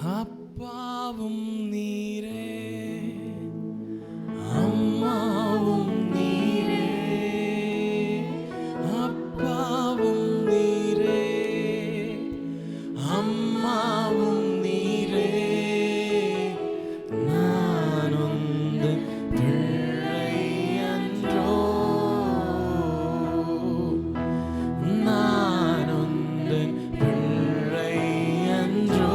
அப்பாவும் நீரே, அம்மாவும் நீரே, அப்பாவும் நீரே, அம்மாவும் நீரே, நான் உந்தன் பிள்ளை அன்றோ, நான் உந்தன் பிள்ளை அன்றோ.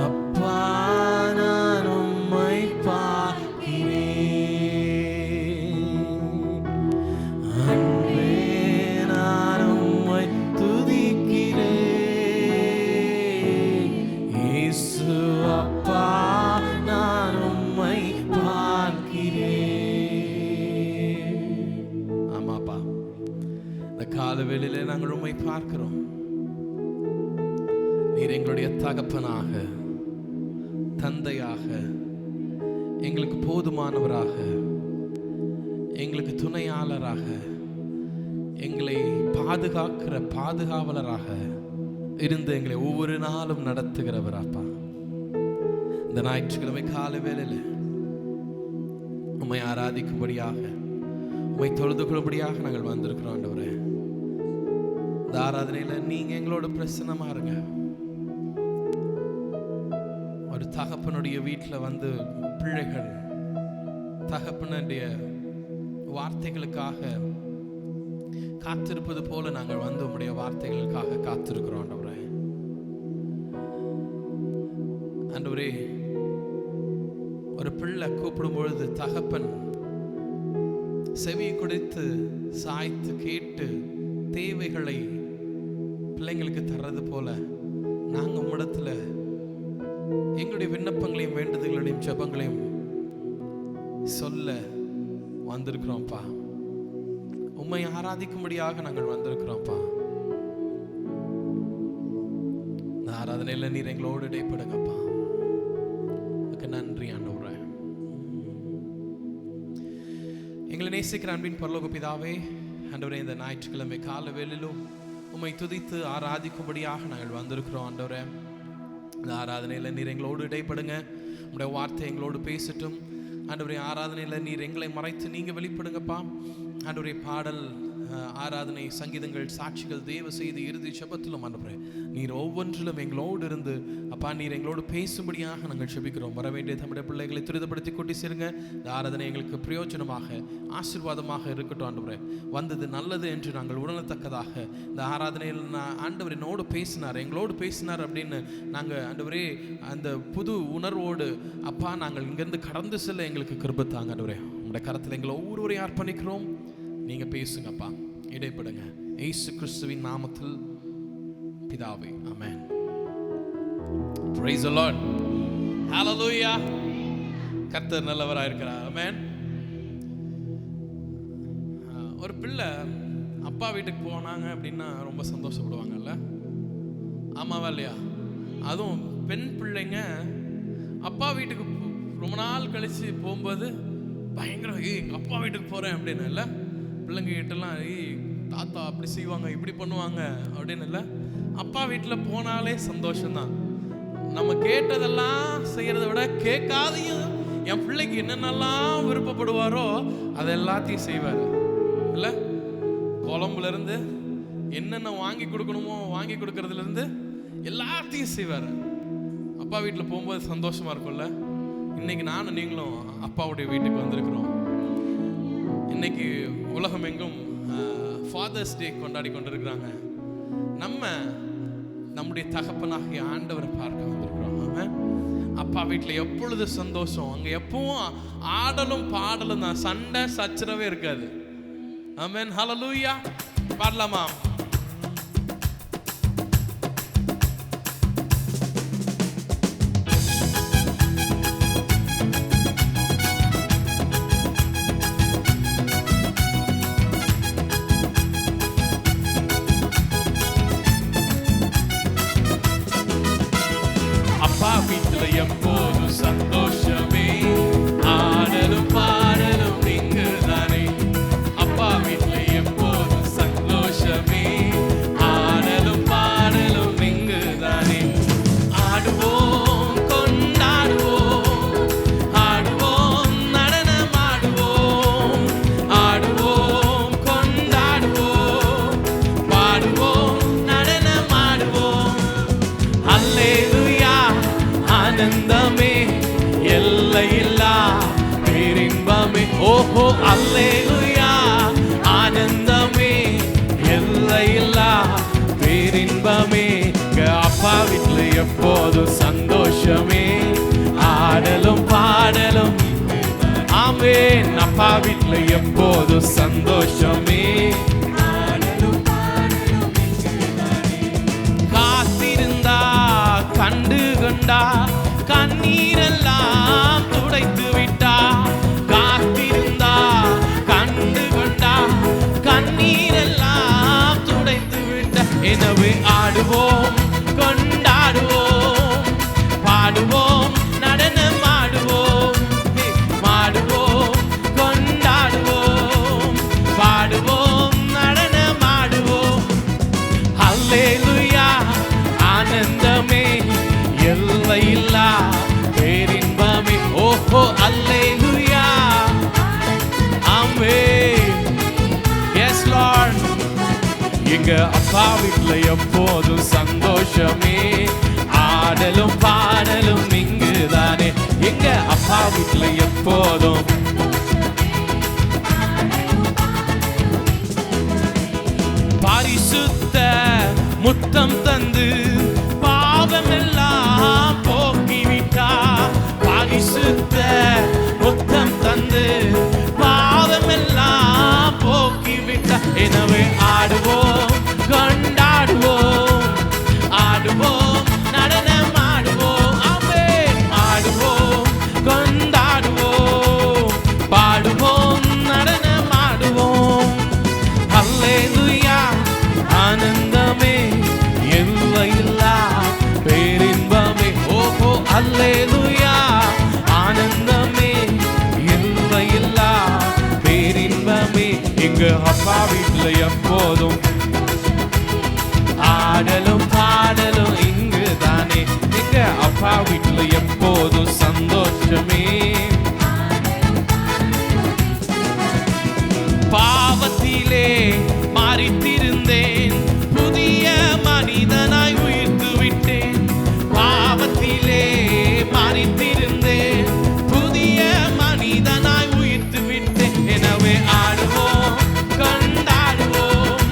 அப்பா நான் உம்மை பார்க்கிறேன், அன்பே நான் உம்மை துதிக்கிறேன். இயேசு அப்பா நான் உம்மை பார்க்கிறேன். ஆமாப்பா, இந்த கால வேளையிலே நாங்கள் உம்மை பார்க்கிறோம். நீர் எங்களுடைய தகப்பனாக, தந்தையாக, எங்களுக்கு போதுமானவராக, எங்களுக்கு துணையாளராக, எங்களை பாதுகாக்கிற பாதுகாவலராக இருந்து எங்களை ஒவ்வொரு நாளும் நடத்துகிறவராப்பா. இந்த ஞாயிற்றுக்கிழமை கால வேளையில் உம்மை ஆராதிக்கும்படியாக, உம்மை தொழுது கொள்ளும்படியாக நாங்கள் வந்திருக்கிறோம் ஆண்டவரே. இந்த ஆராதனையில் நீங்க எங்களோட பிரசன்னமா இருங்க. ஒரு தகப்பனுடைய வீட்டில் வந்து பிள்ளைகள் தகப்பனுடைய வார்த்தைகளுக்காக காத்திருப்பது போல நாங்கள் வந்து உம்முடைய வார்த்தைகளுக்காக காத்திருக்கிறோம் ஆண்டவரே. ஆண்டவரே, ஒரு பிள்ளை கூப்பிடும் பொழுது தகப்பன் செவி கொடுத்து சாய்த்து கேட்டு தேவைகளை பிள்ளைங்களுக்கு தர்றது போல நாங்கள் உம்மிடத்துல எங்களுடைய விண்ணப்பங்களையும் வேண்டுதல்களையும் ஜெபங்களையும் சொல்ல வந்திருக்கிறோம்ப்பா. உம்மை ஆராதிக்கும்படியாக நாங்கள் வந்திருக்கிறோம்ப்பா. இந்த ஆராதனையில் நீர் எங்களோடு இடைப்படுங்கப்பா. நன்றி ஆண்டவரே. எங்களை நேசிக்கிற அன்பின் பரலோக பிதாவே, ஆண்டவரே, இந்த ஞாயிற்றுக்கிழமை கால வேளையிலும் உம்மை துதித்து ஆராதிக்கும்படியாக நாங்கள் வந்திருக்கிறோம் ஆண்டவரே. இந்த ஆராதனையில் நீர் எங்களோடு இடைப்படுங்க. உங்களுடைய வார்த்தை எங்களோடு பேசட்டும் ஆண்டவரே. ஆராதனையில் நீர் எங்களை மறைத்து நீங்கள் வெளிப்படுங்கப்பா ஆண்டவரே. பாடல், ஆராதனை, சங்கீதங்கள், சாட்சிகள், தேவ செய்தி, இறுதி ஜெபத்திலும் ஆண்டவரே நீர் ஒவ்வொன்றிலும் எங்களோடு இருந்து அப்பா நீர் எங்களோடு பேசும்படியாக நாங்கள் ஜெபிக்கிறோம். வர வேண்டிய நம்முடைய பிள்ளைகளை துரிதப்படுத்தி கூட்டி சேருங்க. இந்த ஆராதனை எங்களுக்கு பிரயோஜனமாக ஆசீர்வாதமாக இருக்கட்டும் ஆண்டவரே. வந்தது நல்லது என்று நாங்கள் உணரத்தக்கதாக இந்த ஆராதனையில் ஆண்டவர் என்னோடு பேசினார், எங்களோடு பேசினார் அப்படின்னு நாங்கள் ஆண்டவரே அந்த புது உணர்வோடு அப்பா நாங்கள் இங்கேருந்து கடந்து செல்ல எங்களுக்கு கிருபை தாங்க ஆண்டவரே. உங்களுடைய கரத்தில் எங்களை ஒவ்வொருவரையும் அர்ப்பணிக்கிறோம். நீங்க பேசுங்கப்பா, இடைப்படுங்க. இயேசு கிறிஸ்துவின் நாமத்தில் பிதாவே, ஆமென். Praise the Lord. Hallelujah. கர்த்தர் நல்லவராக இருக்கிறார். ஆமென். ஒரு பிள்ளை அப்பா வீட்டுக்கு போனாங்க அப்படின்னா ரொம்ப சந்தோஷப்படுவாங்கல்ல, ஆமாவா இல்லையா? அதுவும் பெண் பிள்ளைங்க அப்பா வீட்டுக்கு ரொம்ப நாள் கழிச்சு போகும்போது பயங்கரம், எங்கள் அப்பா வீட்டுக்கு போகிறேன் அப்படின்னு இல்லை. பிள்ளைங்க கிட்டலாம் தாத்தா அப்படி செய்வாங்க இப்படி பண்ணுவாங்க அப்படின்னு இல்லை. அப்பா வீட்டில் போனாலே சந்தோஷம்தான். நம்ம கேட்டதெல்லாம் செய்கிறத விட கேட்காதையும் என் பிள்ளைக்கு என்னென்னலாம் விருப்பப்படுவாரோ அதை எல்லாத்தையும் செய்வார் இல்லை. குழம்புலேருந்து என்னென்ன வாங்கி கொடுக்கணுமோ வாங்கி கொடுக்கறதுலேருந்து எல்லாத்தையும் செய்வார். அப்பா வீட்டில் போகும்போது சந்தோஷமாக இருக்கும்ல. இன்னைக்கு நானும் நீங்களும் அப்பாவுடைய வீட்டுக்கு வந்திருக்கிறோம். இன்னைக்கு உலகம் எங்கும் ஃபாதர்ஸ் டே கொண்டாடி கொண்டிருக்கிறாங்க. நம்முடைய தகப்பனாகிய ஆண்டவரை பார்க்க வந்திருக்கிறோம். அப்பா வீட்டில் எப்பொழுது சந்தோஷம், அங்கே எப்பவும் ஆடலும் பாடலும் தான், சண்டை சச்சரவே இருக்காது. ஆமென். ஹல்லேலூயா. பாடலாமா? அப்பா வீட்டுல எப்போது சந்தோஷமே, ஆடலும் பாடலும் நீங்க தானே. அப்பா வீட்டுல எப்போது சந்தோஷமே, ஆடலும் பாடலும் நீங்க அல்லேலூயா ஆனந்தமே எல்லையில்லா பேரின்பமே. அப்பா வீட்டுல எப்போதும் சந்தோஷமே, ஆடலும் பாடலும். ஆமென். அப்பா வீட்டுல எப்போதும் சந்தோஷமே, காத்திருந்தா கண்டு கொண்டா கண்ணீரெல்லாம் துடைத்து விட்டா. காத்திருந்தா கண்டு கொண்டா கண்ணீரெல்லாம் துடைத்து விட்டா. எனவே ஆடுவோம் கொண்டாடுவோம் பாடுவோம் நடனம் ஆடுவோம், மாடுவோம் கொண்டாடுவோம் பாடுவோம் நடனம் ஆடுவோம். அல்லேலூயா ஆனந்தமே எல்லையில்லா பேரின்பமே. ஓஹோ அல்லேலூயா ஆமென். S Lord. எங்க அப்பா வீட்டுல எப்போதும் சந்தோஷமே, ஆடலும் பாடலும் இங்குதானே. எங்க அப்பா வீட்டுல எப்போதும் பரிசுத்த முத்தம் தந்து பாவமெல்லாம் போக்கிவிட்டா. பரிசுத்த முத்தம் தந்து பாவமெல்லாம் போக்கிவிட்டா. எனவே ஆடுவோம் கொண்டாடுவோம் ஆடுவோம் நடனம் ஆடுவோம். ஆமென். ஆடுவோம் கொண்டாடுவோம் பாடுவோம் நடனம் ஆடுவோம். அல்லேலூயா ஆனந்தமே எல்லையில்லா பேரின்பமே. ஓஹோ அல்லேலூயா ஆனந்தமே எல்லையில்லா பேரின்பமே. எங்க அப்பா வீட்டுல எப்போதும் ஆடலும் பாடலும் இங்குதானே. எங்க அப்பா வீட்டுல எப்போதும் சந்தோஷமே, பாவத்திலே மரித்திருந்தேன் புதிய மனிதனாய் உயிர்த்து விட்டேன். பாவத்திலே மரித்திருந்தேன் புதிய மனிதனாய் உயிர்த்து விட்டேன். எனவே ஆடுவோம் கொண்டாடுவோம்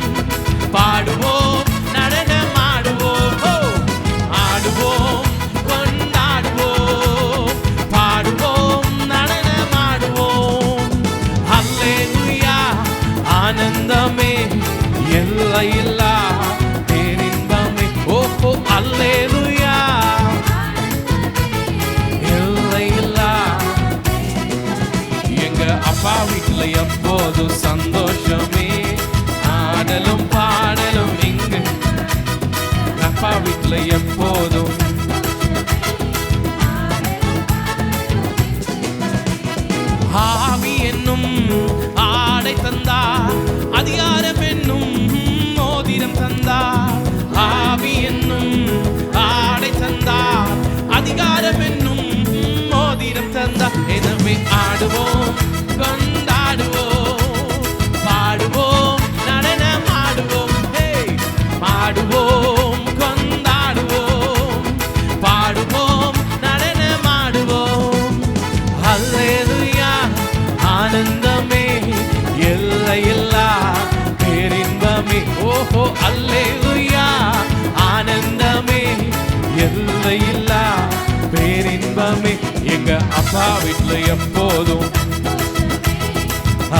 பாடுவோம் நடனம் ஆடுவோம். ஆடுவோம் கொண்டாடுவோம் பாடுவோம் நடனம் ஆடுவோம். அல்லேலூயா ஆனந்தமே எல்லையில்லா பேரின்பமே. ஓஹோ அல்லேலூயா எல்லையில்லா. எங்க அப்பா வீட்டுல எப்போதும் சந்தோஷமே, ஆடலும் பாடலும் இங்கு. அப்பா வீட்டுல எப்போதும் ஆவி என்னும் ஆடை தந்தார், அதிகாரம் என்னும் மோதிரம் தந்தார். ஆவி என்னும் ஆடை தந்தார், அதிகாரம் என்னும் மோதிரம் தந்தார். எனவே ஆடுவோம் கொண்டாடுவோம் பாடுவோம் நடனம் ஆடுவோம். பாடுவோம் கொண்டாடுவோம் பாடுவோம் நடனம் ஆடுவோம். அல்லேலூயா ஆனந்தமே எல்லையில்லா பேரின்பமே. ஓஹோ அல்லேலூயா ஆனந்தமே எல்லையில்லா பேரின்பமே. எங்க அப்பா வீட்டுல எப்போதும்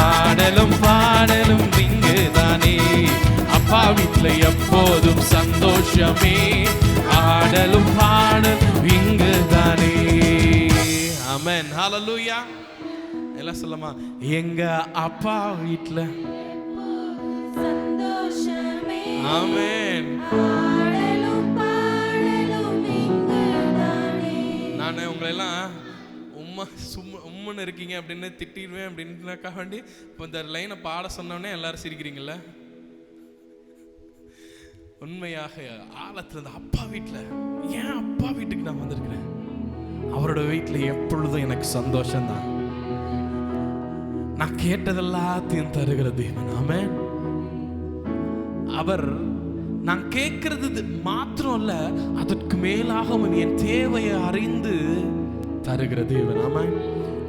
ஆடலும் பாடலும் இங்குதானே. அப்பா வீட்டுல எப்போதும் சந்தோஷமே, ஆடலும் பாடலும் இங்குதானே. ஆமென். ஹல்லேலூயா. எல்லாம் சொல்லமா, எங்க அப்பா வீட்டுல சந்தோஷமே. ஆமென். நான் உங்களை எல்லாம் உம்முன்னு இருக்கீங்க அப்படின்னு திட்டிடுவேன் அப்படின்னுக்காக வேண்டி இப்போ இந்த லைனை பாட சொன்னோடனே எல்லாரும் சிரிக்கிறீங்கள. உண்மையாக ஆழத்துல இந்த அப்பா வீட்டில், ஏன் அப்பா வீட்டுக்கு நான் வந்திருக்கிறேன்? அவரோட வீட்டில் எப்பொழுதும் எனக்கு சந்தோஷம்தான். நான் கேட்டதெல்லாத்தையும் தருகிற தேவன். ஆமென். அவர் நான் கேட்கிறது மாத்திரம் அல்ல, அதற்கு மேலாக என் தேவையை அறிந்து தருகிற தேவன். ஆமென்.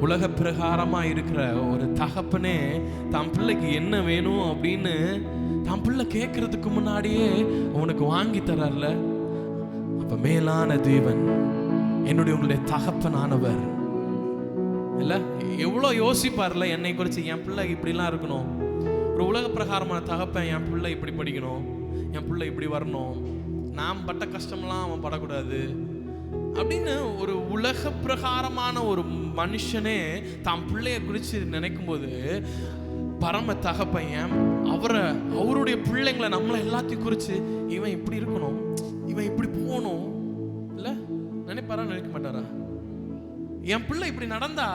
உலக பிரகாரமா இருக்கிற ஒரு தகப்பனே தன் பிள்ளைக்கு என்ன வேணும் அப்படின்னு தன் பிள்ளை கேட்கறதுக்கு முன்னாடியே உனக்கு வாங்கி தரார்ல, அப்ப மேலான தேவன் என்னுடைய உங்களுடைய தகப்பனானவர் இல்ல எவ்வளோ யோசிப்பார்ல என்னை குறித்து. என் பிள்ளை இப்படிலாம் இருக்கணும், ஒரு உலக பிரகாரமான தகப்பன் என் பிள்ளை இப்படி படிக்கணும், என் பிள்ளை இப்படி வரணும், நாம் பட்ட கஷ்டம்லாம் அவன் படக்கூடாது அப்படின்னு ஒரு உலக பிரகாரமான ஒரு மனுஷனே தான் பிள்ளைய குறித்து நினைக்கும் போது பரம தகப்பையன் அவருடைய பிள்ளைங்களை நம்மளை எல்லாத்தையும் குறித்து இவன் இப்படி இருக்கணும், இவன் இப்படி போகணும் இல்லை நினைப்பாரா? நினைக்க மாட்டாரா? என் பிள்ளை இப்படி நடந்தா,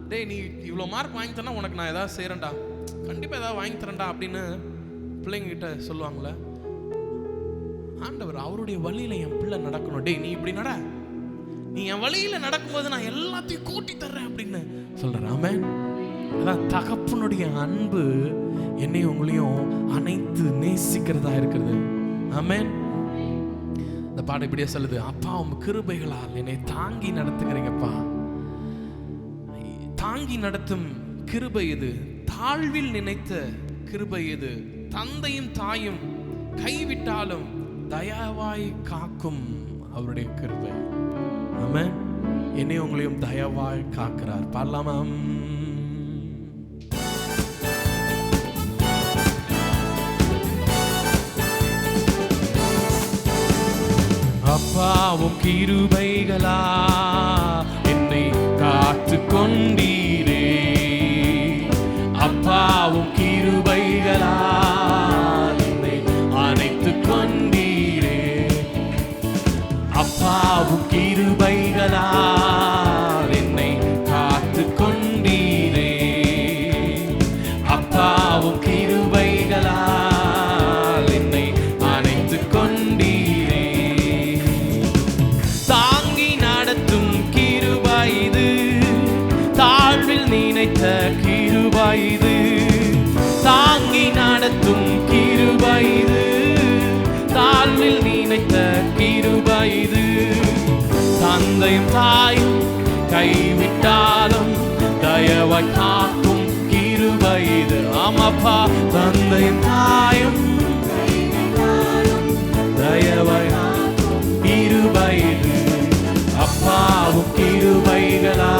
டேய் நீ இவ்வளோ மார்க் வாங்கி தரனா உனக்கு நான் ஏதாவது செய்கிறேன்டா, கண்டிப்பாக ஏதாவது வாங்கி தரேன்டா அப்படின்னு பிள்ளைங்கிட்ட சொல்லுவாங்களே. ஆண்டவர் அவருடைய வழியில என் பிள்ளை நடக்கணும், டேய் நீ இப்படி நட, நீ என் வழியில நடக்கும்போது நான் எல்லாத்தையும் கூட்டி தர்றேன் அப்படின்னு சொல்றேன். ஆமென். அதான் தகப்பனுடைய அன்பு என்னையும் உங்களையும் அனைத்து நேசிக்கிறதா இருக்கிறது. ஆமென். இந்த பாடம் இப்படியே சொல்லுது, அப்பா உம் கிருபைகளால் என்னை தாங்கி நடத்துகிறீங்கப்பா. தாங்கி நடத்தும் கிருபை இது, தாழ்வில் நினைத்த கிருபை இது, தந்தையும் தாயும் கைவிட்டாலும் தயவாய் காக்கும் அவருடைய கிருபை. ஆமென். என்னை உங்களையும் தயவாய் காக்கிறார். பாடலாமா? அப்பாவும் கிருபைகளா என்னை காத்து கொண்டீரே, அப்பாவும் கிருபைகளா என்னை அணைத்து கொண்டீரே, அப்பாவும் கிருபைகளா என்னை காத்து கொண்டீரே, அப்பாவும் கிருபைகளா என்னை அணைத்து கொண்டீரே, நினைத்த கிருபை இது, தாங்கி நடத்தும் கிருபை இது, தாழ்வில் நினைத்த கிருபை இது, தந்தையும் தாயும் கைவிட்டாலும் தயவாய் காக்கும் கிருபை இது. ஆமாப்பா, தந்தையும் தாயும் தயவாய் காக்கும் கிருபை இது, அப்பாவும் கிருபைகளா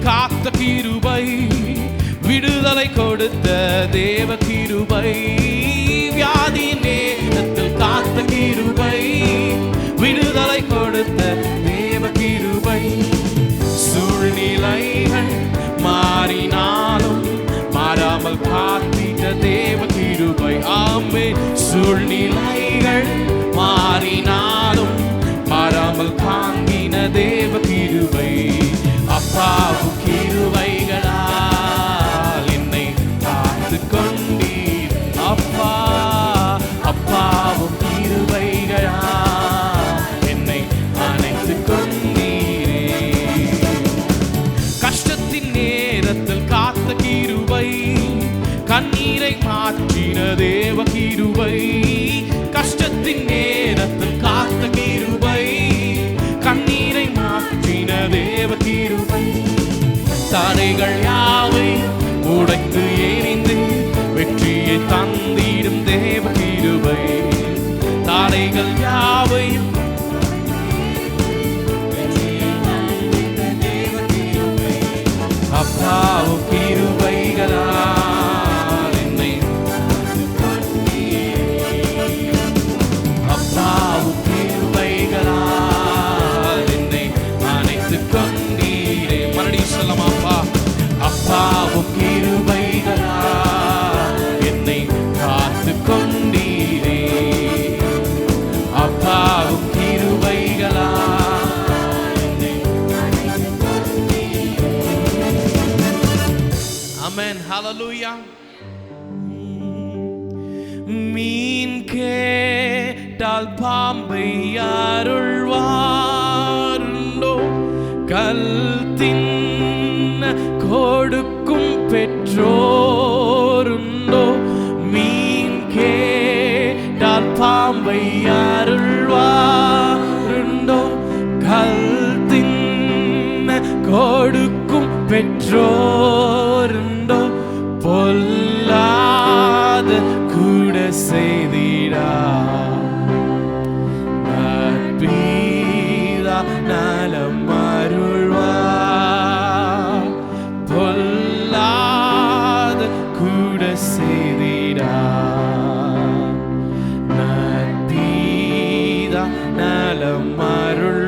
காத்த கிருபை, விடுதலை கொடுத்த தேவ கிருபை, வியாதி நேரத்தில் காத்த கிருபை, விடுதலை கொடுத்த தேவ கிருபை, சூழ்நிலைகள் மாறினாலும் மாறாமல் காத்திட்ட தேவ கிருபை. ஆமென். சூழ்நிலைகள் மாறினாலும் மாறாமல் காங்கின தேவ கிருபை, அப்பாவும் கிருபைகளால் என்னை காத்து கொண்டீர். அப்பா, அப்பாவும் கிருபைகளால் என்னை அணைத்து கொண்டீரே, கஷ்டத்தின் நேரத்தில் காத்த கிருபை, கண்ணீரை மாற்றின தேவ கிருபை, கஷ்டத்தின் நேரத்தில் காத்த கிருபை, கண்ணீரை மாற்றின தேவ கிருபை, தடைகள் யாவை உடைத்து எறிந்து வெற்றியை தந்திடும் தேவ கிருபை, தடைகள் யாவையும் அப்பாவும் கிருபைகளால் என்னை அப்பாவும் கிருபைகளால் என்னை அணைத்து கொண்டீரே. மறுபடியும் சொல்லமாப்பா, அப்பாவும் கிருபைகளால் என்னை காத்து கொண்டீரே, அப்பாவும் கிருபைகளால் என்னை அணைத்து கொண்டீரே. ஆமென். ஹல்லேலூயா. மீன் கேட்டால் பாம்பை அருள்வாருண்டோ, கல் தின்ன பாம்பை அருள்வாருண்டோ கல் தின்ன கொடுக்கும் பெற்றோருண்டோ பொல்லாத கூட செய்திடா நற்பீதா நலம் அருள்வார் பொல்லாத கூட செய்திடா நற்பீதா நலம் அருள்வார்.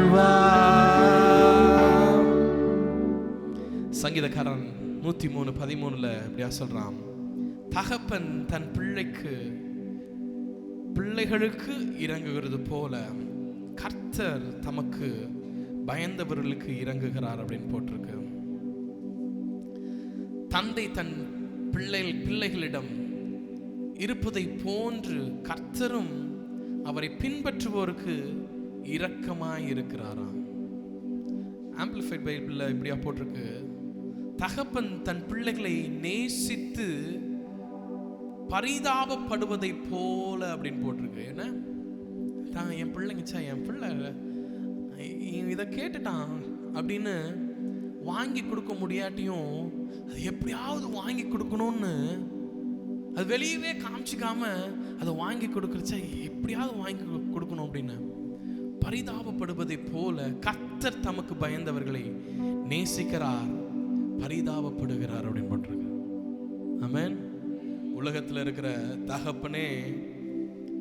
சங்கீதக்காரன் 103:13 இப்படியா சொல்றான், தகப்பன் தன் பிள்ளைகளுக்கு இறங்குகிறது போல கர்த்தர் தமக்கு பயந்தவர்களுக்கு இறங்குகிறார் அப்படின்னு போட்டிருக்கு. தந்தை தன் பிள்ளைகளிடம் இருப்பதை போன்று கர்த்தரும் அவரை பின்பற்றுவோருக்கு இரக்கமாய் இருக்கிறாராம். ஆம்பிளிஃபைட் பைபிள்ல இப்படியா போட்டிருக்கு, தகப்பன் தன் பிள்ளைகளை நேசித்து பரிதாபப்படுவதை போல அப்படின்னு போட்டிருக்கு. என்ன என் பிள்ளைங்கச்சா, என் பிள்ளை இதை கேட்டுட்டான் அப்படின்னு வாங்கி கொடுக்க முடியாட்டியும் அது எப்படியாவது வாங்கி கொடுக்கணும்னு அது வெளியவே காமிச்சிக்காம அதை வாங்கி கொடுக்குறச்சா எப்படியாவது வாங்கி கொடுக்கணும் அப்படின்னு பரிதாபப்படுவதை போல கர்த்தர் தமக்கு பயந்தவர்களை நேசிக்கிறார், பரிதாபப்படுகிறார் அப்படின்னு போட்டிருக்கு. ஆமென். உலகத்தில் இருக்கிற தகப்பனே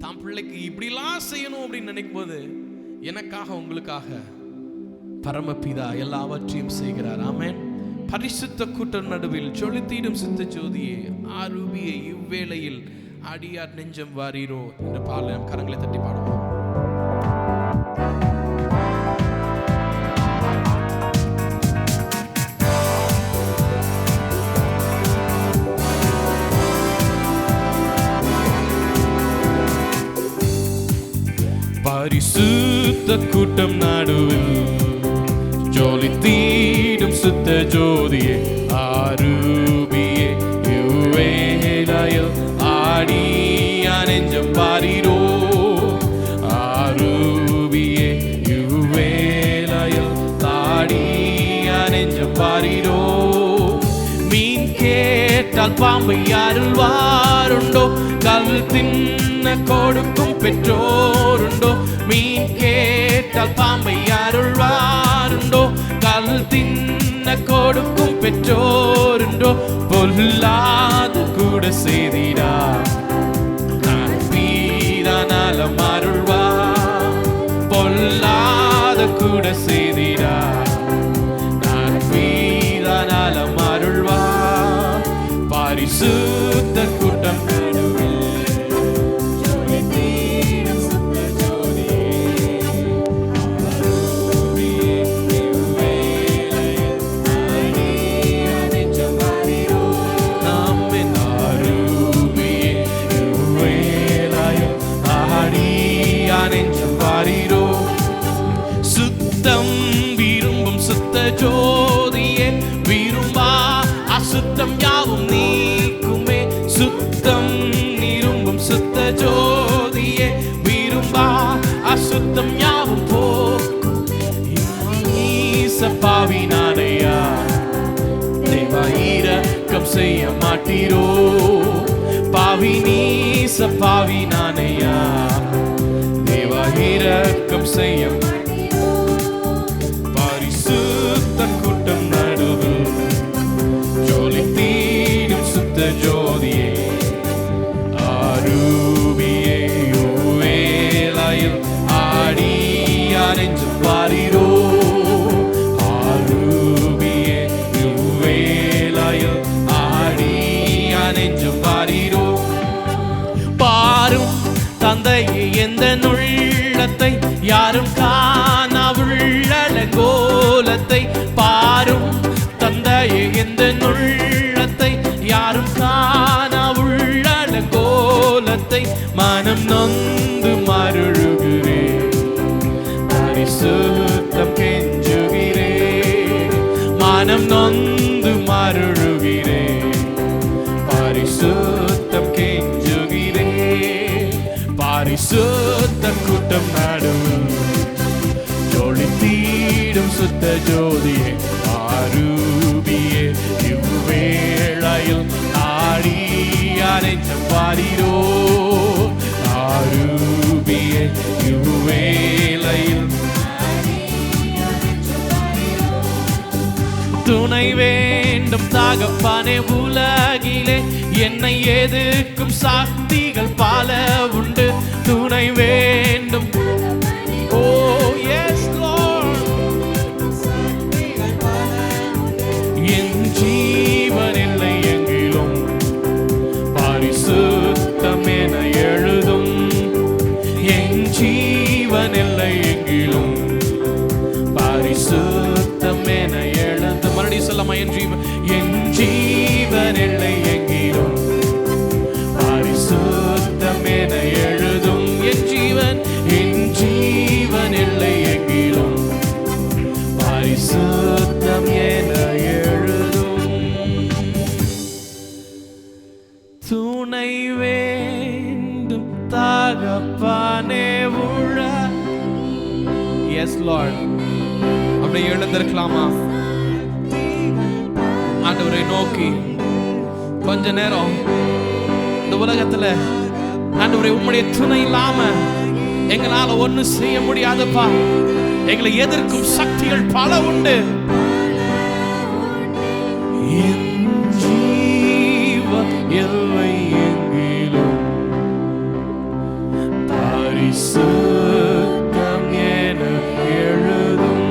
தான் பிள்ளைக்கு இப்படிலாம் செய்யணும் அப்படின்னு நினைக்கும் போது எனக்காக உங்களுக்காக பரமபிதா எல்லாவற்றையும் செய்கிறார். ஆமென். பரிசுத்த கூட்டம் நடுவில் ஜொலித்திடும் சித்த ஜோதியே ஆரூபியே இவ்வேளையில் அடியார் நெஞ்சம் வாரீரோ என்ற பாடல் கரங்களை தட்டி பாடுவோம். பரிசுத்த கூட்டம் நடுவில் ஜொலித்திடும் சுத்த ஜோதியே ஆரூபியே இவ்வேளையில் ஆடியா நெஞ்சம் வாரீரோ ஆரூபியே இவ்வேளையில் ஆடியா நெஞ்சம் வாரீரோ. மீன் கேட்டால் பாம்பை அருள்வாருண்டோ கல் தின்ன கொடுக்கும் பெற்றோருண்டோ. மீன் கேட்டால் பாம்பை அருள்வாருண்டோ கல் தின்ன கொடுக்கும் பெற்றோருண்டோ பொல்லாத கூட செய்திடா நற்பீதா நலம் அருள்வார் பொல்லாத கூட செய்திடா நற்பீதா நலம் அருள்வார். பரிசுத்த கூட்டம் சுத்தம் விரும்பும் சுத்த ஜோதியே விரும்பா அசுத்தம் யாவும் நீக்குமே. சுத்தம் விரும்பும் சுத்த ஜோதியே விரும்பா அசுத்தம் யாவும் போக்கும். பாவி நானையா தேவா இரக்கம் செய்ய மாட்டீரோ பாவி நீச பாவி நானையா தேவா இரக்கம் செய்ய. பரிசுத்த கூட்டம் நடுவில் ஜொலித்திடும் சுத்த ஜோதியே ஆரூபியே இவ்வேளையில் ஆடியா நெஞ்சம் வாரீரோ ஆரூபியே இவ்வேளையில் ஆடியா நெஞ்சம் வாரீரோ. பாரும் தந்தையே எந்த உள்ளத்தை யாரும் காணவுள்ளலங்கோலத்தை பாரும் தந்தையே எந்த உள்ளத்தை யாரும் காணவுள்ளலங்கோலத்தை மனம் நொந்து மருளுகிறேன் பரிசுத்தம் கெஞ்சுகிறேன் மனம் நொந்து மருளுகிறேன் பரிசுத்தம் கெஞ்சுகிறேன் பரிசுத்த கூட்டம் நடுவில் ஜொலித்திடும் சுத்த ஜோதியே ஆரூபியே இவ்வேளையில் ஆடியாரை பாடிரோ ஆரூபியே இவ்வேளையில் துணை வேண்டும் தகப்பனே உலகிலே என்னை எதிர்க்கும் சக்திகள் பல உண்டு துணை வேண்டும் ஓ எஸ் லார்ட் என் ஜீவன் இல்லை எங்கிலும் பரிசுத்தம் என எழுதும் என் ஜீவன் இல்லை எங்கிலும் பரிசுத்தம் என எழுதும் மறுபடியும் சொல்லமா என் ஜீவன் இல்லை எங்கிலும் பரிசுத்தம் என எழுதும் என் ஜீவன் இல்லை எங்கிலும் பரிசுத்தம் என எழுதும் துணை வேண்டும் தகப்பனே உள்ள எஸ் லார்ட் அப்படி எழுந்திருக்கலாமா ஆண்டவரை நோக்கி கொஞ்ச நேரம் இந்த உலகத்துல ஆண்டவரை உம்முடைய துணை இல்லாம எங்களால ஒண்ணு செய்ய முடியாதுப்பா எங்களை எதிர்க்கும் சக்திகள் பல உண்டு என் ஜீவன் இல்லை எங்கிலும் பரிசுத்தம் என எழுதும்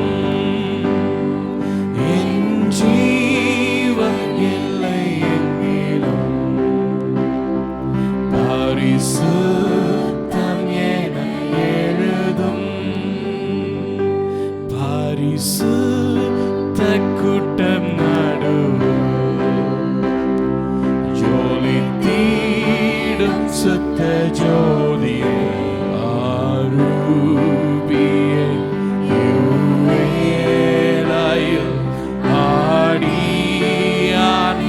என் ஜீவன் இல்லை எங்கிலும் பரிசுத்தம் என எழுதும் பரிசுத்த கூட்டம் ஜொலித்திடும் சுத்த ஜோதியே ஆரூபியே இவ்வேளையில் ஆடியான்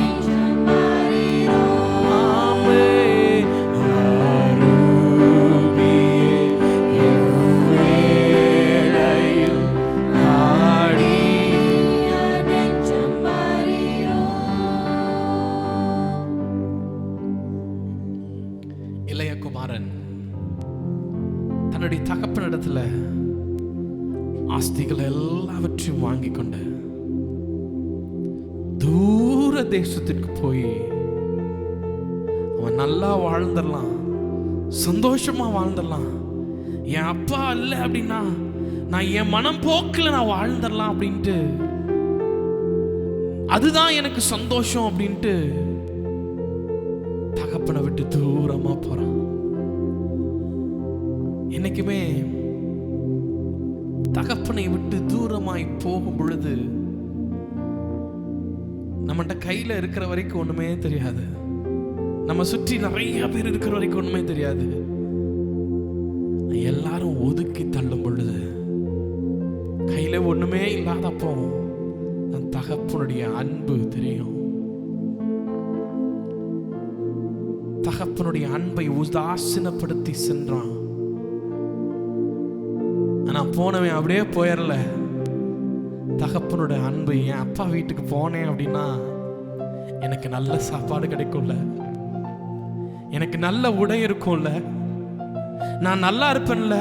ஆரூபியே இவ்வேளையில் இளைய குமாரன் தன்னுடைய தகப்பனிடத்துல ஆஸ்திகள் எல்லாவற்றையும் வாங்கி கொண்டு தூர தேசத்திற்கு போய் அவன் நல்லா வாழ்ந்துடலாம் சந்தோஷமா வாழ்ந்துடலாம் என் அப்பா இல்ல அப்படின்னா நான் என் மனம் போக்கில் நான் வாழ்ந்துடலாம் அப்படின்ட்டு அதுதான் எனக்கு சந்தோஷம் அப்படின்ட்டு தகப்பனை விட்டு தூரமா போறான் என்னைக்குமே தகப்பனை விட்டு தூரமாய் போகும் பொழுது நம்மகிட்ட கையில இருக்கிற வரைக்கும் ஒண்ணுமே தெரியாது நம்ம சுற்றி நிறைய பேர் இருக்கிற வரைக்கும் ஒண்ணுமே தெரியாது எல்லாரும் ஒதுக்கி தள்ளும் பொழுது கையில ஒண்ணுமே இல்லாதப்போ நம் தகப்பனுடைய அன்பு தெரியும் தகப்பனுடைய அன்பை உதாசீனப்படுத்தி சென்றான் ஆனா போனவன் அப்படியே போயிடல தகப்பனுடைய அன்பு என் அப்பா வீட்டுக்கு போனேன் அப்படின்னா எனக்கு நல்ல சாப்பாடு கிடைக்கும்ல எனக்கு நல்ல உடை இருக்கும்ல நான் நல்லா இருப்பேன்ல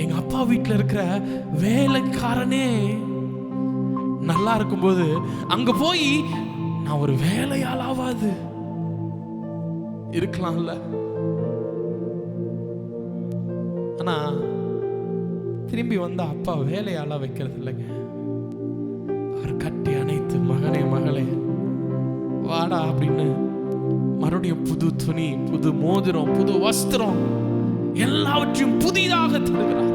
எங்க அப்பா வீட்டுல இருக்கிற வேலைக்காரனே நல்லா இருக்கும்போது அங்க போய் நான் ஒரு வேலையாளாவது இருக்கலாம்ல ஆனா திரும்பி வந்த அப்பா வேலையாளா வைக்கிறது இல்லைங்க அவர் கட்டி அணைத்து மகனே மகளே வாடா அப்படின்னு மறுபடியும் புது துணி புது மோதிரம் புது வஸ்திரம் எல்லாவற்றையும் புதிதாக தருகிறார்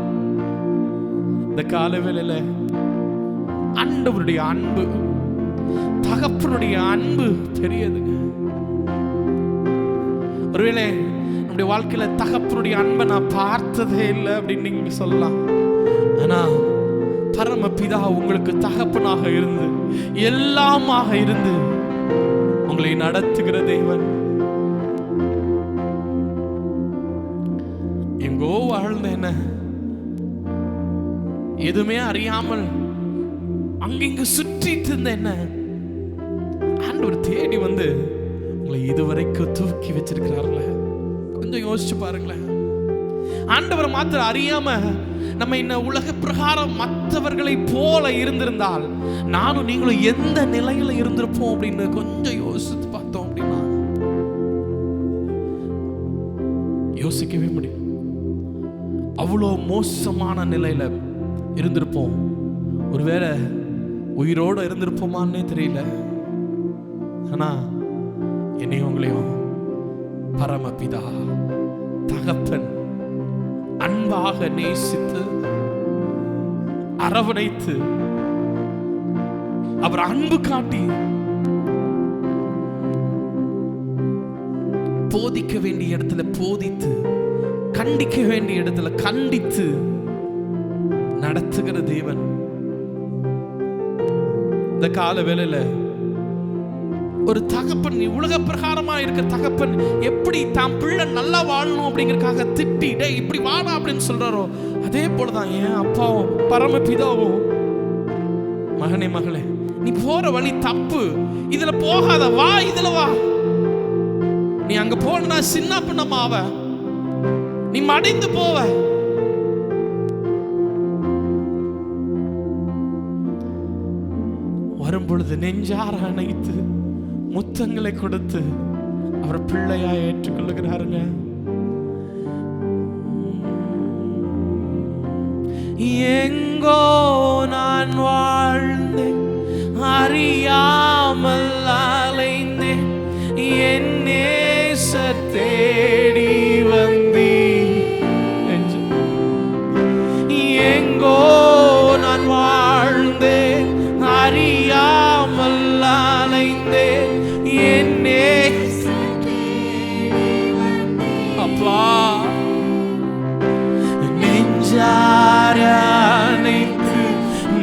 இந்த கால வேளையில ஆண்டவருடைய அன்பு தகப்பனுடைய அன்பு பெரியதுங்க ஒருவேளை நம்முடைய வாழ்க்கையில தகப்பனுடைய அன்பை நான் பார்த்ததே இல்லை அப்படின்னு நீங்க சொல்லலாம் ஆனா பரமபிதா உங்களுக்கு தகப்பனாக இருந்து எல்லாமாக இருந்து உங்களை நடத்துகிற தேவன் எங்கோ வாழ்ந்தேன, எதுவுமே அறியாமல் அங்கிங்க சுற்றிட்டு இருந்தேன். ஆண்டவர் தேடி வந்து உங்களை இதுவரைக்கும் தூக்கி வச்சிருக்கிறார்ல. கொஞ்சம் யோசிச்சு பாருங்களேன். ஆண்டவர் மாத்திரம் அறியாம நம்ம இந்த உலக பிரகாரம் மற்றவர்களை போல இருந்திருந்தால் நானும் நீங்களும் எந்த நிலையில இருந்திருப்போம் அப்படின்னு கொஞ்சம் யோசித்து பார்த்தோம் அப்படின்னா யோசிக்கவே முடியும். அவ்வளோ மோசமான நிலையில இருந்திருப்போம். ஒருவேளை உயிரோடு இருந்திருப்போமான்னே தெரியல. ஆனா என்னையும் உங்களையும் பரமபிதா தகப்பன் அன்பாக நேசித்து அரவணைத்து அவர் அன்பு காட்டி போதிக்க வேண்டிய இடத்துல போதித்து, கண்டிக்க வேண்டிய இடத்துல கண்டித்து நடத்துகிற தேவன். இந்த கால வேளையில ஒரு தகப்பன், உலக பிரகாரமா இருக்க தகப்பன் எப்படி தாம் பிள்ளை நல்லா வாழணும் அப்படிங்கறதுக்காக திட்டி டேய் இப்படி வாடா அப்படின்னு சொல்றாரோ, அதே போலதான் என் அப்பாவும் பரமபிதாவும் மகனே மகளே நீ போற வழி தப்பு, இதுல போகாத, வா இதுல வா. நீ அங்க போனா சின்ன பின்னமாவ, நீ மடிந்து போவ. வரும் பொழுது நெஞ்சார அணைத்து முத்தங்களை கொடுத்து அவர் பிள்ளையா ஏற்றுக்கொள்ளுகிறாருங்க. எங்கோ நான் வாழ்ந்தேன், அறியாமல் அலைந்தேன், என் நேசர் தேடி வந்தீர். எங்கோ நான் வாழ்ந்தேன், அறியாமல் அலைந்தேன், என் நேசர் தேடி வந்தீர். அப்பா நெஞ்சார அணைத்து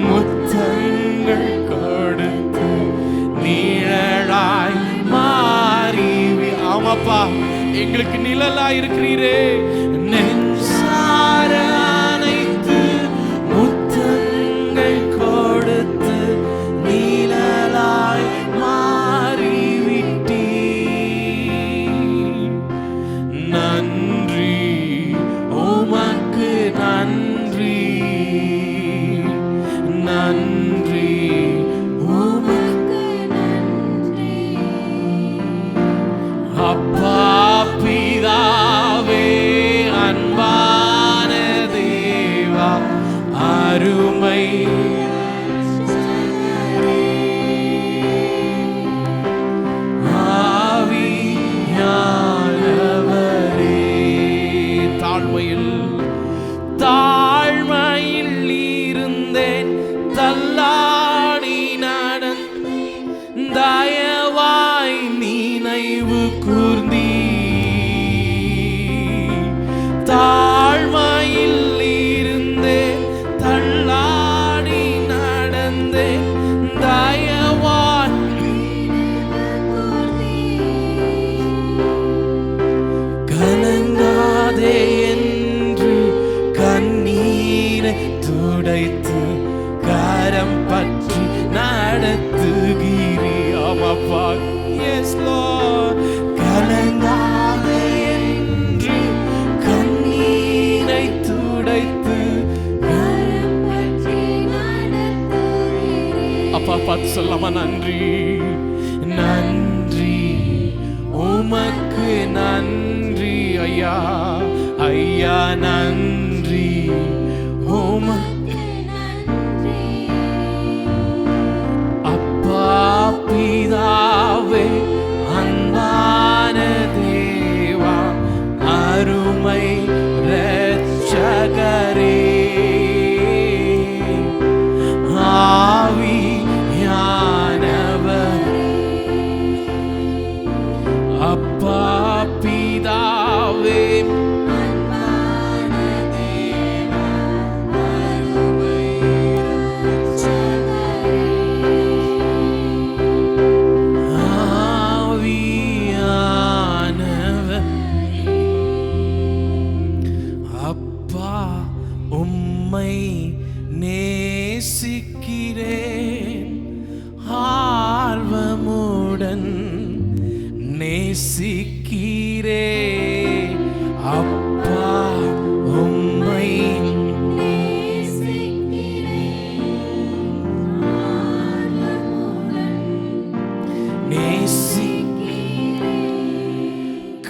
முத்தங்கள் கொடுத்து நிழலாய் மாறி. ஆமாப்பா எங்களுக்கு நிழலாய் இருக்கிறீரே. நெஞ்சார அணைத்து முத்தங்கள் கொடுத்து நிழலாய் மாறி விட்டீ. நன்றி உமக்கு நன்றி, நன்றி உமக்கு நன்றி. அப்பா பிதாவே அன்பான தேவா அருமை ஆவியானவரே. தாழ்மையில் இருந்தேன், தள்ளாடி நடந்தேன், தயவாய் நினைவு கூர்ந்தீ. தாழ்மையில் இருந்தேன், தள்ளாடி நடந்தேன், தயவாய் கலங்காதே என்று கண்ணீரை துடைத்து கரம் பற்றி நடத்துகிறீ. ஆமாப்பா, எஸ் லார்ட். கலங்காதே என்று கண்ணீரை துடைத்து கரம் பற்றி நடத்துகிறீ. அப்பா பார்த்து சொல்லாமா, நன்றி நன்றி உமக்கு நன்றி ஐயா, ஐயா நன்றி உமக்கு நன்றி. அப்பா பிதாவே அன்பான தேவா அருமை இரட்சகரே, ஆவியானவர். அப்பா பிதாவே அப்பா உம்மை நேசிக்கிறேன், ஆர்வமுடன் நேசிக்கிறேன். அப்பா உம்மை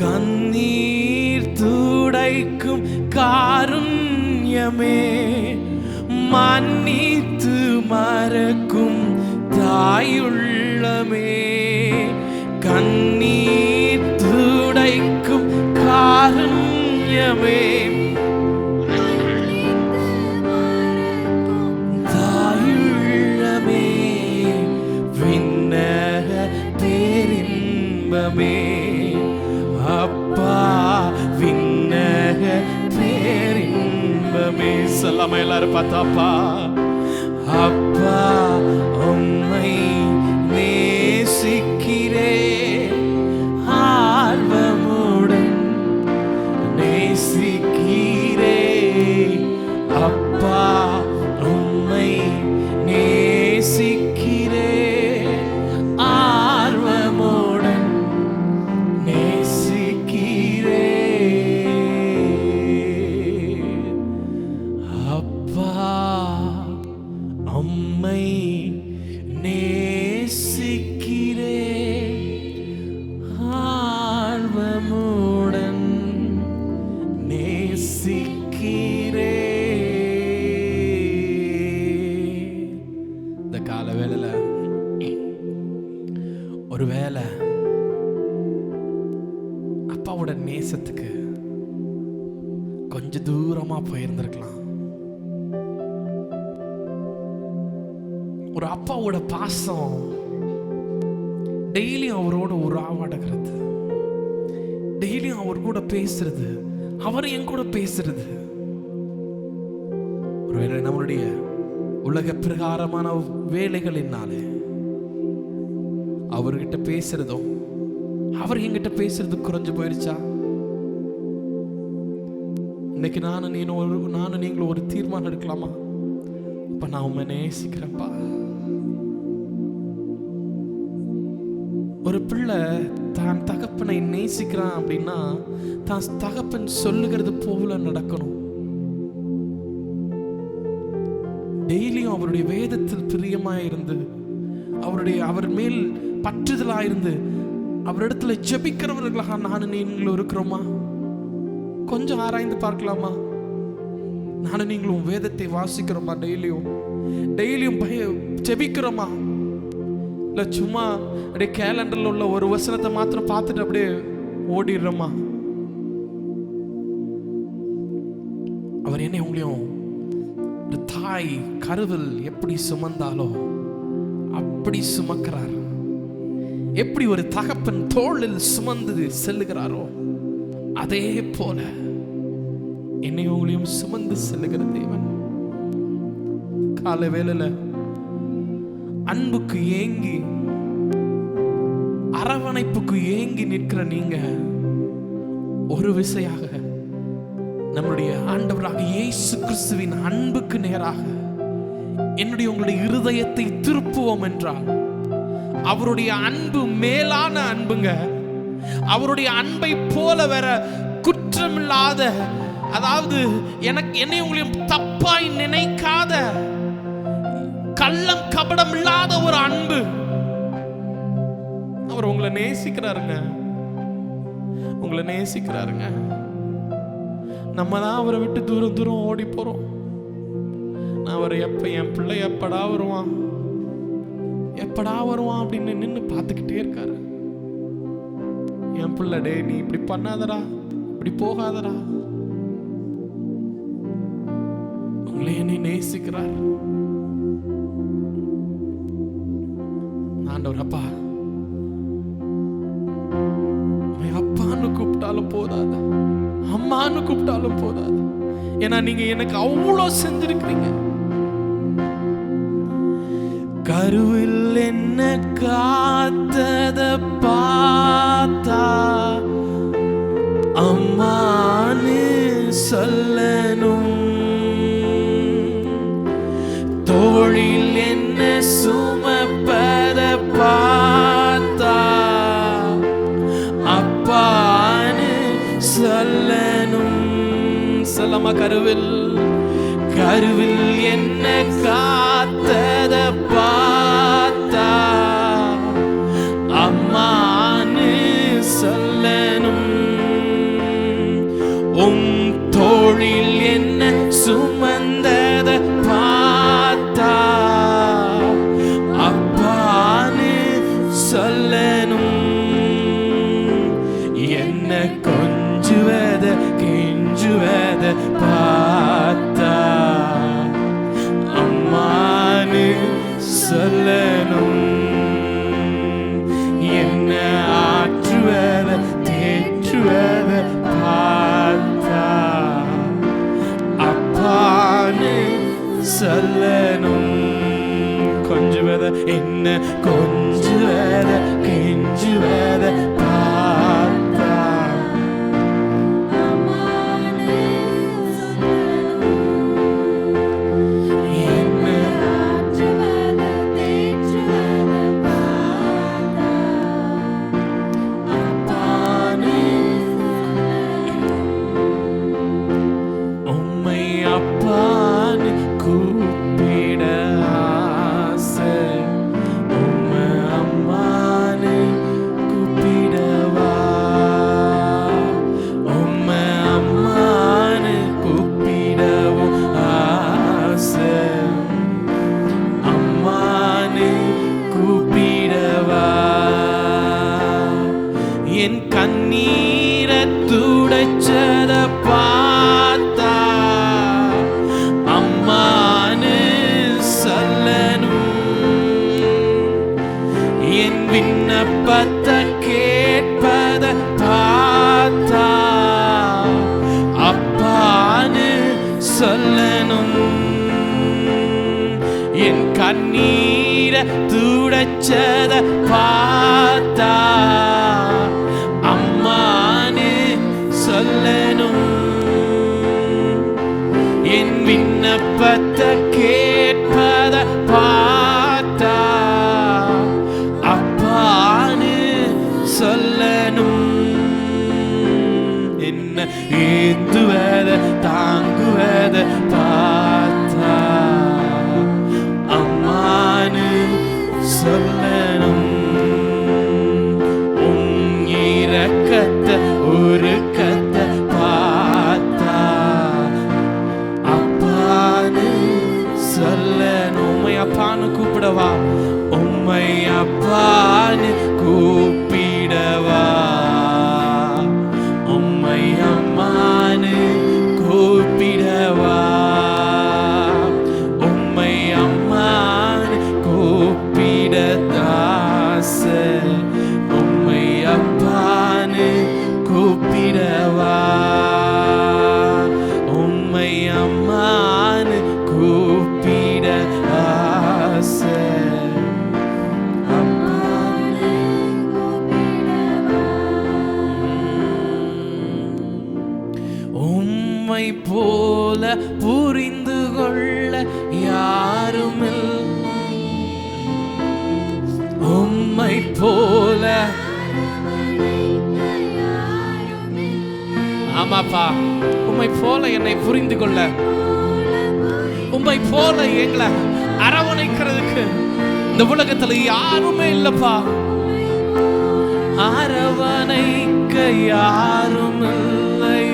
கண்ணீர் துடைக்கும் காருண்யமே, மன்னித்து மறக்கும் தாயுள்ளமே. கண்ணீர் துடைக்கும் காருண்யமே, தாயுள்ளமே, விண்ணக பேரின்பமே. அப்பா விண்ணக பேரின்பமே. சொல்லாம எல்லாரும் பார்த்தாப்பா. அப்பா உம்மை நேசிக்கிறேன், ஆர்வமுடன் நேசிக்கிறேன். அப்பா உம்மை நேசிக்கிறேன், ஆர்வமுடன் நேசிக்கிறேன். அப்பா உம்மை நேசிக்கிறேன், ஆர்வமுடன் நேசிக்கிறேன். இந்த கால வேளையில ஒரு வேளை அப்பாவோட நேசத்துக்கு கொஞ்சம் தூரமா போயிருந்திருக்கலாம். ஒரு அப்பாவோட பாசம் டெய்லியும் அவரோட உறவாடுகிறது, டெய்லியும் அவர் கூட பேசுறது, அவர் என் கூட பேசுறது. ஒருவேளை நம்மளுடைய உலக பிரகாரமான வேலைகளினாலே அவர்கிட்ட பேசுறதும் அவர் என்கிட்ட பேசுறது குறைஞ்சு போயிருச்சா? இன்னைக்கு நானும் நீங்களும் ஒரு தீர்மானம் எடுக்கலாமா? அப்ப நான் உண்மை நேசிக்கிறேன்ப்பா. ஒரு பிள்ளை தான் தகப்பனை நேசிக்கிறான் அப்படின்னா தான் தகப்பன் சொல்லுகிறது போல நடக்கணும். டெய்லியும் அவருடைய வேதத்தில் பிரியமாயிருந்து அவர் மேல் பற்றுதலாயிருந்து அவரிடத்துல ஜெபிக்கிறவர்களாக நானும் நீங்களும் இருக்கிறோமா? கொஞ்சம் ஆராய்ந்து பார்க்கலாமா? நானும் நீங்களும் வேதத்தை வாசிக்கிறோமா? டெய்லியும் ஜெபிக்கிறோமா? இல்ல சும்மா அப்படியே கேலண்டர்ல உள்ள ஒரு வசனத்தை மாத்திரம் பார்த்துட்டு அப்படியே ஓடிடுறோமா? அவர் என்ன உங்களையும் தாய் கருவில் எப்படி சுமந்தாலோ அப்படி சுமக்கிறார். எப்படி ஒரு தகப்பன் தோளில் சுமந்து செல்லுகிறாரோ அதே போல என்னை உங்களையும் சுமந்து செல்லுகிற தேவன். காலை வேளையில அன்புக்கு ஏங்கி அரவணைப்புக்கு ஏங்கி நிற்கிற நீங்க ஒரு விசையாக நம்முடைய ஆண்டவராக இயேசு கிறிஸ்துவின் அன்புக்கு நேராக உங்களுடைய இருதயத்தை திருப்புவோம் என்றால், அவருடைய அன்பு மேலான அன்புங்க. அவருடைய அன்பை போல வேற குற்றமில்லாத, அதாவது என்னை உங்களையும் தப்பாய் நினைக்காத, கள்ளம் கபடம் இல்லாத ஒரு அன்பு. அவர் உங்களை நேசிக்கிறாருங்க, உங்களை நேசிக்கிறாருங்க. நம்ம தான் அவரை விட்டு தூரம் தூரம் ஓடி போறோம். நான் அவர் என் பிள்ளை எப்படா வருவான் அப்படின்னு நின்று பார்த்துக்கிட்டே இருக்காரு. என் பிள்ளை, டே நீ இப்படி பண்ணாதடா, இப்படி போகாதடா. உங்களை என்னை நேசிக்கிறார் ஆண்டவர். அப்பா, அப்பான்னு கூப்பிட்டாலும் போதாது, அம்மான்னு கூப்பிட்டாலும் போதாது. ஏன்னா நீங்க எனக்கு அவ்வளோ செஞ்சிருக்கிறீங்க. கருவில் என்ன காத்தத பார்த்தா அம்மானு சொல்லணும். தோளில் என்ன சுமப்பத பார்த்தா அப்பான்னு சொல்லணும். சொல்லமா கருவில் என்ன காத்தத பார்த்தா அம்மான்னு சொல்லணும். தோளில் என்ன சுமந்தத பார்த்தா அப்பான்னு சொல்லணும். என்ன கொஞ்சுவத கெஞ்சுவத பார்த்தா அம்மான்னு சொல்லணும். என்ன ஆற்றுவத தேற்றுவத பார்த்தா அப்பான்னு சொல்லணும். கொஞ்சுவத என்ன கொஞ்சுவத கெஞ்சுவத பார்த்தா துடைச்சத பார்த்தா அம்மான்னு சொல்லணும். என் விண்ணப்பத்தை கேட்பத பார்த்தா அப்பான்னு சொல்லணும். என் கண்ணீரை துடைச்சத பார்த்தா சொல்லணும். என் விண்ணப்பத்தை கேட்பத பார்த்தா அப்பான்னு சொல்லணும். என்ன ஏத்துவத தாங்குவத பார்த்தா அம்மான்னு சொல்லணும். இரக்கத்தை ஒரு கத்தை பார்த்தா அப்பான்னு சொல்லணும். உம்மை அப்பான்னு கூப்பிடவா, உம்மை அப்பான்னு கூப்பிடவா, உம்மை அம்மான்னு கூப்பிடவா, உம்மை அம்மான்னு கூப்பிடதாச உம்மை அப்பான்னு கூப்பிடவா, உம்மை அம்மான்னு கூப்பிட ஆசை. உம்மை போல புரிந்து கொள்ள யாருமில்லை, உம்மை போல. ஆமாப்பா, உம்மை போல என்னை புரிந்து கொள்ள, உம்மை போல எங்களை அரவணைக்கிறதுக்கு இந்த உலகத்துல யாருமே இல்லப்பா. அரவணைக்க யாரும் இல்லை,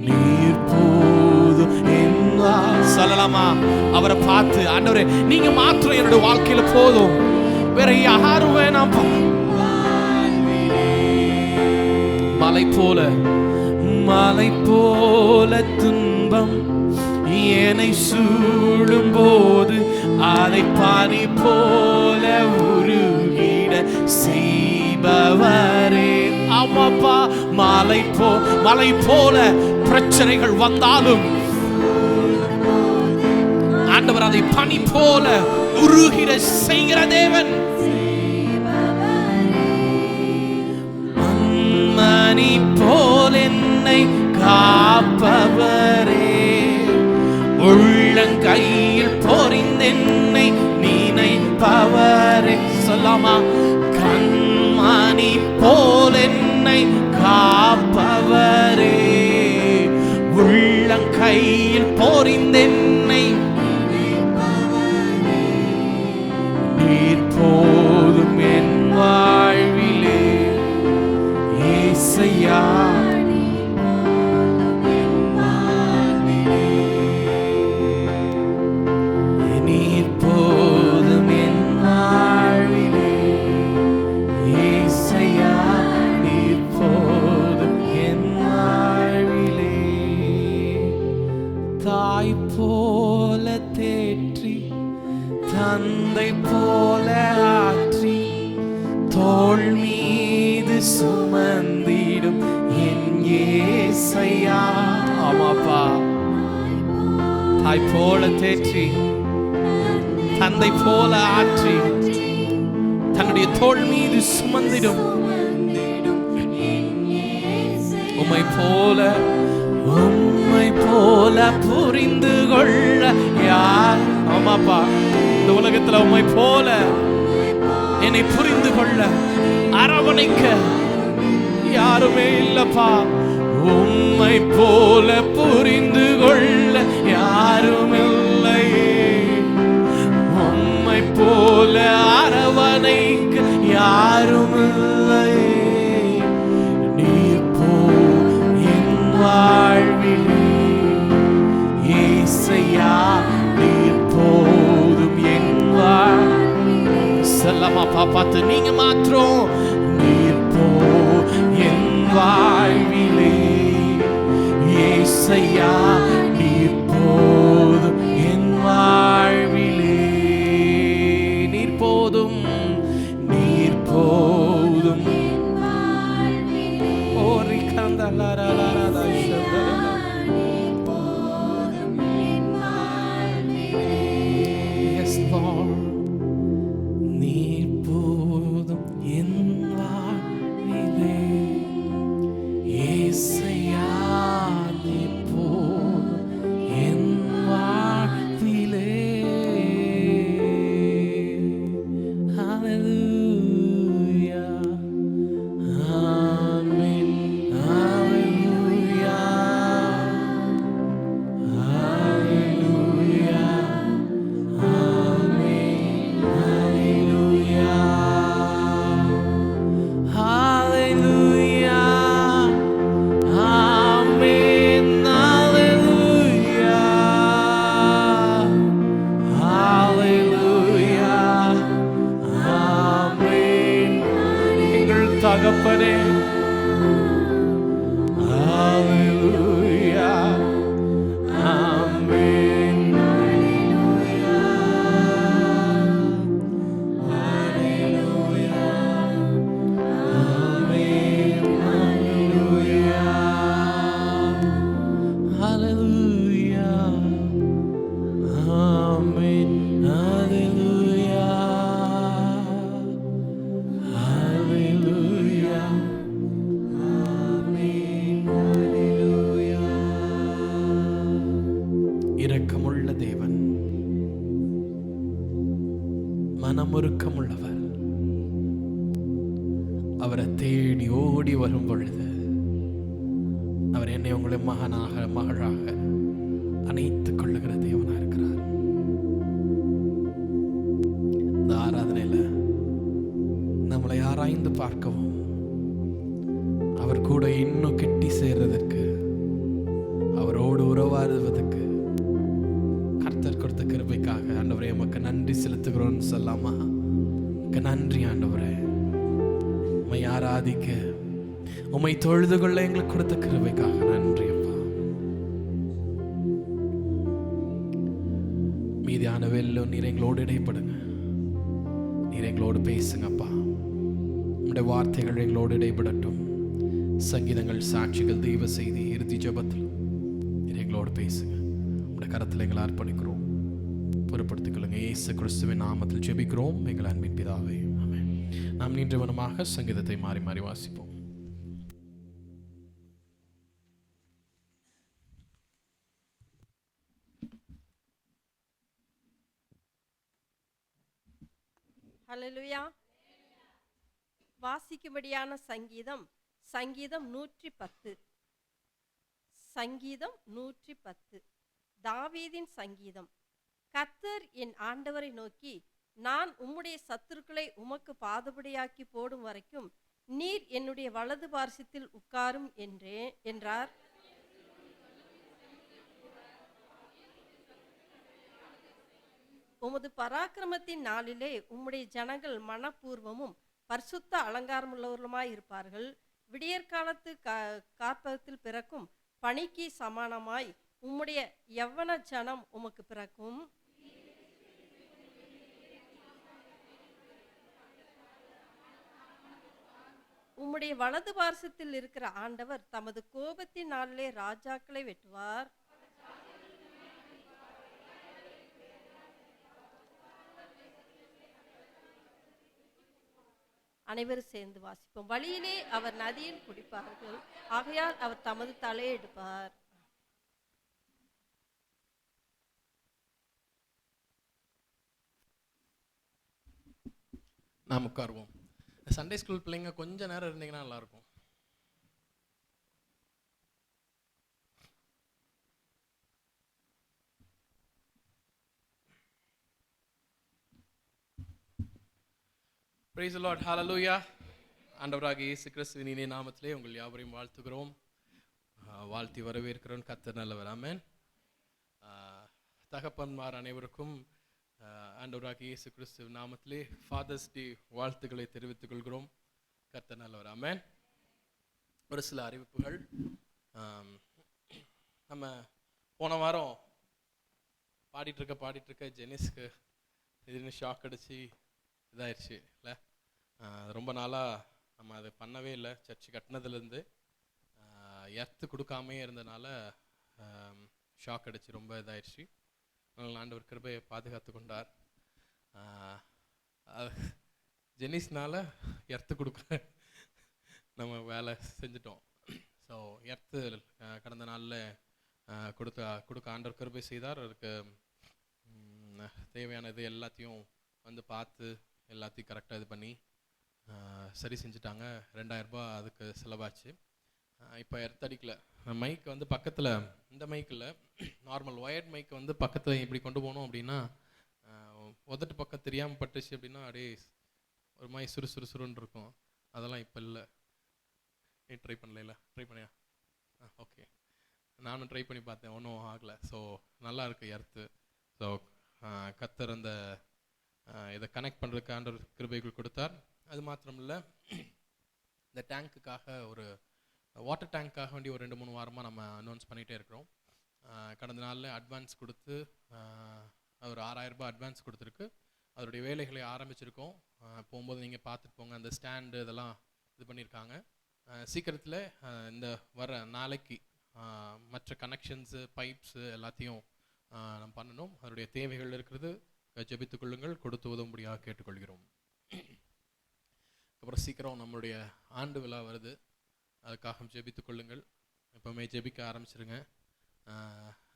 நீர் போதும் என்ன சொல்லலாமா? அவரை பார்த்து, ஆண்டவரே நீங்க மாத்திரம் என்னோட வாழ்க்கையில போதும், வேற யாரும் வேணாம்ப்பா. மலை போல துன்பம் என்னை சூழும் போது அதை பனி போல உருகிட செய்பவரே. ஆமாப்பா, மலை போல பிரச்சனைகள் வந்தாலும் ஆண்டவர் அதை பனி போல உருகிட செய்கிற தேவன். மணி போல் என்னை காப்பவரே, உள்ளங்கையில் பொறிந்தென்னை நினைப்பவரே. சொல்லாமா? கண்மணி போல் என்னை காப்பவரே, உள்ளங்கையில் பொறிந்தென்னை நீர் போதும் என் வாழ்விலே. ஏசையா நீர் போதும் என் வாழ்விலே. ஏசையா நீர் போதும் என் வாழ்விலே. தாய் போல தேற்றி தந்தை போல ஆற்றி தோள் மீது சுமந்திடும் என் ஏசையா. ஆமாப்பா, தாய் போல தேற்றி தந்தை போல ஆற்றி தன்னுடைய தோள் மீது சுமந்திடும் உம்மை போல புரிந்து கொள்ள யார்? ஆமாப்பா, இந்த உலகத்துல உம்மை போல என்னை புரிந்து கொள்ள அரவணைக்க யாருமே இல்லப்பா. உம்மை போல புரிந்து கொள்ள யாரும் இல்லையே. உம்மை போல அரவணைக்க யாரும் இல்லையே. நீர் போ என் வாழ்விலே. ஏசையா நீர் போதும் என் வாழ்விலே. செல்லமா பாப்பாத்து நீங்க மாத்திரம். நீர் போ என் வாழ்விலே. ஏசையா நீர் போதும் என் வாழ்விலே. நீர் போதும், நீர் போதும். ஓரி கந்தலரலரத ஷந்தரல. Yes Lord, நீர் போதும் என் வாழ்விலே. ஏசையா நீர் போதும் என் வாழ்விலே. Hallelujah, Amen, Hallelujah, Hallelujah, Amen, Hallelujah, Hallelujah, Amen, Hallelujah, Hallelujah, Amen. எங்கள் தகப்பனே, Hallelujah, Amen, Hallelujah, Amen, Hallelujah, Hallelujah, Amen, Hallelujah, Hallelujah, Amen, Hallelujah. இரக்கமுள்ள தேவன், மனமுருக்கமுள்ளவர். அவரை தேடி ஓடி வரும் பொழுது அவர் என்னை உங்களை மகனாக மகளாக அணைத்துக் கொள்ளுகிற தேவனா இருக்கிறார். இந்த ஆராதனையில நம்மளை ஆராய்ந்து பார்க்கவும் அவர் கூட இன்னும் கிட்டி சேர்றதற்கு, அவரோடு உறவாடுவதற்கு கர்த்தர் கொடுத்த கிருபைக்காக ஆண்டவரே உமக்கு நன்றி செலுத்துகிறோம்னு சொல்லாமா? உமக்கு நன்றி ஆண்டவரே. உம்மை ஆராதிக்க, உம்மை தொழுது கொள்ள எங்களுக்கு கொடுத்த கிருபைக்காக நன்றி அப்பா. மீதியான வெல்லும் நீர் எங்களோடு இடைப்படுங்க. நீர் எங்களோடு பேசுங்கப்பா. உம்முடைய வார்த்தைகள் எங்களோடு இடைப்படட்டும். சங்கீதங்கள், சாட்சிகள், தெய்வ செய்தி, இறுதி ஜெபத்தில் நீர் எங்களோடு பேசுங்க. உம்முடைய கரத்தில் எங்களை அர்ப்பணிக்கிறோம். பொறுப்படுத்திக் கொள்ளுங்க. இயேசு கிறிஸ்துவின் நாமத்தில் ஜெபிக்கிறோம் எங்கள் அன்பின் பிதாவே, ஆமென். நாம் நின்றவனமாக சங்கீதத்தை மாறி மாறி வாசிப்போம். அல்லேலூயா. வாசிக்கும்படியான சங்கீதம் சங்கீதம் 110. சங்கீதம் 110 தாவீதின் சங்கீதம். கர்த்தர் என் ஆண்டவரை நோக்கி, நான் உம்முடைய சத்துருக்களை உமக்கு பாதபடியாக்கி போடும் வரைக்கும் நீர் என்னுடைய வலது பார்சத்தில் உட்காரும் என்றார். உமது பராக்கிரமத்தின் நாளிலே உம்முடைய ஜனங்கள் மனப்பூர்வமும் பரிசுத்த அலங்காரமுள்ளவர்களுமாய் இருப்பார்கள். விடியற்காலத்து கார்ப்பத்தில் பிறக்கும் பனிக்கு சமானமாய் உம்முடைய யவ்வன ஜனம் உமக்கு பிறக்கும். உம்முடைய வலது பார்சத்தில் இருக்கிற ஆண்டவர் தமது கோபத்தின் நாளிலே ராஜாக்களை வெட்டுவார். அனைவரும் சேர்ந்து வாசிப்போம். வழியிலே அவர் நதியில் குடிப்பார்கள், ஆகையால் அவர் தமது தலையை எடுப்பார். நாம் உட்காருவோம். சண்டே ஸ்கூல் பிள்ளைங்க கொஞ்ச நேரம் இருந்தீங்கன்னா நல்லா இருக்கும். Praise the Lord. Hallelujah. ஆண்டவராகிய இயேசு கிறிஸ்துவின் இனிய நாமத்திலே உங்கள் யாவரையும் வாழ்த்துகிறோம், வாழ்த்தி வரவேற்கிறோம். கர்த்தர் நல்லவர். ஆமென். தகப்பன்மார் அனைவருக்கும் ஆண்டவராகிய இயேசு கிறிஸ்துவின் நாமத்திலே ஃபாதர்ஸ் டே வாழ்த்துக்களை தெரிவித்துக் கொள்கிறோம். கர்த்தர் நல்லவர். ஆமென். ஒரு சில அறிவிப்புகள். நம்ம போன வாரம் பாடிட்டு இருக்க ஜெனிஸ்க்கு திடீர்னு ஷாக் அடிச்சு இதாயிடுச்சு இல்லை. ரொம்ப நாளாக நம்ம அதை பண்ணவே இல்லை. சர்ச்சு கட்டினதுலேருந்து எர்த்து கொடுக்காமே இருந்ததுனால ஷாக் அடிச்சு ரொம்ப இதாயிடுச்சு. அதனால் ஆண்டவர் கிருபையை பாதுகாத்து கொண்டார். ஜெனிஸ்னால எர்த்து கொடுக்க நம்ம வேலை செஞ்சிட்டோம். ஸோ எர்த்து கடந்த நாளில் கொடுக்க ஆண்டவர் கிருபை செய்தார். அதுக்கு தேவையானது எல்லாத்தையும் வந்து பார்த்து எல்லாத்தையும் கரெக்டாக இது பண்ணி சரி செஞ்சுட்டாங்க. 2000 ரூபாய் அதுக்கு செலவாச்சு. இப்போ எர்த்தடிக்கல. மைக் வந்து பக்கத்தில், இந்த மைக்கில் நார்மல் ஒயர்ட் மைக் வந்து பக்கத்தில் இப்படி கொண்டு போனோம் அப்படின்னா உதட்டு பக்கம் தெரியாமல் பட்டுச்சு அப்படின்னா அப்படியே ஒரு மாதிரி சுறுசுறுன்னு இருக்கும். அதெல்லாம் இப்போ இல்லை. நீ ட்ரை பண்ணல? ட்ரை பண்ணியா? ஓகே. நானும் ட்ரை பண்ணி பார்த்தேன், ஒன்றும் ஆகலை. ஸோ நல்லா இருக்குது எர்த்து. ஸோ கர்த்தர் அந்த இதை கனெக்ட் பண்ணுறதுக்கு ஆண்டவர் கிருபைகள் கொடுத்தார். அது மாத்திரம் இல்லை, இந்த டேங்க்குக்காக ஒரு வாட்டர் டேங்க்காக வேண்டி ஒரு 2-3 வாரமாக நம்ம அனௌன்ஸ் பண்ணிகிட்டே இருக்கிறோம். கடந்த நாளில் அட்வான்ஸ் கொடுத்து ஒரு 6000 ரூபாய் அட்வான்ஸ் கொடுத்துருக்கு. அதோடைய வேலைகளை ஆரம்பிச்சிருக்கோம். போகும்போது நீங்கள் பார்த்துட்டு போங்க. அந்த ஸ்டாண்டு இதெல்லாம் இது பண்ணியிருக்காங்க. சீக்கிரத்தில் இந்த வர நாளைக்கு மற்ற கனெக்ஷன்ஸு பைப்ஸு எல்லாத்தையும் நம்ம பண்ணணும். அதனுடைய தேவைகள் இருக்கிறது. ஜெபித்துக் கொள்ளுங்கள், கொடுத்து உதவும்படியாக கேட்டுக்கொள்கிறோம். அப்புறம் சீக்கிரம் நம்மளுடைய ஆண்டு விழா வருது, அதுக்காக ஜெபித்துக் கொள்ளுங்கள். இப்போவுமே ஜெபிக்க ஆரம்பிச்சிருங்க.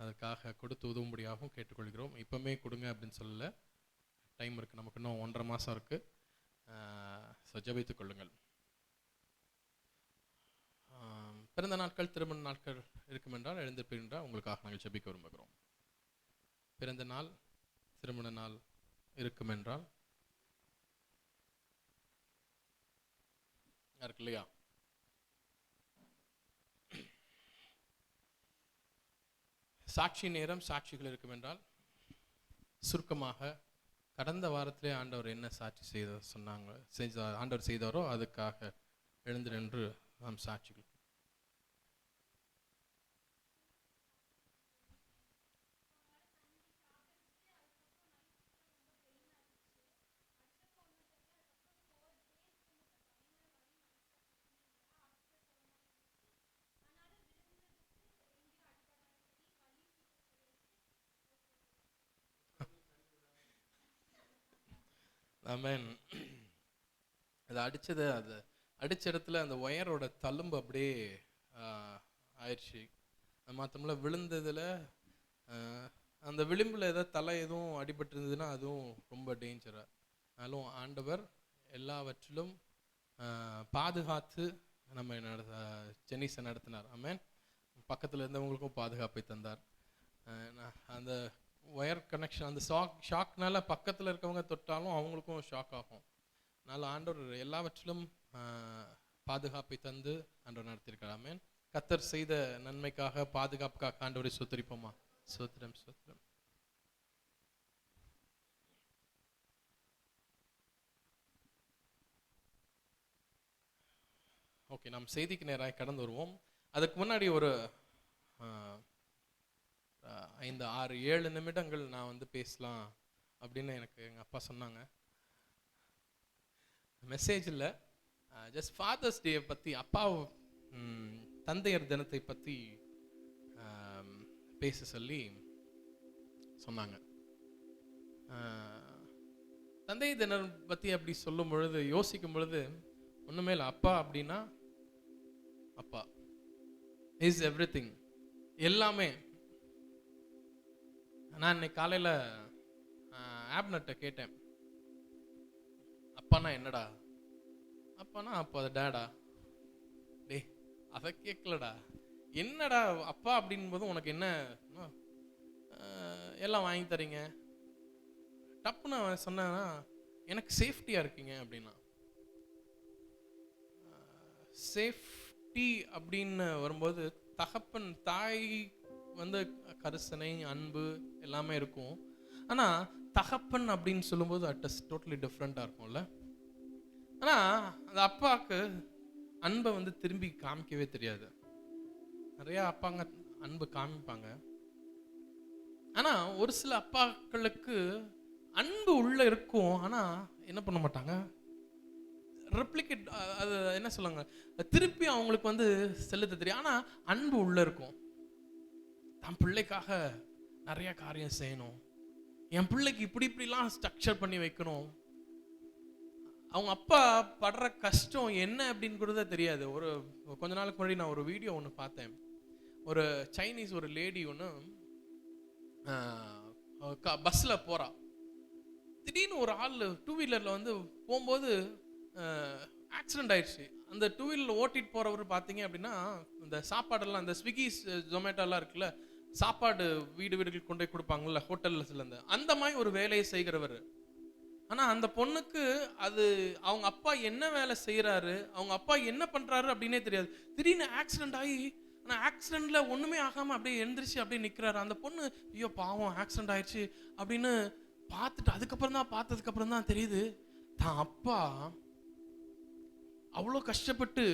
அதுக்காக கொடுத்து உதவும்படியாகவும் கேட்டுக்கொள்கிறோம். இப்போவுமே கொடுங்க அப்படின்னு சொல்லலை, டைம் இருக்குது, நமக்கு இன்னும் 1.5 மாதம் இருக்குது. ஸோ ஜெபித்துக் கொள்ளுங்கள். பிறந்த நாட்கள் திருமண நாட்கள் இருக்கும் என்றால் எழுந்திருப்பீர்கள், உங்களுக்காக நாங்கள் ஜெபிக்க விரும்புகிறோம். பிறந்த நாள் திருமண நாள் இருக்கும் என்றால் இருக்கு இல்லையா? சாட்சி நேரம் சாட்சிகள் இருக்கும் என்றால் சுருக்கமாக கடந்த வாரத்திலே ஆண்டவர் என்ன சாட்சி ஆண்டவர் செய்தாரோ அதுக்காக எழுந்து நின்று நாம் சாட்சிகள். ஆமென். அது அடிச்ச இடத்துல அந்த ஒயரோட தழும்பு அப்படியே ஆயிடுச்சு. அது மாத்திரமில்ல, விழுந்ததில் அந்த விளிம்பில் ஏதாவது தலை எதுவும் அடிபட்டு இருந்ததுன்னா அதுவும் ரொம்ப டேஞ்சராக. ஆனாலும் ஆண்டவர் எல்லாவற்றிலும் பாதுகாத்து நம்ம ஜெனிஸை நடத்தினார். ஆமென். பக்கத்தில் இருந்தவங்களுக்கும் பாதுகாப்பை தந்தார். அந்த ஒயர் கனெக்ஷன், அந்த ஷாக்னால பக்கத்தில் இருக்கவங்க தொட்டாலும் அவங்களுக்கும் ஷாக் ஆகும். அதனால் ஆண்டவர் எல்லாவற்றிலும் பாதுகாப்பை தந்து ஆண்டவர் நடத்தியிருக்கார். ஆமென். கர்த்தர் செய்த நன்மைக்காக, பாதுகாப்புக்காக ஆண்டவரை ஸ்தோத்திரிப்போமா? ஸ்தோத்திரம், ஸ்தோத்திரம். ஓகே, நாம் செய்திக்கு நேராக கடந்து வருவோம். அதுக்கு முன்னாடி ஒரு 5, 6, 7 நிமிடங்கள் நான் வந்து பேசலாம் அப்படின்னு எனக்கு எங்கள் அப்பா சொன்னாங்க. மெசேஜ் இல்லை, ஜஸ்ட் ஃபாதர்ஸ் டே பற்றி, அப்பா தந்தையர் தினத்தை பற்றி பேச சொல்லி சொன்னாங்க. தந்தை தினம் பற்றி அப்படி சொல்லும் பொழுது, யோசிக்கும் பொழுது ஒன்றுமே இல்லை. அப்பா அப்படின்னா அப்பா இஸ் எவ்ரிதிங், எல்லாமே. நான் இன்னைக்கு காலையில் ஆப்னட்டை கேட்டேன், அப்பானா என்னடா? அப்பானா அப்பா டேடா. டே அதை கேட்கலடா, என்னடா அப்பா அப்படின் போது உனக்கு என்ன எல்லாம் வாங்கி தரீங்க? டப்புன்னு அவன் சொன்னான்னா, எனக்கு சேஃப்டியாக இருக்கீங்க அப்படின்னா. சேஃப்டி அப்படின்னு வரும்போது தகப்பன் தாய் வந்து கரிசனை, அன்பு எல்லாமே இருக்கும். ஆனால் தகப்பன் அப்படின்னு சொல்லும்போது அட் டோட்டலி டிஃப்ரெண்ட்டாக இருக்கும்ல. ஆனால் அந்த அப்பாவுக்கு அன்பை வந்து திரும்பி காமிக்கவே தெரியாது. நிறையா அப்பாங்க அன்பு காமிப்பாங்க. ஆனால் ஒரு சில அப்பாக்களுக்கு அன்பு உள்ள இருக்கும், ஆனால் என்ன பண்ண மாட்டாங்க, ரெப்ளிகேட், அது என்ன சொல்லுவாங்க, திருப்பி அவங்களுக்கு வந்து செலுத்த தெரியும். ஆனால் அன்பு உள்ள இருக்கும். தன் பிள்ளைக்காக நிறைய காரியம் செய்யணும், என் பிள்ளைக்கு இப்படிலாம் ஸ்ட்ரக்சர் பண்ணி வைக்கணும். அவங்க அப்பா படுற கஷ்டம் என்ன அப்படிங்கிறத தெரியாது. ஒரு கொஞ்ச நாளுக்கு முன்னாடி நான் ஒரு வீடியோ ஒன்று பார்த்தேன். ஒரு சைனீஸ் ஒரு லேடி ஒன்று பஸ்ஸில் போகிறா. திடீர்னு ஒரு ஆள் 2 வீலரில் வந்து போகும்போது ஆக்சிடென்ட் ஆயிடுச்சு. அந்த 2 வீலரில் ஓட்டிட்டு போகிறவர் பார்த்தீங்க அப்படின்னா, இந்த சாப்பாடெல்லாம், இந்த ஸ்விக்கி ஜொமேட்டோலாம் இருக்குல்ல, சாப்பாடு வீடுகளுக்கு கொண்டு போய் கொடுப்பாங்கல்ல ஹோட்டல்லேருந்து, அந்த மாதிரி ஒரு வேலையை செய்கிறவர். ஆனால் அந்த பொண்ணுக்கு அது அவங்க அப்பா என்ன வேலை செய்கிறாரு, அவங்க அப்பா என்ன பண்ணுறாரு அப்படின்னே தெரியாது. திடீர்னு ஆக்சிடென்ட் ஆகி, ஆனால் ஆக்சிடென்ட்டில் ஒன்றுமே ஆகாமல் அப்படியே எழுந்திரிச்சு அப்படியே நிற்கிறாரு. அந்த பொண்ணு ஐயோ பாவம் ஆக்சிடென்ட் ஆயிடுச்சு அப்படின்னு பார்த்துட்டு பார்த்ததுக்கப்புறம் தான் தெரியுது, தான் அப்பா அவ்வளோ கஷ்டப்பட்டு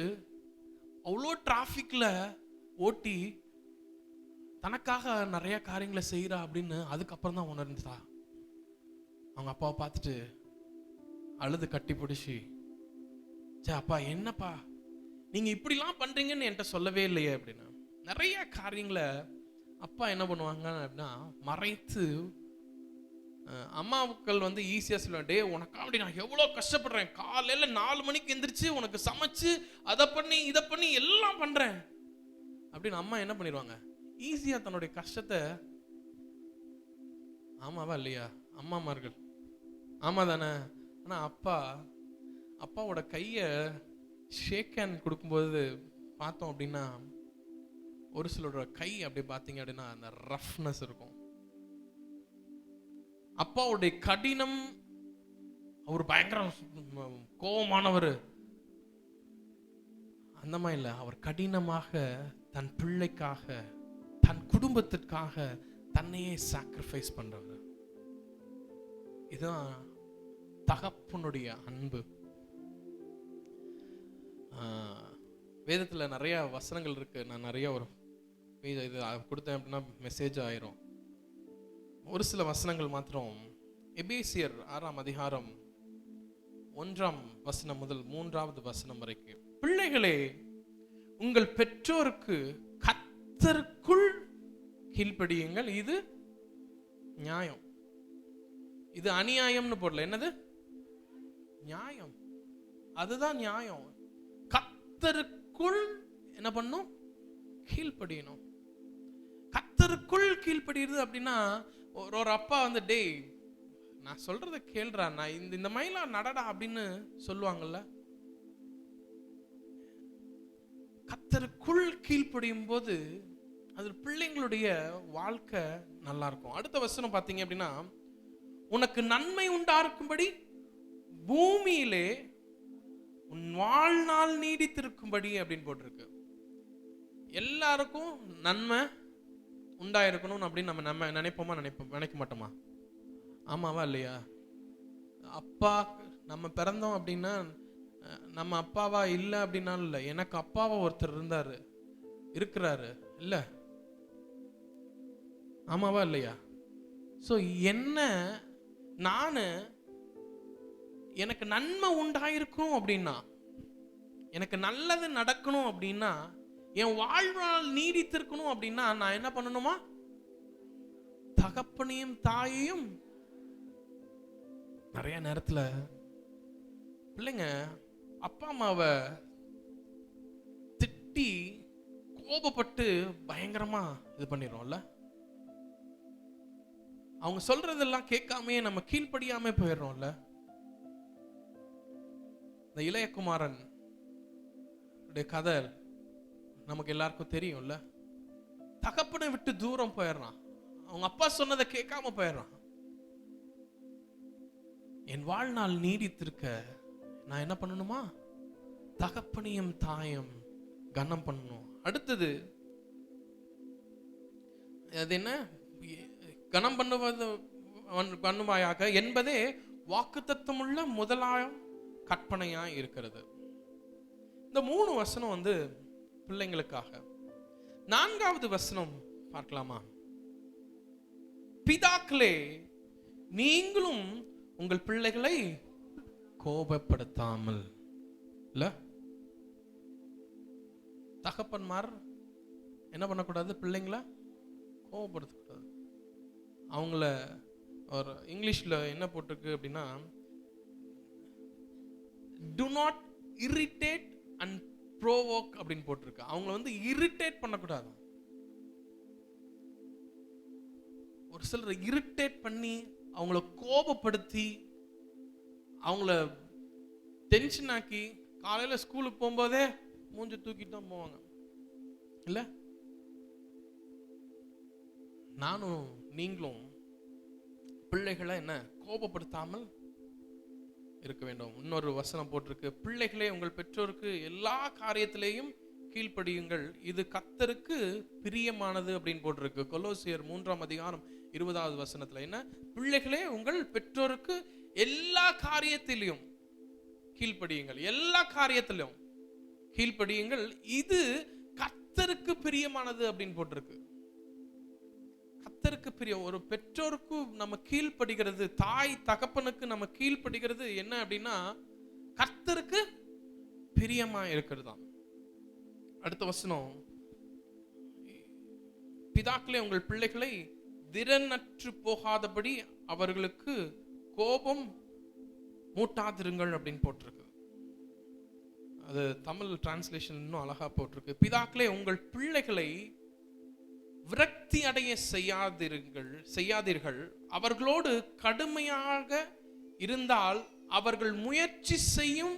அவ்வளோ டிராஃபிக்கில் ஓட்டி தனக்காக நிறைய காரியங்களை செய்கிறா அப்படின்னு அதுக்கப்புறம் தான் உணர்ந்தா. அவங்க அப்பாவை பார்த்துட்டு அழுது கட்டி பிடிச்சி, சே அப்பா என்னப்பா நீங்கள் இப்படிலாம் பண்ணுறீங்கன்னு என்கிட்ட சொல்லவே இல்லையே அப்படின்னு. நிறைய காரியங்களை அப்பா என்ன பண்ணுவாங்க அப்படின்னா மறைத்து, அம்மாவுக்கள் வந்து ஈஸியாக சொல்லுவேன், டே உனக்கா அப்படி நான் எவ்வளோ கஷ்டப்படுறேன், காலையில் 4 மணிக்கு எந்திரிச்சு உனக்கு சமைச்சு அதை பண்ணி இதை பண்ணி எல்லாம் பண்ணுறேன் அப்படின்னு அம்மா என்ன பண்ணிடுவாங்க, ஈஸியாக தன்னுடைய கஷ்டத்தை. ஆமாவா இல்லையா அம்மாமார்கள்? ஆமாம் தானே. ஆனால் அப்பாவோட கையை ஷேக் ஹேண்ட் கொடுக்கும்போது பார்த்தோம் அப்படின்னா, ஒரு சிலரோட கை அப்படி பார்த்தீங்க அப்படின்னா அந்த ரஃப்னஸ் இருக்கும். அப்பாவுடைய கடினம், அவர் பயங்கர கோபமானவர் அந்த மாதிரி இல்லை. அவர் கடினமாக தன் பிள்ளைக்காக, தன் குடும்பத்திற்காக தன்னையே சாக்ரிஃபைஸ் பண்றவர். இதுதான் தகப்பனுடைய அன்பு. வேதத்தில் நிறைய வசனங்கள் இருக்கு. நான் நிறைய ஒரு இது கொடுத்தேன் அப்படின்னா மெசேஜ் ஆயிரும். ஒரு சில வசனங்கள் மாத்திரம். எபேசியர் 6ஆம் அதிகாரம் 1ஆம் வசனம் முதல் 3ஆவது வசனம் வரைக்கும், பிள்ளைகளே உங்கள் பெற்றோருக்கு கர்த்தருக்குள் கீழ்ப்படியுங்கள், இது நியாயம். இது அநியாயம்னு போடல, என்னது நியாயம். அதுதான் நியாயம். கர்த்தருக்குள் என்ன பண்ணும், கீழ்ப்படியணும். கர்த்தருக்குள் கீழ்ப்படியுது அப்படின்னா, ஒரு அப்பா வந்து டேய் நான் சொல்றத கேள்றா, நான் இந்த மயிலா நடடா அப்படின்னு சொல்லுவாங்கல்ல. கர்த்தருக்குள் கீழ்ப்படியும் போது அது பிள்ளைங்களுடைய வாழ்க்கை நல்லா இருக்கும். அடுத்த வசனம் பார்த்தீங்க அப்படின்னா, உனக்கு நன்மை உண்டாருக்கும்படி பூமியிலே உன் வாழ்நாள் நீடித்திருக்கும்படி அப்படின்னு போட்டிருக்கு. எல்லாருக்கும் நன்மை உண்டாயிருக்கணும் அப்படின்னு நம்ம நினைக்க மாட்டோமா? ஆமாவா இல்லையா? அப்பா நம்ம பிறந்தோம் அப்படின்னா நம்ம அப்பாவா இல்லை அப்படின்னாலும் இல்லை, எனக்கு அப்பாவா ஒருத்தர் இருக்கிறாரு இல்ல, ஆமாவா இல்லையா? ஸோ எனக்கு நன்மை உண்டாயிருக்கும் அப்படின்னா, எனக்கு நல்லது நடக்கணும் அப்படின்னா, என் வாழ்நாள் நீடித்திருக்கணும் அப்படின்னா நான் என்ன பண்ணணுமா? தகப்பனையும் தாயையும். நிறைய நேரத்துல பிள்ளைங்க அப்பா அம்மாவை திட்டி கோபப்பட்டு பயங்கரமா இது பண்ணிடுறோம்ல. அவங்க சொல்றதெல்லாம் கேட்காமே நம்ம கீழ்ப்படியாம போயிடுறோம்ல. இந்த இளையகுமாரன் கதை நமக்கு எல்லாருக்கும் தெரியும்ல. தகப்பனை விட்டு தூரம் போயிடுறான், அவங்க அப்பா சொன்னதை கேட்காம போயிடுறான். என் வாழ்நாள் நீடித்திருக்க நான் என்ன பண்ணணுமா? தகப்பனையும் தாயும் கனம் பண்ணணும். அடுத்தது அது என்ன? கனம் பண்ணுவாயாக என்பதே வாக்குத்தத்தமுள்ள முதலாம் கற்பனையா இருக்கிறது. இந்த 3 வசனம் பிள்ளைங்களுக்காக. 4வது வசனம் பார்க்கலாமா? பிதாக்களே, நீங்களும் உங்கள் பிள்ளைகளை கோபப்படுத்தாமல். இல்ல, தகப்பன்மார் என்ன பண்ணக்கூடாது? பிள்ளைங்கள கோபப்படுத்தக்கூடாது. அவங்கள ஒரு இங்கிலீஷ்ல என்ன போட்டிருக்கு அப்படின்னா, do not irritate and provoke அப்படின்னு போட்டிருக்கு. அவங்கள இரிட்டேட் பண்ணக்கூடாது. ஒரு சிலர் இரிட்டேட் பண்ணி அவங்கள கோபப்படுத்தி அவங்கள டென்ஷன் ஆக்கி காலையில ஸ்கூலுக்கு போகும்போதே மூஞ்சி தூக்கிட்டு தான் போவாங்க இல்ல. நானும் நீங்களும் பிள்ளைகளை என்ன கோபப்படுத்தாமல் இருக்க வேண்டும். இன்னொரு வசனம் போட்டிருக்கு, பிள்ளைகளே உங்கள் பெற்றோருக்கு எல்லா காரியத்திலேயும் கீழ்ப்படியுங்கள், இது கர்த்தருக்கு பிரியமானது அப்படின்னு போட்டிருக்கு. கொலோசியர் 3ஆம் அதிகாரம் 20வது வசனத்துல என்ன? பிள்ளைகளே உங்கள் பெற்றோருக்கு எல்லா காரியத்திலும் கீழ்ப்படியுங்கள், எல்லா காரியத்திலும் கீழ்ப்படியுங்கள், இது கர்த்தருக்கு பிரியமானது அப்படின்னு போட்டிருக்கு. கர்த்தருக்கு பிரிய ஒரு பெற்றோருக்கு நம்ம கீழ்ப்படுகிறது, தாய் தகப்பனுக்கு நம்ம கீழ்ப்படுகிறது என்ன அப்படின்னா கர்த்தருக்கு பிரியமா இருக்கிறது தான். அடுத்த வசனம், பிதாக்களே உங்கள் பிள்ளைகளை திறனற்று போகாதபடி அவர்களுக்கு கோபம் மூட்டாதிருங்கள் அப்படின்னு போட்டிருக்கு. அது தமிழ் டிரான்ஸ்லேஷன் இன்னும் அழகா போட்டிருக்கு. பிதாக்களே உங்கள் பிள்ளைகளை விரக்தி அடைய செய்யாதீர்கள், அவர்களோடு கடுமையாக இருந்தால் அவர்கள் முயற்சி செய்யும்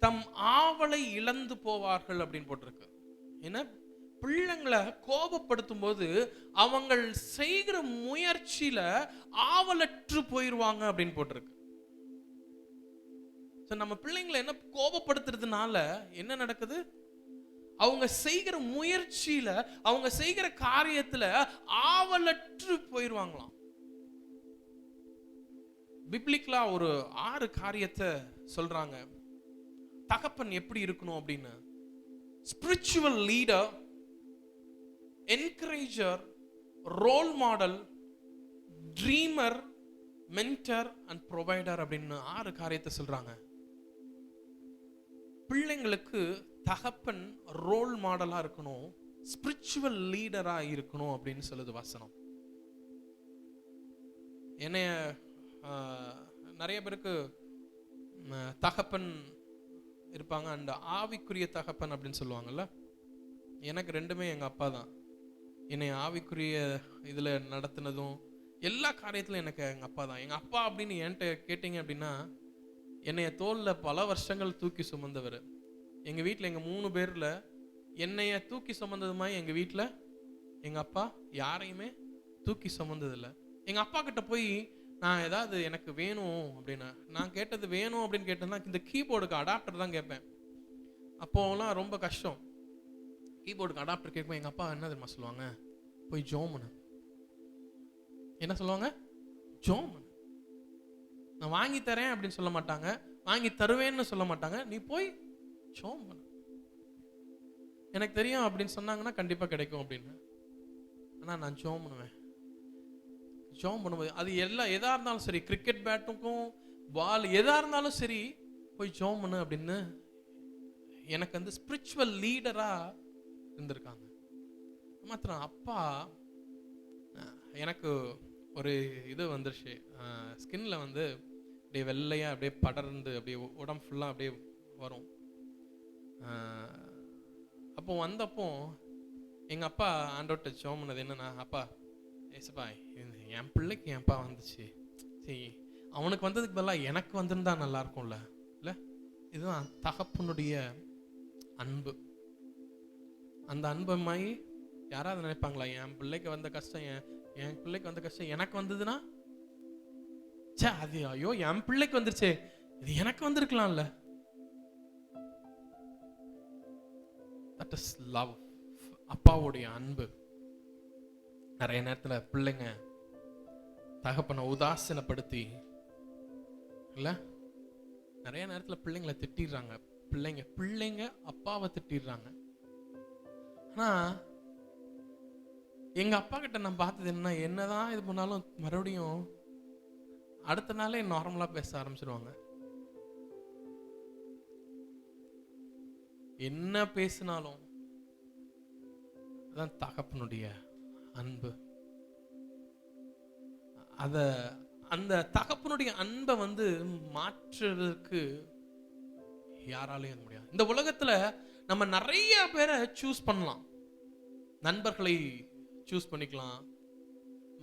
தம் ஆவலை இழந்து போவார்கள் அப்படின்னு போட்டிருக்கு. என்ன? பிள்ளைங்களை கோபப்படுத்தும் போது அவங்க செய்கிற முயற்சியில ஆவலற்று போயிருவாங்க அப்படின்னு போட்டிருக்கு. நம்ம பிள்ளைங்களை என்ன கோபப்படுத்துறதுனால என்ன நடக்குது? அவங்க செய்கிற முயற்சியில அவங்க செய்கிற காரியத்துல ஆவலற்று போயிருவாங்களாம். பிப்ளிக்கலா ஒரு 6 காரியத்தை சொல்றாங்க தகப்பன் எப்படி இருக்கணும் அப்படின்னு. Spiritual leader, encourager, role model, dreamer, mentor and provider அப்படின்னு 6 காரியத்தை சொல்றாங்க. பிள்ளைங்களுக்கு தகப்பன் ரோல் மாடலா இருக்கணும், ஸ்பிரிச்சுவல் லீடரா இருக்கணும் அப்படின்னு சொல்லுது வசனம். என்னைய நிறைய பேருக்கு தகப்பன் இருப்பாங்க, அந்த ஆவிக்குரிய தகப்பன் அப்படின்னு சொல்லுவாங்கல்ல. எனக்கு 2மே எங்க அப்பா தான். என்னை ஆவிக்குரிய இதுல நடத்தினதும் எல்லா காரியத்திலும் எனக்கு எங்கள் அப்பா தான். எங்கள் அப்பா அப்படின்னு என்கிட்ட கேட்டிங்க அப்படின்னா, என்னைய தோளில் பல வருஷங்கள் தூக்கி சுமந்தவர். எங்கள் வீட்டில் எங்கள் 3 பேரில் என்னைய தூக்கி சுமந்ததுமாய் எங்கள் வீட்டில் எங்கள் அப்பா யாரையுமே தூக்கி சுமந்ததில்லை. எங்கள் அப்பா கிட்ட போய் நான் ஏதாவது எனக்கு வேணும் அப்படின்னா, நான் கேட்டது வேணும் அப்படின்னு கேட்டேன்னா இந்த கீபோர்டுக்கு அடாப்டர் தான் கேட்பேன். அப்போலாம் ரொம்ப கஷ்டம். கீபோர்டுக்கு அடாப்டர் கேட்கும்போது எங்கள் அப்பா என்ன தெரியுமா சொல்லுவாங்க? போய் ஜோமுன்னு. என்ன சொல்லுவாங்க? ஜோமுன்னு. நான் வாங்கி தரேன் அப்படின்னு சொல்ல மாட்டாங்க, வாங்கி தருவேன்னு சொல்ல மாட்டாங்க, நீ போய் ஜோமுன்னு. எனக்கு தெரியும் அப்படின்னு சொன்னாங்கன்னா கண்டிப்பாக கிடைக்கும் அப்படின்னு. ஆனால் நான் ஜோம் பண்ணுவேன். ஜோம் பண்ணும்போது அது எதா இருந்தாலும் சரி, கிரிக்கெட் பேட்டுக்கும் பால் எதா இருந்தாலும் சரி, போய் ஜோம் பண்ணு அப்படின்னு எனக்கு வந்து ஸ்பிரிச்சுவல் லீடரா இருந்திருக்காங்க. மாத்திரம் அப்பா எனக்கு ஒரு இது வந்துருச்சு, ஸ்கின்ல வந்து அப்படியே வெள்ளையா அப்படியே படர்ந்து அப்படியே உடம்பு ஃபுல்லாக அப்படியே வரும். அப்போ வந்தப்போ எங்கள் அப்பா ஆண்டோட்ட ஜெபம் பண்ணது என்னன்னா, அப்பா ஏசப்பா என் பிள்ளைக்கு என் அப்பா வந்துச்சு, சரி அவனுக்கு வந்ததுக்கு பதிலாக எனக்கு வந்திருந்தா நல்லா இருக்கும்ல. இல்லை, இதுதான் தகப்பனுடைய அன்பு. அந்த அன்புமாய் யாராவது நினைப்பாங்களா? என் பிள்ளைக்கு வந்த கஷ்டம் என் பிள்ளைக்கு வந்த கஷ்டம் எனக்கு வந்ததுன்னா, சே அது ஐயோ என் பிள்ளைக்கு வந்துருச்சே, இது எனக்கு வந்திருக்கலாம்ல. That is love. அப்பாவுடைய அன்பு. நிறைய நேரத்தில் பிள்ளைங்க தகப்பனை உதாசீனப்படுத்தி இல்ல, நிறைய நேரத்தில் பிள்ளைங்களை திட்டிடுறாங்க. பிள்ளைங்க அப்பாவை திட்டிடுறாங்க. ஆனா எங்க அப்பா கிட்ட நான் பார்த்தது என்னதான் இது பண்ணாலும் மறுபடியும் அடுத்த நாளே நார்மலா பேச ஆரம்பிச்சிருவாங்க. என்ன பேசினாலும் அதான் தகப்பனுடைய அன்பு. அந்த தகப்பனுடைய அன்பை வந்து மாற்றுறதுக்கு யாராலையும் முடியாது. இந்த உலகத்துல நம்ம நிறைய பேரை சூஸ் பண்ணலாம். நண்பர்களை சூஸ் பண்ணிக்கலாம்.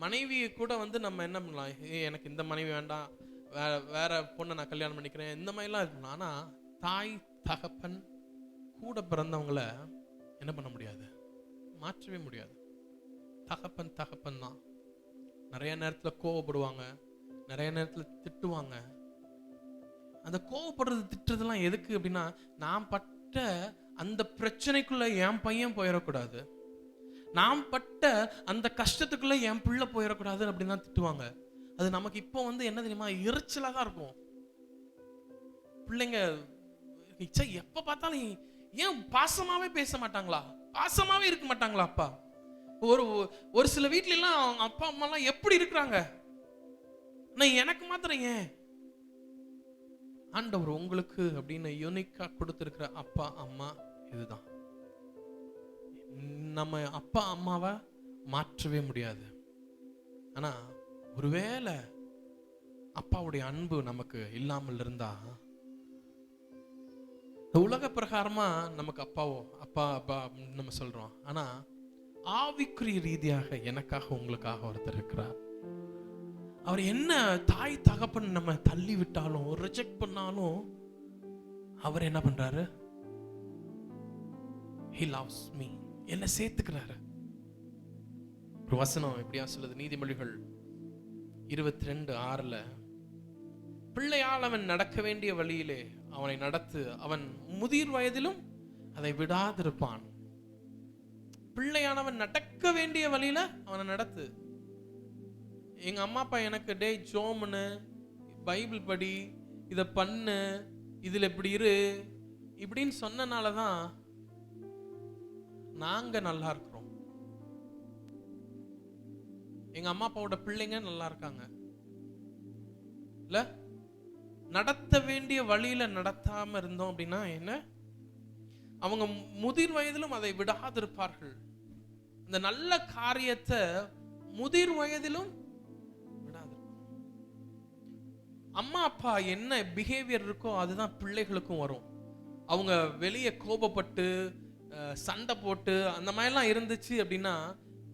மனைவியை கூட வந்து நம்ம என்ன பண்ணலாம், எனக்கு இந்த மனைவி வேண்டாம், வேற பொண்ணை நான் கல்யாணம் பண்ணிக்கிறேன், இந்த மாதிரிலாம் இருக்கலாம். ஆனா தாய் தகப்பன் கூட பிறந்தவங்களை என்ன பண்ண முடியாது, மாற்றவே முடியாது. தகப்பன் தான். நிறைய நேரத்துல கோவப்படுவாங்க, நிறைய நேரத்துல திட்டுவாங்க. அந்த கோவப்படுறது திட்டுறதுலாம் எதுக்கு அப்படின்னா, நான் பட்ட அந்த பிரச்சனைக்குள்ள என் பையன் போயிடக்கூடாது, நான் பட்ட அந்த கஷ்டத்துக்குள்ள என் பிள்ளை போயிடக்கூடாது அப்படின்னு தான் திட்டுவாங்க. அது நமக்கு இப்போ வந்து என்ன தெரியுமா, எரிச்சலா தான் இருக்கும். பிள்ளைங்க எப்ப பார்த்தாலும் ஏன் பாசமாவே பேச மாட்டாங்களா, பாசமாவே இருக்க மாட்டாங்களா அப்பா? ஒரு சில வீட்ல எல்லாம் அவங்க அப்பா அம்மா எல்லாம் எப்படி இருக்கிறாங்க, எனக்கு மாத்திரம் ஏன்? ஆண்டவர் உங்களுக்கு அப்படின்னு யூனிக்கா கொடுத்திருக்கிற அப்பா அம்மா இதுதான். நம்ம அப்பா அம்மாவை மாற்றவே முடியாது. ஆனா ஒருவேளை அப்பாவுடைய அன்பு நமக்கு இல்லாமல் இருந்தா, உலக பிரகாரமா நமக்கு அப்பா அப்பா நம்ம சொல்றோம். ஆனா ஆவிக்குரிய ரீதியாக எனக்காக உங்களுக்காக ஒருத்தர் இருக்கிறார். அவர் என்ன தாய் தகப்பன் நம்ம தள்ளி விட்டாலும் ரிஜெக்ட் பண்ணாலும் அவர் என்ன பண்றாரு? He loves me. என்ன சேர்த்துக்கிறாரு. ஒரு வசனம் எப்படியா சொல்லுது, நீதிமொழிகள் 22:6, பிள்ளையால் அவன் நடக்க வேண்டிய வழியிலே அவனை நடத்து, அவன் முதிர் வயதிலும் அதை விடாதிருப்பான். பிள்ளையானவன் நடக்க வேண்டிய வழியில அவனை நடத்து. எங்க அம்மா அப்பா எனக்கு டே ஜோம்னு, பைபிள் படி, இதை பண்ணு, இதுல இப்படி இரு இப்படின்னு சொன்னனாலதான் நாங்க நல்லா இருக்கிறோம். எங்க அம்மா அப்பாவோட பிள்ளைங்க நல்லா இருக்காங்க இல்ல. நடத்த வேண்டிய வழியில நடத்தாம இருந்தோம் அப்படின்னா என்ன, அவங்க முதிர் வயதிலும் அதை விடாதிருப்பார்கள். அந்த நல்ல காரியத்தை முதிர் வயதிலும் விடாதிருப்பாங்க. அம்மா அப்பா என்ன பிஹேவியர் இருக்கோ அதுதான் பிள்ளைகளுக்கும் வரும். அவங்க வெளியே கோபப்பட்டு சண்டை போட்டு அந்த மாதிரிலாம் இருந்துச்சு அப்படின்னா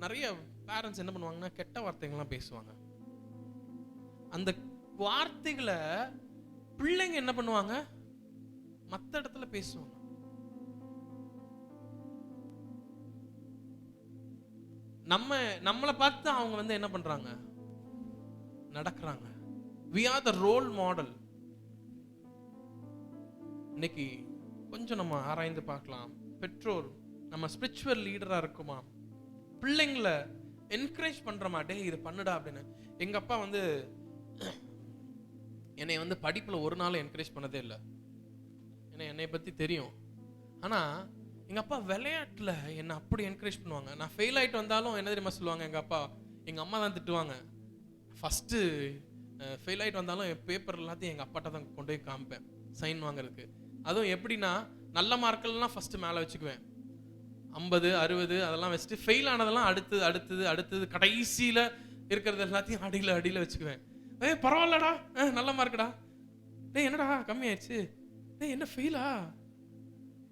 நிறைய பேரண்ட்ஸ் என்ன பண்ணுவாங்கன்னா கெட்ட வார்த்தைகள்லாம் பேசுவாங்க. அந்த வார்த்தைகளை பிள்ளைங்க என்ன பண்ணுவாங்க, மற்ற இடத்துல பேசுவாங்க. நம்மளை பார்த்து அவங்க வந்து என்ன பண்றாங்க, நடக்கிறாங்க. we are the role model. இன்னைக்கு கொஞ்சம் நம்ம ஆராய்ந்து பார்க்கலாம். பெற்றோர் நம்ம ஸ்பிரிச்சுவல் லீடரா இருக்குமா, பிள்ளைங்களை என்கரேஜ் பண்ற மாட்டே இது பண்ணுடா அப்படின்னு. எங்க அப்பா வந்து என்னை வந்து படிப்புல ஒரு நாள் என்கரேஜ் பண்ணதே இல்லை. ஏன்னா என்னை பத்தி தெரியும். ஆனா எங்க அப்பா விளையாட்டுல என்னை அப்படி என்கரேஜ் பண்ணுவாங்க. நான் ஃபெயில் ஆயிட்டு வந்தாலும் என்ன தெரியுமா சொல்லுவாங்க எங்க அப்பா, எங்க அம்மா தான் திட்டுவாங்க. ஃபர்ஸ்ட் ஃபெயில் ஆயிட்டு வந்தாலும் என் பேப்பர் எல்லாத்தையும் எங்க அப்பாட்ட தான் கொண்டு போய் காமிப்பேன் சைன் வாங்குறதுக்கு. அதுவும் எப்படின்னா, நல்ல மார்க்கெல்லாம் ஃபர்ஸ்ட் மேலே வச்சுக்குவேன், 50 60 அதெல்லாம் வச்சுட்டு, ஃபெயில் ஆனதெல்லாம் அடுத்தது அடுத்தது அடுத்தது கடைசியில் இருக்கிறது எல்லாத்தையும் அடியில் வச்சுக்குவேன். பரவாயில்லடா, நல்ல மார்க்குடா, டேய் என்னடா கம்மி ஆயிடுச்சு, டேய் என்ன ஃபெயிலா,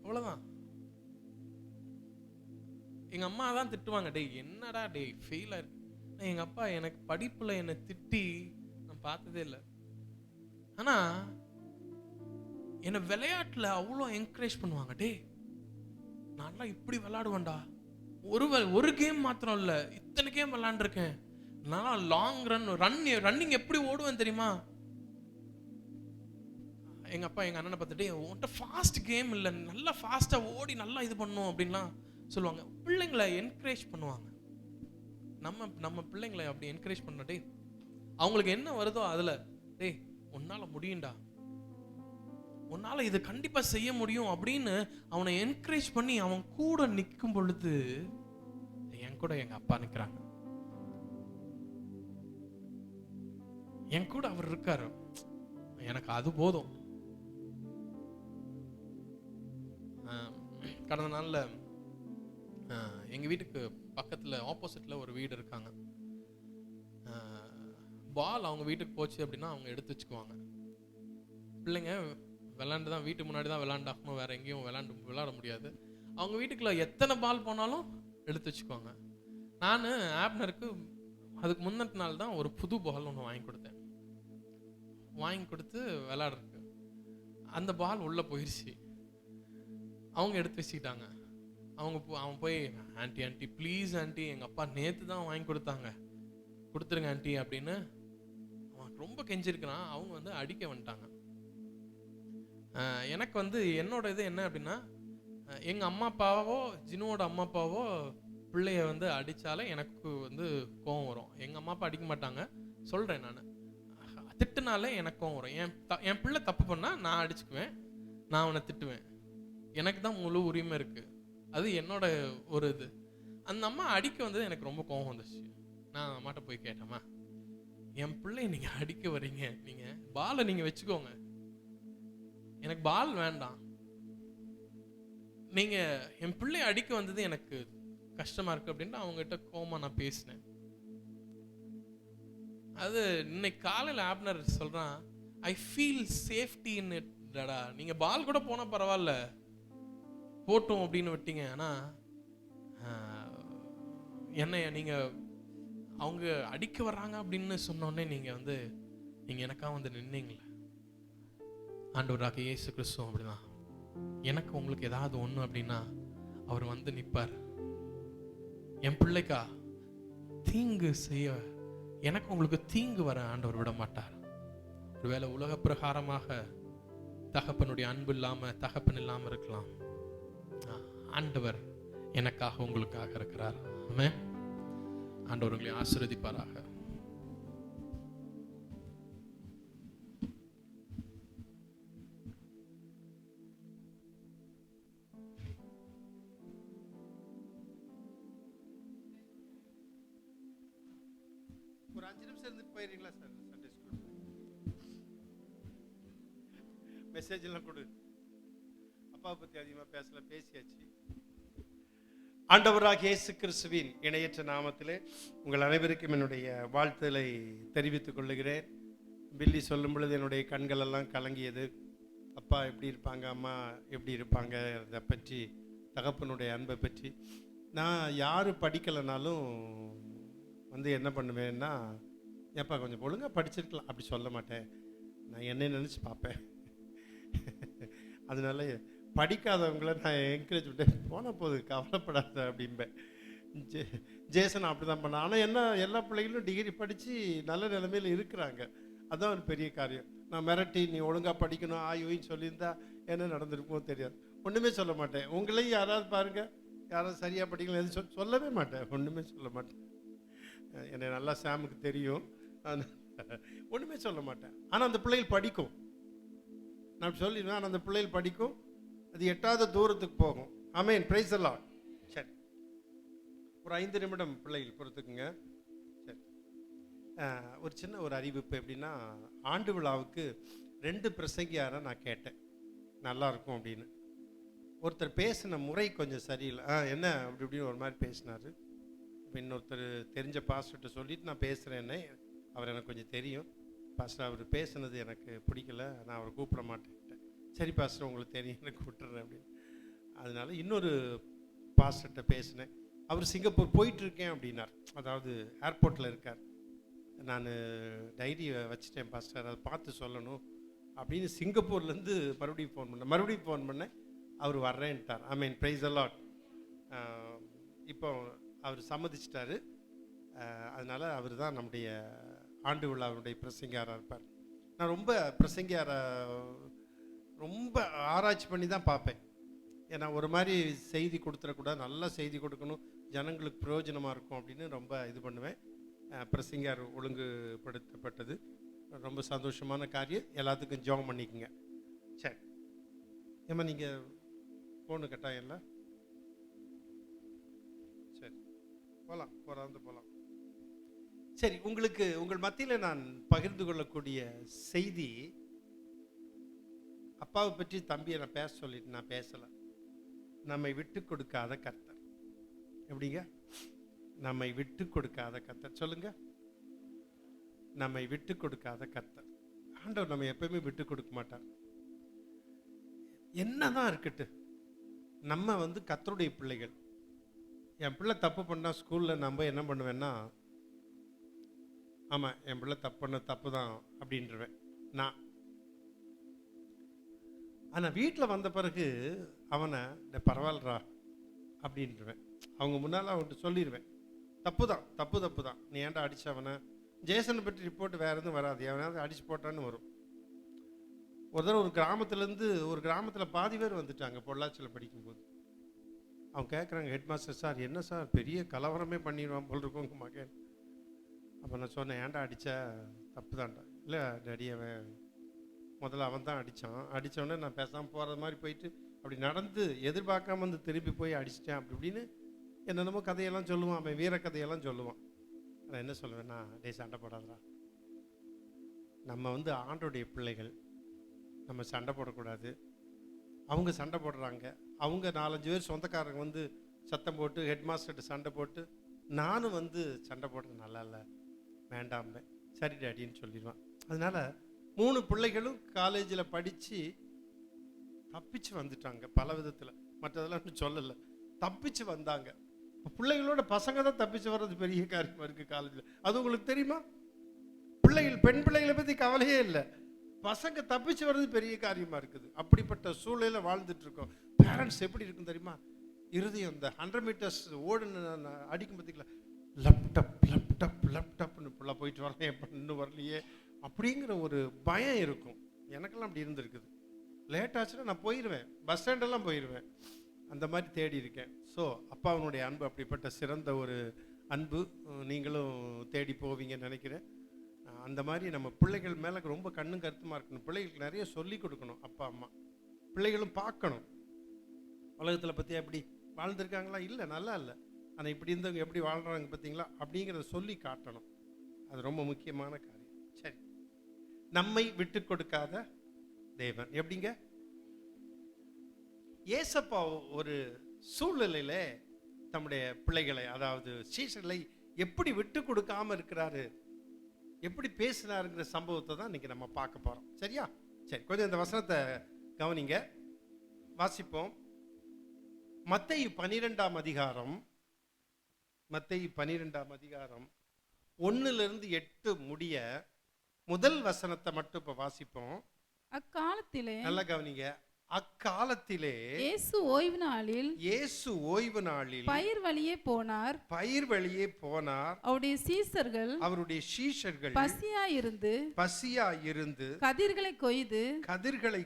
அவ்வளோதான். எங்கள் அம்மா தான் திட்டுவாங்க, டேய் என்னடா டேய் ஃபெயிலாக இருக்கு. எங்கள் அப்பா எனக்கு படிப்பில் என்னை திட்டி நான் பார்த்ததே இல்லை. ஆனால் என்னை விளையாட்டில் அவ்வளோ என்கரேஜ் பண்ணுவாங்க. டேய் நான்லாம் இப்படி விளையாடுவேன்டா, ஒரு கேம் மாத்திரம் இல்லை, இத்தனை கேம் விளையாண்டுருக்கேன், நான் லாங் ரன்னிங் எப்படி ஓடுவேன் தெரியுமா. எங்க அப்பா எங்க அண்ணனை பார்த்துட்டு, உன்கிட்ட ஃபாஸ்ட் கேம் இல்லை, நல்லா ஃபாஸ்டா ஓடி நல்லா இது பண்ணும் அப்படின்லாம் சொல்லுவாங்க. பிள்ளைங்களை என்கரேஜ் பண்ணுவாங்க. நம்ம பிள்ளைங்களை அப்படி என்கரேஜ் பண்ண, டேய் அவங்களுக்கு என்ன வருதோ அதுல, டேய் உன்னால முடியும்டா, உன்னால இது கண்டிப்பா செய்ய முடியும் அப்படின்னு அவனை என்கரேஜ் பண்ணி அவன் கூட நிற்கும் பொழுது, என் கூட எங்க அப்பா நிற்கிறாங்க, என் கூட அவர் இருக்காரு, எனக்கு அது போதும். கடந்த நாள்ல எங்க வீட்டுக்கு பக்கத்துல ஆப்போசிட்ல ஒரு வீடு இருக்காங்க. பால் அவங்க வீட்டுக்கு போச்சு அப்படின்னா அவங்க எடுத்து வச்சுக்குவாங்க. பிள்ளைங்க விளாண்டு தான் வீட்டு முன்னாடி தான் விளாண்டாகணும், வேற எங்கேயும் விளாட முடியாது. அவங்க வீட்டுக்குள்ள எத்தனை பால் போனாலும் எடுத்து வச்சுக்குவாங்க. நான் ஆப்னருக்கு அதுக்கு முன்னத்து நாள் தான் ஒரு புது பால் ஒன்று வாங்கி கொடுத்து விளாடுறதுக்கு. அந்த பால் உள்ள போயிடுச்சு, அவங்க எடுத்து வச்சுக்கிட்டாங்க. அவன் போய், ஆண்டி ப்ளீஸ் ஆண்டி, எங்கள் அப்பா நேற்று தான் வாங்கி கொடுத்தாங்க, கொடுத்துருங்க ஆண்டி அப்படின்னு அவன் ரொம்ப கெஞ்சிருக்கிறான். அவங்க வந்து அடிக்க வந்துட்டாங்க. எனக்கு வந்து என்னோட இது என்ன அப்படின்னா, எங்கள் அம்மா அப்பாவோ ஜினுவோட அம்மா அப்பாவோ பிள்ளைய வந்து அடித்தாலே எனக்கு வந்து கோவம் வரும். எங்கள் அம்மா அப்பா அடிக்க மாட்டாங்க, சொல்கிறேன், நான் திட்டுனாலே எனக்கு கோவம் வரும். என் பிள்ளை தப்பு பண்ணால் நான் அடிச்சுக்குவேன், நான் அவனை திட்டுவேன், எனக்கு தான் முழு உரிமை இருக்குது, அது என்னோட ஒரு இது. அந்த அம்மா அடிக்க வந்தது எனக்கு ரொம்ப கோவம் வந்துச்சு. நான் அம்மாட்ட போய் கேட்டேம்மா, என் பிள்ளைய நீங்கள் அடிக்க வர்றீங்க, நீங்கள் பாலை நீங்கள் வச்சுக்கோங்க, எனக்கு பால் வேண்டாம், நீங்கள் என் பிள்ளைய அடிக்க வந்தது எனக்கு கஷ்டமாக இருக்குது அப்படின்ட்டு அவங்ககிட்ட கோவமாக நான் பேசினேன். அது இன்னைக்கு காலையில் ஆப்னர் சொல்கிறான், I feel safety in it டடா, நீங்கள் பால் கூட போனால் பரவாயில்ல போட்டோம் அப்படின்னு விட்டீங்க, ஆனால் என்னை நீங்கள் அவங்க அடிக்க வர்றாங்க அப்படின்னு சொன்னோடனே நீங்கள் எனக்காக வந்து நின்னீங்களே. ஆண்டவராக இயேசு கிறிஸ்து அப்படிதான், எனக்கு உங்களுக்கு ஏதாவது ஒன்று அப்படின்னா அவர் வந்து நிற்பார். என் பிள்ளைக்கா தீங்கு செய்ய, எனக்கு உங்களுக்கு தீங்கு வர ஆண்டவர் விட மாட்டார். ஒருவேளை உலக பிரகாரமாக தகப்பனுடைய அன்பு இல்லாமல் தகப்பன் இல்லாமல் இருக்கலாம், ஆண்டவர் எனக்காக உங்களுக்காக இருக்கிறார். ஆமென். ஆண்டவர் உங்களை ஆசீர்வதிப்பாராக. ஒரு 5 நிமிஷம் இருந்து போயிருங்களா சார்? சண்டே ஸ்கூல் மெசேஜ் எல்லாம் கொடு. அப்பாவை பற்றி அதிகமாக பேசியாச்சு. ஆண்டவராக இயேசு கிறிஸ்துவின் இணையற்ற நாமத்திலே உங்கள் அனைவருக்கும் என்னுடைய வாழ்த்துக்களை தெரிவித்துக் கொள்ளுகிறேன். பில்லி சொல்லும் பொழுது என்னுடைய கண்கள் எல்லாம் கலங்கியது. அப்பா எப்படி இருப்பாங்க, அம்மா எப்படி இருப்பாங்க, அதை பற்றி, தகப்பனுடைய அன்பை பற்றி. நான் யார் படிக்கலைனாலும் வந்து என்ன பண்ணுவேன்னா, ஏப்பா கொஞ்சம் ஒழுங்காக படிச்சிருக்கலாம், அப்படி சொல்ல மாட்டேன். நான் என்னை நினச்சி பார்ப்பேன். அதனால படிக்காதவங்கள நான் என்கரேஜ் பண்ணேன், போன போது கவலைப்படாத அப்படிம்பேன். ஜேசன் அப்படி தான் பண்ணேன். ஆனால் என்ன, எல்லா பிள்ளைகளும் டிகிரி படித்து நல்ல நிலைமையில் இருக்கிறாங்க. அதுதான் ஒரு பெரிய காரியம். நான் மிரட்டி நீ ஒழுங்காக படிக்கணும் ஆயோன்னு சொல்லியிருந்தா என்ன நடந்திருக்குமோ தெரியாது. ஒன்றுமே சொல்ல மாட்டேன். உங்களையும் யாராவது பாருங்கள், யாராவது சரியாக படிக்கலாம் எதுவும் சொல்லவே மாட்டேன், ஒன்றுமே சொல்ல மாட்டேன். என்னை நல்லா சாமுக்கு தெரியும், ஒன்றுமே சொல்ல மாட்டேன். ஆனால் அந்த பிள்ளைகள் படிக்கும், நான் சொல்லிடுவேன். ஆனால் அந்த பிள்ளைகள் படிக்கும், அது எட்டாவது தூரத்துக்கு போகும். ஆமென், பிரைஸ் தி லார்ட். சரி, ஒரு 5 நிமிடம் பிள்ளைகள் பொறுத்துக்குங்க. சரி, ஒரு சின்ன ஒரு அறிவிப்பு. எப்படின்னா, ஆண்டு விழாவுக்கு 2 பிரசங்கியாரை நான் கேட்டேன், நல்லா இருக்கும் அப்படின்னு. ஒருத்தர் பேசின முறை கொஞ்சம் சரியில்லை, என்ன அப்படி இப்படின்னு ஒரு மாதிரி பேசினார். இப்போ இன்னொருத்தர் தெரிஞ்ச பாஸ்டர்கிட்ட சொல்லிவிட்டு நான் பேசுகிறேன்னே, அவர் எனக்கு கொஞ்சம் தெரியும். பாஸ்டர் அவர் பேசுனது எனக்கு பிடிக்கல, நான் அவரை கூப்பிட மாட்டேன்ட்டேன். சரி பாஸ்டர் உங்களுக்கு தெரியும், எனக்கு கூப்பிட்டுறேன் அப்படின்னு. அதனால இன்னொரு பாஸ்டர்கிட்ட பேசினேன். அவர் சிங்கப்பூர் போயிட்டுருக்கேன் அப்படின்னார், அதாவது ஏர்போர்ட்டில் இருக்கார். நான் டைரி வச்சுட்டேன் பாஸ்டர், அதை பார்த்து சொல்லணும் அப்படின்னு சிங்கப்பூர்லேருந்து மறுபடியும் ஃபோன் பண்ணேன். அவர் வர்றேன்ட்டார். ஐ மீன், பிரைஸ் தி லார்ட். இப்போ அவர் சம்மதிச்சிட்டாரு. அதனால் அவர் தான் நம்முடைய ஆண்டு விழாவுடைய பிரசங்கியாராக இருப்பார். நான் ரொம்ப பிரசங்கியாரை ரொம்ப ஆராய்ச்சி பண்ணி தான் பார்ப்பேன். ஏன்னா ஒரு மாதிரி செய்தி கொடுத்துடக்கூடாது, நல்லா செய்தி கொடுக்கணும், ஜனங்களுக்கு பிரயோஜனமாக இருக்கும் அப்படின்னு ரொம்ப இது பண்ணுவேன். பிரசங்கியார் ஒழுங்குபடுத்தப்பட்டது ரொம்ப சந்தோஷமான காரியம். எல்லாத்துக்கும் ஜெபம் பண்ணிக்கோங்க. சரி, ஏம்மா நீங்கள் ஃபோனு கட்டாயம் இல்லை? சரி, போகலாம், போகலாம். சரி, உங்கள் மத்தியில் நான் பகிர்ந்து கொள்ளக்கூடிய செய்தி, அப்பாவை பற்றி தம்பியை நான் பேச சொல்லிட்டு நான் பேசலை. நம்மை விட்டு கொடுக்காத கர்த்தர். எப்படிங்க? நம்மை விட்டு கொடுக்காத கர்த்தர். சொல்லுங்க, நம்மை விட்டு கொடுக்காத கர்த்தர். ஆண்டவர் நம்ம எப்பவுமே விட்டு கொடுக்க மாட்டார். என்னதான் இருக்கட்டும், நம்ம கர்த்தருடைய பிள்ளைகள். என் பிள்ளை தப்பு பண்ணா ஸ்கூலில் நம்ம என்ன பண்ணுவேன்னா, ஆமாம் என் பிள்ளை தப்பு தான் அப்படின்றவேன் நான். ஆனால் வீட்டில் வந்த பிறகு அவனை பரவாயில்லரா அப்படின்றவேன். அவங்க முன்னால் அவன்கிட்ட சொல்லிடுவேன், தப்பு தான், நீ ஏன்டா அடித்தவனை. ஜேசனை பற்றி ரிப்போர்ட் வேறு எதுவும் வராது, எவனாவது அடிச்சு போட்டான்னு வரும். ஒரு தடவை ஒரு கிராமத்தில் பாதி பேர் வந்துட்டாங்க பொள்ளாச்சியில் படிக்கும்போது. அவங்க கேட்குறாங்க, ஹெட் மாஸ்டர் சார் என்ன சார் பெரிய கலவரமே பண்ணிடுவான் போல் இருக்கும் உங்கள் மகன். அப்போ நான் சொன்னேன், ஏன்டா அடித்தா? தப்பு தான்டா. இல்லை டேடி, அவன் முதல்ல அவன் தான் அடித்தோடனே நான் பேசாமல் போகிறது மாதிரி போயிட்டு அப்படி நடந்து எதிர்பார்க்காம திரும்பி போய் அடிச்சிட்டேன் அப்படி இப்படின்னு என்னென்னமோ கதையெல்லாம் சொல்லுவான். அவன் வீர கதையெல்லாம் சொல்லுவான். நான் என்ன சொல்லுவேன்னா, டே சண்டை போடாதடா, நம்ம ஆண்டோடைய பிள்ளைகள், நம்ம சண்டை போடக்கூடாது. அவங்க சண்டை போடுறாங்க, அவங்க 4-5 பேர் சொந்தக்காரங்க சத்தம் போட்டு ஹெட் மாஸ்டர்கிட்ட சண்டை போட்டு நானும் சண்டை போடுறது நல்லா இல்லை, வேண்டாம்பேன். சரி டாடின்னு சொல்லிடுவான். அதனால் 3 பிள்ளைகளும் காலேஜில் படித்து தப்பிச்சு வந்துட்டாங்க பல விதத்தில். மற்றதெல்லாம் சொல்லலை, தப்பிச்சு வந்தாங்க. பிள்ளைகளோட பசங்க தான் தப்பிச்சு வர்றது பெரிய காரியமாக இருக்குது காலேஜில். அது உங்களுக்கு தெரியுமா? பெண் பிள்ளைகளை பற்றி கவலையே இல்லை, பசங்க தப்பிச்சு வர்றது பெரிய காரியமாக இருக்குது. அப்படிப்பட்ட சூழ்நிலையில் வாழ்ந்துட்டு இருக்கோம். பேரண்ட்ஸ் எப்படி இருக்குன்னு தெரியுமா? இருதயம் இந்த 100 மீட்டர்ஸ் ஓடுன்னு அடிக்கும் பார்த்தீங்களா, லேப்டாப்னு பிள்ளை போயிட்டு வரலையே, இன்னும் வரலையே அப்படிங்கிற ஒரு பயம் இருக்கும். எனக்கெல்லாம் அப்படி இருந்திருக்குது. லேட் ஆச்சுன்னா நான் போயிடுவேன், பஸ் ஸ்டாண்டெல்லாம் போயிடுவேன். அந்த மாதிரி தேடி இருக்கேன். ஸோ அப்பாவனுடைய அன்பு அப்படிப்பட்ட சிறந்த ஒரு அன்பு, நீங்களும் தேடி போவீங்கன்னு நினைக்கிறேன். அந்த மாதிரி நம்ம பிள்ளைகள் மேலே ரொம்ப கண்ணும் கருத்துமாக இருக்கணும். பிள்ளைகளுக்கு நிறைய சொல்லி கொடுக்கணும். அப்பா அம்மா பிள்ளைகளும் பார்க்கணும், உலகத்தில் பற்றி எப்படி வாழ்ந்துருக்காங்களா, இல்லை நல்லா இல்லை, ஆனால் இப்படி இருந்தவங்க எப்படி வாழ்கிறாங்க பார்த்தீங்களா அப்படிங்கிறத சொல்லி காட்டணும். அது ரொம்ப முக்கியமான காரியம். சரி, நம்மை விட்டு கொடுக்காத தேவன். எப்படிங்க? ஏசப்பா ஒரு சூழ்நிலையில தம்முடைய பிள்ளைகளை, அதாவது சீஷர்களை எப்படி விட்டு கொடுக்காம இருக்கிறாரு, எப்படி பேசினாருங்கிற சம்பவத்தை தான் இன்னைக்கு நம்ம பார்க்க போறோம். சரியா? சரி, கொஞ்சம் இந்த வசனத்தை கவனிங்க, வாசிப்போம். மத்தேயு 12ஆம் அதிகாரம் 1 8 முடிய முதல் வசனத்தை மட்டும் இப்ப வாசிப்போம். அக்காலத்திலே நல்லா கவனிங்க. அக்காலத்திலே இயேசு ஓய்வு நாளில் இயேசு ஓய்வு நாளில் பயிர் வழியே போனார். பயிர் வழியே போனார். அவருடைய சீஷர்கள் பசியா இருந்து கதிர்களை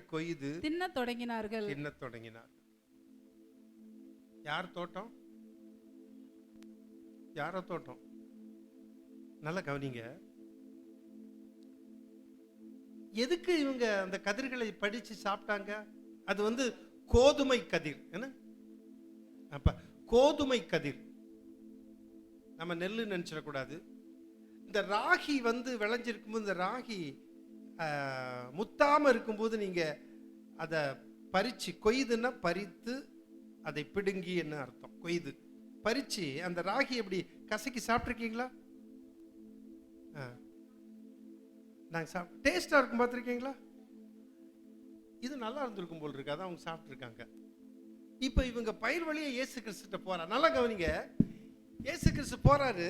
கொய்து தின்னத் தொடங்கினார்கள். யார் தோட்டம்? யாரோ தோட்டம்? நல்லா கவனிங்க. எதுக்கு இவங்க அந்த கதிர்களை படிச்சு சாப்பிட்டாங்க? அது கோதுமை கதிர். என்ன அப்ப கோதுமை கதிர், நம்ம நெல்லு நினைச்சிடக்கூடாது. இந்த ராகி விளைஞ்சிருக்கும்போது, இந்த ராகி முத்தாம இருக்கும்போது நீங்க அதை பறிச்சு, கொய்துன்னா பறித்து அதை பிடுங்கி என்ன அர்த்தம்? கொய்து பறிச்சு அந்த ராகி எப்படி கசக்கி சாப்பிட்ருக்கீங்களா? நாங்கள் டேஸ்டா இருக்கும் பார்த்துருக்கீங்களா? இது நல்லா இருந்திருக்கும் போல் இருக்கு, அதான் அவங்க சாப்பிட்ருக்காங்க. இப்போ இவங்க பயிர் வழியே இயேசு கிறிஸ்துட்ட போறார். நல்லா கவனிங்க. இயேசு கிறிஸ்து போறாரு.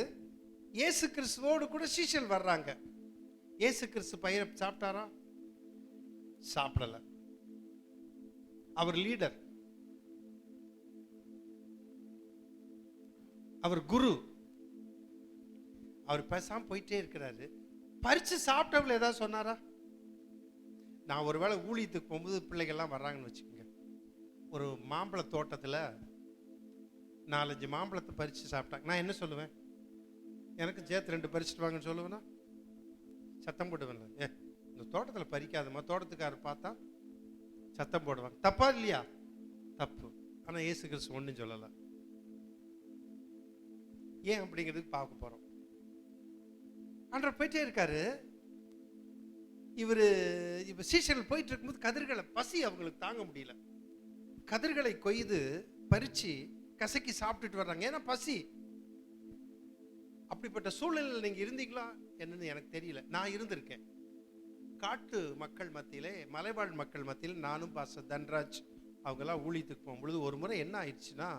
இயேசு கிறிஸ்துவோடு கூட சீஷர்கள் வர்றாங்க. இயேசு கிறிஸ்து பயிரை சாப்பிட்டாரா? சாப்பிடல. அவர் லீடர், அவர் குரு. அவர் பேசாம போயிட்டே இருக்கிறாரு. பறிச்சு சாப்பிட்டவங்களை ஏதாவது சொன்னாரா? நான் ஒருவேளை ஊழியத்துக்கு போகும்போது பிள்ளைகள்லாம் வர்றாங்கன்னு வச்சுக்கோங்க, ஒரு மாம்பழ தோட்டத்தில் 4-5 மாம்பழத்தை பறித்து சாப்பிட்டாங்க. நான் என்ன சொல்லுவேன்? எனக்கு சேர்த்து 2 பறிச்சுட்டு வாங்கன்னு சொல்லுவேன்னா சத்தம் போடுவேன்ல. இந்த தோட்டத்தில் பறிக்காதம்மா, தோட்டத்துக்காரர் பார்த்தா சத்தம் போடுவாங்க. தப்பா இல்லையா? தப்பு. ஆனால் இயேசு கிறிஸ்து ஒன்றும் சொல்லலை. ஏன் அப்படிங்கிறதுக்கு பார்க்க போகிறோம். ஆண்டவர் போயிட்டே இருக்காரு. இப்ப சீஷர்கள் போயிட்டு இருக்கும்போது கதிர்களை, பசி அவங்களுக்கு தாங்க முடியல, கதிர்களை கொய்து பறிச்சு கசக்கி சாப்பிட்டுட்டு வர்றாங்க. ஏன்னா பசி. அப்படிப்பட்ட சூழ்நிலையில் நீங்க இருந்தீங்களா என்னன்னு எனக்கு தெரியல. நான் இருந்திருக்கேன். காட்டு மக்கள் மத்தியிலே, மலைவாழ் மக்கள் மத்தியில் நானும் பாஸ்டர் தன்ராஜ் அவங்கெல்லாம் ஊழியத்துக்கு போகும்பொழுது ஒரு முறை என்ன ஆயிடுச்சுன்னா,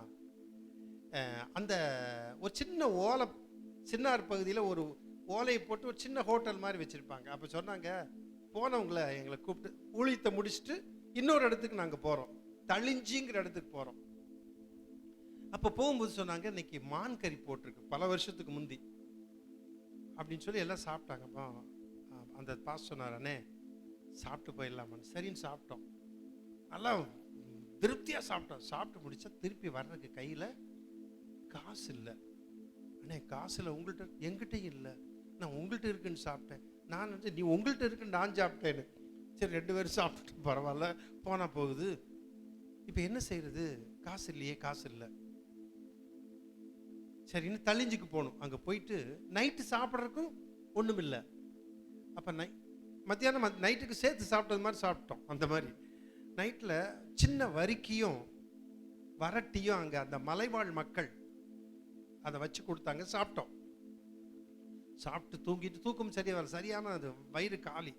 அந்த ஒரு சின்ன ஓலை, சின்னார் பகுதியில் ஒரு ஓலையை போட்டு ஒரு சின்ன ஹோட்டல் மாதிரி வச்சுருப்பாங்க. அப்போ சொன்னாங்க, போனவங்களை எங்களை கூப்பிட்டு ஊழியத்தை முடிச்சுட்டு இன்னொரு இடத்துக்கு நாங்கள் போகிறோம், தளிஞ்சிங்கிற இடத்துக்கு போகிறோம். அப்போ போகும்போது சொன்னாங்க, இன்னைக்கு மான் கறி போட்டிருக்கு, பல வருஷத்துக்கு முந்தி அப்படின்னு சொல்லி எல்லாம் சாப்பிட்டாங்கப்பா. அந்த பாஸ் சொன்னார், அண்ணே சாப்பிட்டு போயிடலாமான்னு. சரின்னு சாப்பிட்டோம். நல்லா திருப்தியாக சாப்பிட்டோம். சாப்பிட்டு முடிச்சா திருப்பி வர்றதுக்கு கையில் காசு இல்லை. அண்ணே காசு இல்லை உங்கள்கிட்ட? எங்கிட்டையும் இல்லை. நான் உங்கள்கிட்ட இருக்குன்னு சாப்பிட்டேன். நான் நினச்சேன் நீ உங்கள்கிட்ட இருக்குன்னு நான் சாப்பிட்டேன்னு. சரி 2 பேரும் சாப்பிட்டு பரவாயில்ல, போனால் போகுது. இப்போ என்ன செய்யறது? காசு இல்லையே, காசு இல்லை. சரி இன்னும் தளிஞ்சுக்கு போகணும். அங்கே போயிட்டு நைட்டு சாப்பிட்றதுக்கும் ஒன்றும் இல்லை. அப்போ மத்தியானம் நைட்டுக்கு சேர்த்து சாப்பிட்டது மாதிரி சாப்பிட்டோம். அந்த மாதிரி நைட்டில் சின்ன வரிக்கியும் வரட்டியும் அங்கே அந்த மலைவாழ் மக்கள் அதை வச்சு கொடுத்தாங்க. சாப்பிட்டோம். சாப்பிட்டு தூங்கிட்டு தூக்கம் சரியா வர, சரியான அது வயிறு காலி.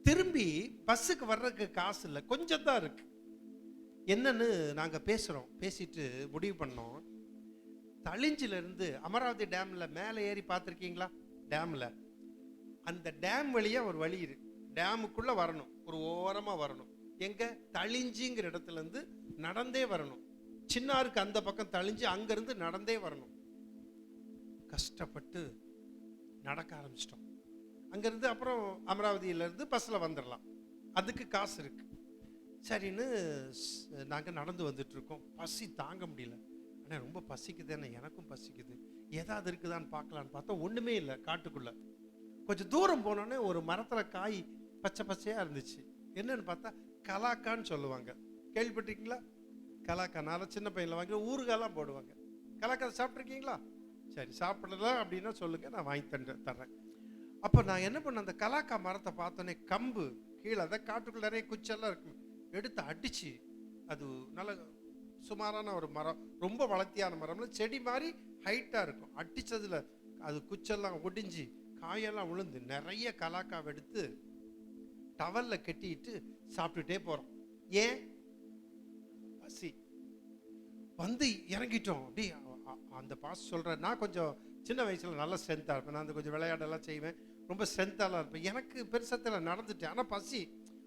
திரும்பி பஸ்ஸுக்கு வர்றதுக்கு காசு இல்லை, கொஞ்சம் தான் இருக்கு. என்னன்னு நாங்கள் பேசுகிறோம். பேசிட்டு முடிவு பண்ணோம், தளிஞ்சிலிருந்து அமராவதி டேம்ல மேலே ஏறி பார்த்துருக்கீங்களா? டேம்ல அந்த டேம் வழியா ஒரு வழி இருக்கு. டேமுக்குள்ள வரணும், ஒரு ஓரமா வரணும். எங்க? தளிஞ்சிங்கிற இடத்துல இருந்து நடந்தே வரணும். சின்னாருக்கு அந்த பக்கம் தளிஞ்சு, அங்கிருந்து நடந்தே வரணும். கஷ்டப்பட்டு நடக்க ஆரம்பிச்சிட்டோம். அங்கிருந்து அப்புறம் அமராவதியிலேருந்து பஸ்ஸில் வந்துடலாம், அதுக்கு காசு இருக்கு. சரின்னு நாங்கள் நடந்து வந்துட்டு இருக்கோம். பசி தாங்க முடியல. ஆனால் ரொம்ப பசிக்குது, என்ன எனக்கும் பசிக்குது, ஏதாவது இருக்குதான்னு பார்க்கலான்னு பார்த்தா ஒன்றுமே இல்லை. காட்டுக்குள்ள கொஞ்சம் தூரம் போனோடனே ஒரு மரத்தில் காய் பச்சை பச்சையாக இருந்துச்சு. என்னன்னு பார்த்தா கலாக்கான்னு சொல்லுவாங்க. கேள்விப்பட்டிருக்கீங்களா? கலாக்கா. நான் சின்ன பையனில் வாங்கி ஊறுகாலாம் போடுவாங்க. கலாக்கா சாப்பிட்ருக்கீங்களா? சரி சாப்பிடலாம் அப்படின்னா சொல்லுங்க, நான் வாங்கி தர்றேன். அப்போ நான் என்ன பண்ணேன், அந்த கலாக்கா மரத்தை பார்த்தோன்னே கம்பு கீழே, அதை காட்டுக்குள்ள நிறைய குச்செல்லாம் இருக்கு, எடுத்து அடிச்சு, அது நல்ல சுமாரான ஒரு மரம், ரொம்ப வளர்த்தியான மரம்ல செடி மாதிரி ஹைட்டாக இருக்கும். அடித்ததில் அது குச்செல்லாம் ஒடிஞ்சு காயெல்லாம் விழுந்து நிறைய கலாக்காவை எடுத்து டவலில் கட்டிட்டு சாப்பிட்டுட்டே போகிறோம். ஏன்? பசி. வந்து இறங்கிட்டோம். அப்படி அந்த பாஸ் சொல்கிற, நான் கொஞ்சம் சின்ன வயசில் நல்லா ஸ்ட்ரென்த்தாக இருப்பேன். நான் அந்த கொஞ்சம் விளையாடெல்லாம் செய்வேன், ரொம்ப ஸ்ட்ரென்த்தாலாம் இருப்பேன். எனக்கு பெருசத்தில் நடந்துட்டேன். ஆனால் பசி,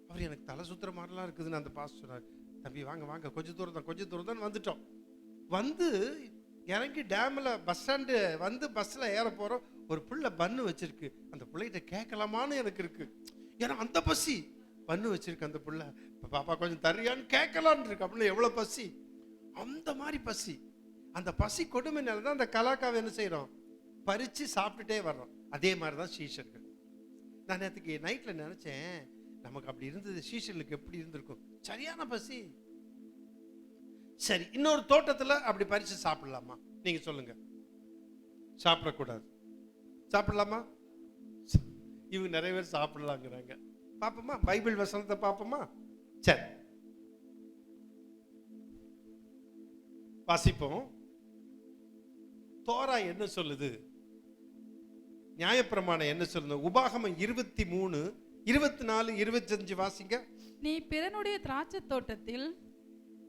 அவர் எனக்கு தலை சுற்றுற மாதிரிலாம் இருக்குதுன்னு அந்த பாஸ் சொன்னார். தம்பி வாங்க வாங்க, கொஞ்சம் தூரம் தான் வந்துட்டோம். வந்து இறங்கி டேமில் பஸ் ஸ்டாண்டு வந்து பஸ்ஸில் ஏற போகிறோம். ஒரு பிள்ளை பன்னு வச்சிருக்கு. அந்த பிள்ளைகிட்ட கேட்கலாமான்னு எனக்கு இருக்கு. ஏன்னா அந்த பசி, பன்னு வச்சிருக்கு அந்த பிள்ளை. இப்போ பாப்பா கொஞ்சம் தரியான்னு கேட்கலான்னு இருக்கு. அப்படின்னா எவ்வளோ பசி, அந்த மாதிரி பசி. அந்த பசி கொடுமைனால தான் அந்த கலாக்காவை என்ன செய்கிறோம், பறித்து சாப்பிட்டுட்டே வர்றோம். அதே மாதிரி தான் சீஷர்கள். நான் நேற்றுக்கு நைட்டில் நினச்சேன், நமக்கு அப்படி இருந்தது, சீஷர்களுக்கு எப்படி இருந்திருக்கும். சரியான பசி. சரி, இன்னொரு தோட்டத்தில் அப்படி பறித்து சாப்பிடலாமா? நீங்கள் சொல்லுங்க. சாப்பிடக்கூடாது. சாப்பிடலாமா? இவங்க நிறைய பேர் சாப்பிடலாங்கிறாங்க. பார்ப்போமா, பைபிள் வசனத்தை பார்ப்போமா? சரி, வாசிப்போம். தோரா என்ன சொல்லுது, நியாயப்பிரமாணம் என்ன சொல்லுது? உபாகமம் 23, 24, 25 வாசிங்க. நீ பிறனுடைய திராட்சை தோட்டத்தில்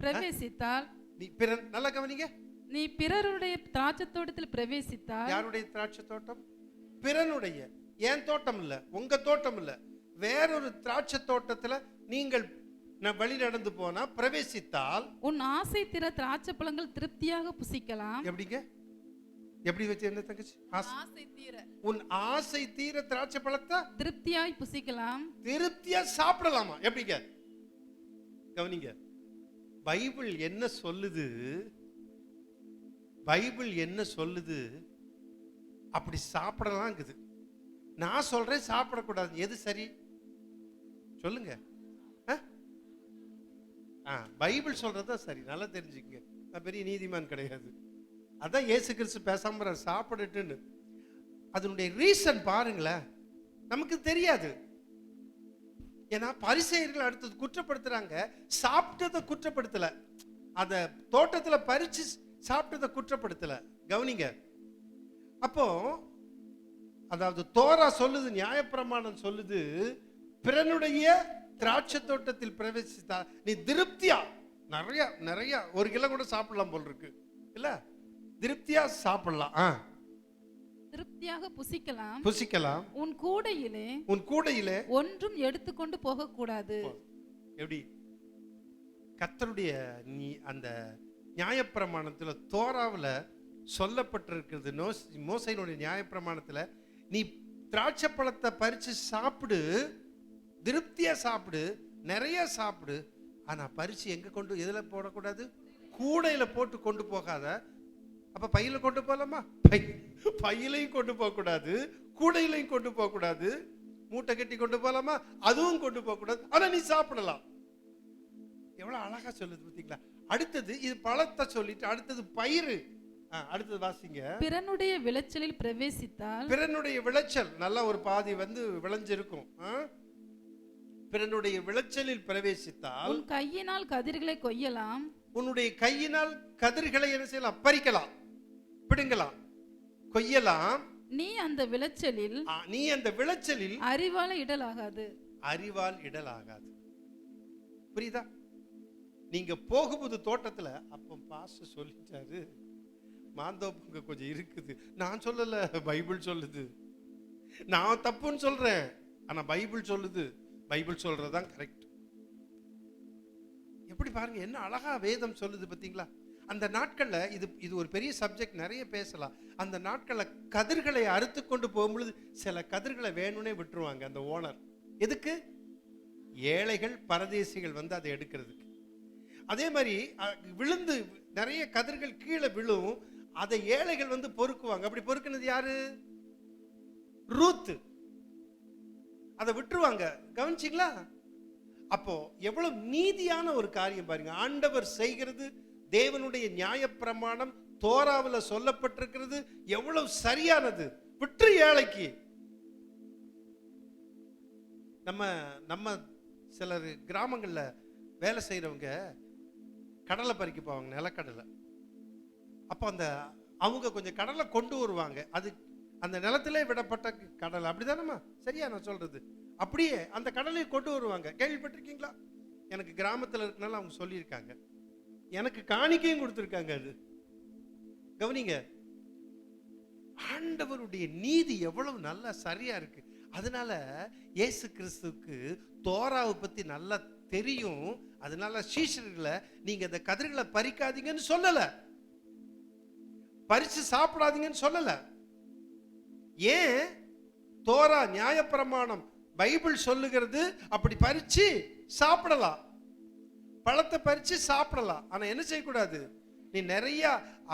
பிரவேசித்தால், நீ நல்லா கவனிங்க. நீ பிறருடைய திராட்சை தோட்டத்தில் பிரவேசித்தால். யாருடைய திராட்சை தோட்டம்? பிறனுடைய. ஏன் தோட்டம் இல்ல, உங்க தோட்டம் இல்ல, வேறொரு திராட்சை தோட்டத்துல நீங்கள் வழி நடந்து போனா பிரவேசித்தால், உன் ஆசை தீர திராட்சை பழங்கள் திருப்தியாக புசிக்கலாம். எப்படிங்க? எப்படி வச்சு என்ன தங்கச்சி? ஆசை தீர, உன் ஆசை தீர திராட்சை பழத்தை திருப்தியாய் புசிக்கலாம், திருப்தியா சாப்பிடலாமா? எப்படிங்க? கவனிங்க, பைபிள் என்ன சொல்லுது, பைபிள் என்ன சொல்லுது, அப்படி சாப்பிடலாங்குது. நான் சொல்றேன் சாப்பிடக்கூடாது. எது சரி சொல்லுங்க. பைபிள் சொல்றதா சரி, நல்லா தெரிஞ்சுக்கங்க. நான் பெரிய நீதிமான் கிடையாது. அதான் இயேசு கிறிஸ்து பேசாம சாப்பிடுட்டுன்னு. அதனுடைய ரீசன் பாருங்களேன், நமக்கு தெரியாது. ஏன்னா பரிசேயர்கள் அடுத்தது குற்றப்படுத்துறாங்க, சாப்பிட்டதை குற்றப்படுத்தல, அத தோட்டத்துல பறிச்சு சாப்பிட்டதை குற்றப்படுத்தல. கவனிங்க. அப்போ அதாவது தோரா சொல்லுது, நியாயப்பிரமாணம் சொல்லுது, பிறனுடைய திராட்சை தோட்டத்தில் பிரவேசித்தா நீ திருப்தியா நிறைய நிறைய 1 கிலோ கூட சாப்பிடலாம் போல் இருக்கு இல்ல, திருப்தியா சாப்பிடலாம், திருப்தியாக புசிக்கலாம், புசிக்கலாம். உன் கூடையிலே ஒன்றும் எடுத்துக்கொண்டு போக கூடாது. எப்படி? கர்த்தருடைய நீ அந்த நியாயப்பிரமாணத்துல தோராவுல சொல்லப்பட்டிருக்கிறது, மோசையினுடைய நியாயப்பிரமாணத்துல, நீ திராட்சை பழத்தை பறிச்சு சாப்பிடு, திருப்தியா சாப்பிடு, நிறைய சாப்பிடு. ஆனா பறிச்சு எங்க கொண்டு, எதுல போடக்கூடாது? கூடையில போட்டு கொண்டு போகாத. அப்ப பையில கொண்டு போகலாமா? பையிலையும் கொண்டு போக கூடாது, கூடையிலையும் கொண்டு போக கூடாது. மூட்டை கட்டி கொண்டு போகலாமா? அதுவும் கொண்டு போக கூடாது. ஆனா நீ சாப்பிடலாம். எவ்வளவு அழகா சொல்லுது பார்த்தீங்களா? அடுத்தது இது பழத்தை சொல்லிட்டு அடுத்தது பயிறு. அடுத்தது வாசிங்க. பிறனுடைய விளைச்சலில் பிரவேசித்தால், பிறனுடைய விளைச்சல் நல்லா ஒரு பாதி விளைஞ்சிருக்கும். பிறனுடைய விளைச்சலில் பிரவேசித்தால், உன் கையினால் கதிர்களை கொய்யலாம், உன்னுடைய கையினால் கதிர்களை என்ன செய்யலாம்? பறிக்கலாம், பிடுங்கலாம், கொய்யலாம். நீ அந்த விளைச்சலில் அறிவால் இடலாகாது. அறிவால் இடலாகாது. புரியுதா? நீங்க போகும்போது தோட்டத்துல அப்ப பாஸ் சொல்லிட்டாரு, மாந்தோப்புங்க கொஞ்சம் இருக்குது. நான் சொல்லல, பைபிள் சொல்லுது. நான் தப்புன்னு சொல்றேன், ஆனா பைபிள் சொல்லுது. பைபிள் சொல்றதுதான் கரெக்ட். எப்படி பாருங்க, என்ன அழகா வேதம் சொல்லுது பார்த்தீங்களா? அந்த நாட்கள்ல இது ஒரு பெரிய சப்ஜெக்ட், நிறைய பேசலாம். அந்த நாட்கள்ல கதிர்களை அறுத்து கொண்டு போகும்பொழுது சில கதிர்களை வேணும்னே விட்டுருவாங்க அந்த ஓனர். எதுக்கு? ஏழைகள் பரதேசிகள் வந்து அதை எடுக்கிறதுக்கு. அதே மாதிரி விழுந்து நிறைய கதிர்கள் கீழே விழும், அதை ஏழைகள் வந்து பொறுக்குவாங்க. அப்படி பொறுக்குனது யாரு? ரூத். அதை விட்டுருவாங்க. கவனிச்சிங்களா? அப்போ எவ்வளவு நீதியான ஒரு காரியம் பாருங்க. ஆண்டவர் செய்கிறது, தேவனுடைய நியாயப்பிரமாணம் தோராவுல சொல்லப்பட்டிருக்கிறது எவ்வளவு சரியானது. விட்டு ஏழைக்கு. நம்ம சிலர் கிராமங்கள்ல வேலை செய்யறவங்க கடலை பறிக்க போவாங்க, நிலக்கடலை. அப்போ அவங்க கொஞ்சம் கடலை கொண்டு வருவாங்க. அது அந்த நிலத்திலே விடப்பட்ட கடலை, அப்படிதானம்மா? சரியா நான் சொல்றது? அப்படியே அந்த கடலையை கொண்டு வருவாங்க. கேள்விப்பட்டிருக்கீங்களா? எனக்கு கிராமத்தில் இருக்கனால அவங்க சொல்லியிருக்காங்க. எனக்கு காணிக்கையும் கொடுத்துருக்காங்க. அது கவனிங்க. ஆண்டவருடைய நீதி எவ்வளவு நல்லா சரியா இருக்கு. அதனால இயேசு கிறிஸ்துவுக்கு தோராவை பத்தி நல்லா தெரியும். அதனால சீஷர்களை நீங்க இந்த கதிர்களை பறிக்காதீங்கன்னு சொல்லல, பறிச்சு சாப்பிடாதீங்கன்னு சொல்லல. ஏன்? தோரா நியாயப்பிரமாணம் பைபிள் சொல்லுகிறது அப்படி பறிச்சு சாப்பிடலாம், பழத்தை பறிச்சு சாப்பிடலாம். ஆனா என்ன செய்யக்கூடாது? நீ நிறைய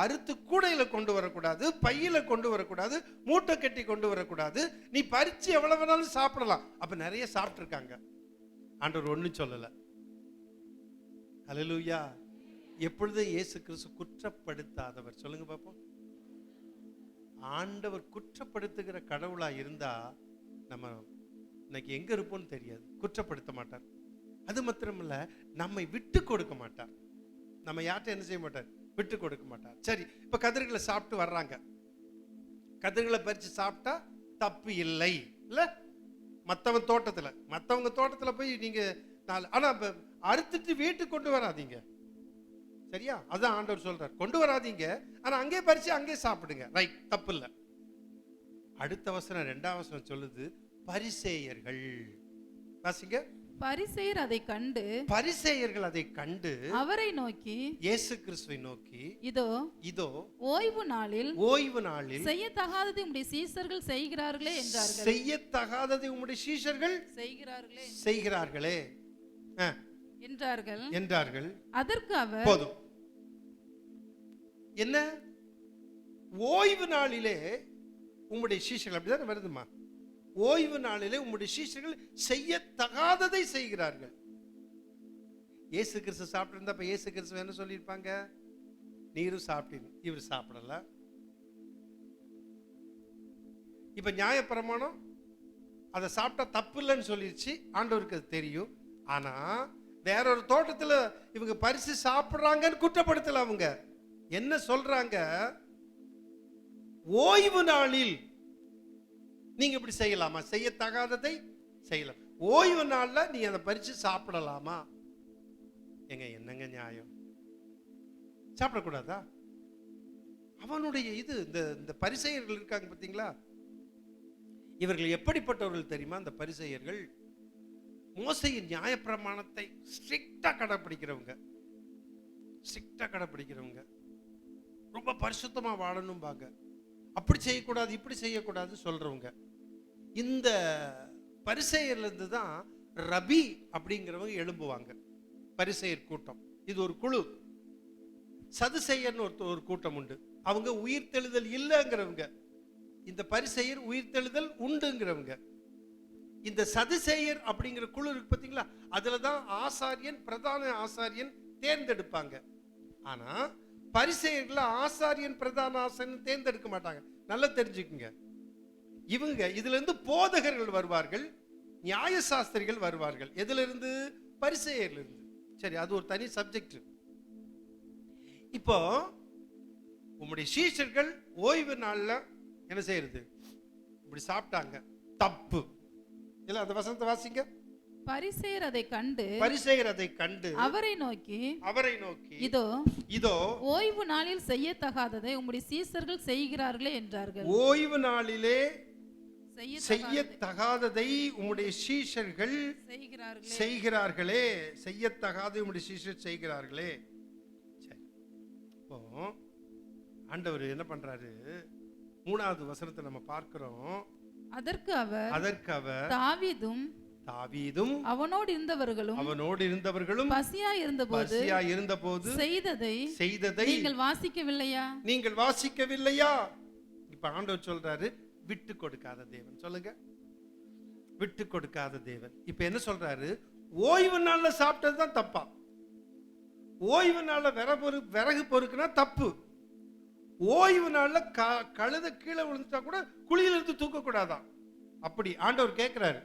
அறுத்து கூடையில கொண்டு வரக்கூடாது, பையில கொண்டு வரக்கூடாது, மூட்டை கட்டி கொண்டு வரக்கூடாது. நீ பறிச்சு எவ்வளவு வேணாலும் சாப்பிடலாம். அப்ப நிறைய சாப்பிட்டு இருக்காங்க. ஆண்டவர் ஒண்ணு சொல்லல. அல்லேலூயா. எப்பொழுதும் இயேசு கிறிஸ்து குற்றப்படுத்தாதவர். சொல்லுங்க பாப்போம். ஆண்டவர் குற்றப்படுத்துகிற கடவுளா இருந்தா நம்ம இன்னைக்கு எங்க இருப்போம்னு தெரியாது. குற்றப்படுத்த மாட்டார். அது மாத்திரமல்ல, நம்மை விட்டு கொடுக்க மாட்டார். நம்ம யார்கிட்ட என்ன செய்ய மாட்டார்? விட்டு கொடுக்க மாட்டார். சரி, இப்ப கதிர்களை சாப்பிட்டு வர்றாங்க. கதிர்களை பறிச்சு சாப்பிட்டா தப்பு இல்லை இல்ல? மற்றவங்க தோட்டத்துல போய் நீங்க ஆனா அறுத்துட்டு வீட்டுக்கு கொண்டு வராதீங்க. சரியா? அதான் ஆண்டவர் சொல்றார், கொண்டு வராதீங்க, ஆனா அங்கே பறிச்சு அங்கே சாப்பிடுங்க. ரைட், தப்பு இல்லை. அடுத்த வசனம் 2ஆம் வசனம் சொல்லுது, பரிசேயர்கள். வாசிங்க. பரிசேயர்கள் அதை கண்டு அவரை நோக்கி, இயேசு கிறிஸ்துவை நோக்கி, இதோ ஓய்வு நாளில் செய்யத்தகாததை உம்முடைய சீஷர்கள் செய்கிறார்களே என்றார்கள். செய்யத்தகாததை உம்முடைய சீஷர்கள் செய்கிறார்களே என்றார்கள். அதற்கு அவர், போதும். என்ன? ஓய்வு நாளிலே உம்முடைய சீஷர்கள், அப்படிதான் வருதுமா, ஓய்வு நாளிலே உம்முடைய சீஷர்கள் செய்யத்தகாததை செய்கிறார்கள். இயேசு கிறிஸ்து சாப்பிட்டு இருந்தா இயேசு கிறிஸ்து என்ன சொல்லியிருப்பாங்க? நீரும் சாப்பிட்டீங்க, இவர் சாப்பிடல. இப்ப நியாயப்பிரமாணம் அதை சாப்பிட்டா தப்பு இல்லைன்னு சொல்லிருச்சு, ஆண்டவருக்கு அது தெரியும். ஆனா வேறொரு தோட்டத்துல இவங்க பரிசு சாப்பிடுறாங்கன்னு குற்றப்படுத்தல. அவங்க என்ன சொல்றாங்க? ஓய்வு நாளில் நீங்க இப்படி செய்யலாமா? செய்யத்தகாததை செய்யலாம். ஓய்வு நாள்ல நீ அதை பறிச்சு சாப்பிடலாமா? என்னங்க நியாயம்? சாப்பிடக்கூடாதா? அவனுடைய இது இந்த பரிசேயர்கள் இருக்காங்க பாத்தீங்களா, இவர்கள் எப்படிப்பட்டவர்கள் தெரியுமா? அந்த பரிசேயர்கள் மோசையின் நியாயப்பிரமாணத்தை ஸ்ட்ரிக்டா கடைபிடிக்கிறவங்க, ரொம்ப பரிசுத்தமா வாழணும் பாங்க, அப்படி செய்யக்கூடாது இப்படி செய்யக்கூடாது சொல்றவங்க. இந்த பரிசேயர்ல இருந்து தான் ரபி அப்படிங்கிறவங்க எழும்புவாங்க. பரிசேயர் கூட்டம் இது ஒரு குழு. சதுசேயர்னு ஒரு கூட்டம் உண்டு. அவங்க உயிர்த்தெழுதல் இல்லைங்கிறவங்க. இந்த பரிசேயர் உயிர்த்தெழுதல் உண்டுங்கிறவங்க. இந்த சதுசேயர் அப்படிங்கிற குழு இருக்கு பாத்தீங்களா, அதுலதான் ஆசாரியன், பிரதான ஆசாரியன் தேர்ந்தெடுப்பாங்க. ஆனா பரிசேயர்கள் ஆசாரியன், பிரதான ஆசாரியன் தேர்ந்தெடுக்க மாட்டாங்க. நல்லா தெரிஞ்சுக்குங்க. இவங்க இதுல இருந்து போதகர்கள் வருவார்கள், நியாயசாஸ்திரிகள் வருவார்கள். எதுல இருந்து? பரிசேயர்ல இருந்து. சரி, அது ஒரு தனி சப்ஜெக்ட். இப்போ உம்முடைய சீஷர்கள் ஓய்வு நாள்ல என்ன செய்யறது? இப்படி சாப்பிட்டாங்க, தப்பு இல்ல? அந்த வசனத்தை வாசிங்க. பரிசேயர் அதை கண்டு அவரை நோக்கி, இதோ ஓய்வு நாளில் செய்யத்தகாததை உம்முடைய சீஷர்கள் செய்கிறார்களே என்றார்கள். ஓய்வு நாளிலே செய்யத்தகாததை உம்முடைய சீஷர்கள் செய்கிறார்களே, செய்யத்தகாததை உம்முடைய சீஷர்கள் செய்கிறார்களே. சரி, இப்போ ஆண்டவர் என்ன பண்றாரு? 3வது வசனத்தை நம்ம பார்க்கிறோம். அதற்கு அவர் தாவீதும் அவனோடு இருந்தவர்களும் பசியா இருந்தபோது செய்ததை நீங்கள் வாசிக்கவில்லையா? இப்ப ஆண்டவர் சொல்றாரு, விட்டு கொடுக்காத தேவன். சொல்லுங்க, விட்டு கொடுக்காத தேவன். இப்ப என்ன சொல்றாரு? ஓய்வு நாள்ல சாப்பிட்டதுதான் தப்பா? ஓய்வு நாள்ல விறகு பொறுக்குனா தப்பு. ஓய்வு நாள்ல கழுத கீழே விழுந்துட்டா கூட குழியில இருந்து தூக்க கூடாதான். அப்படி ஆண்டவர் கேட்கிறாரு,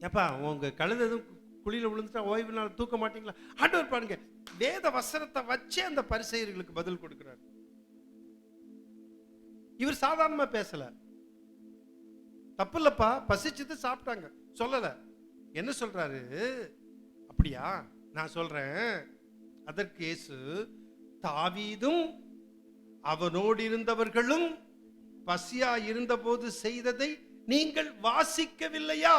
ஏப்பா உங்க கழுத குழியில விழுந்துட்டா ஓய்வு நாள் தூக்க மாட்டீங்களா? ஆண்டவர் பாருங்க, வேத வசனத்தை வச்சே அந்த பரிசேயர்களுக்கு பதில் கொடுக்கிறார். இவர் சாதாரணமா பேசல. தப்பு இல்லப்பா, பசிச்சுட்டு சாப்பிட்டாங்க சொல்லல. என்ன சொல்றாரு? அப்படியா? நான் சொல்றேன். அதற்கு இயேசு, தாவீதும் அவனோடு இருந்தவர்களும் பசியா இருந்தபோது செய்ததை நீங்கள் வாசிக்கவில்லையா?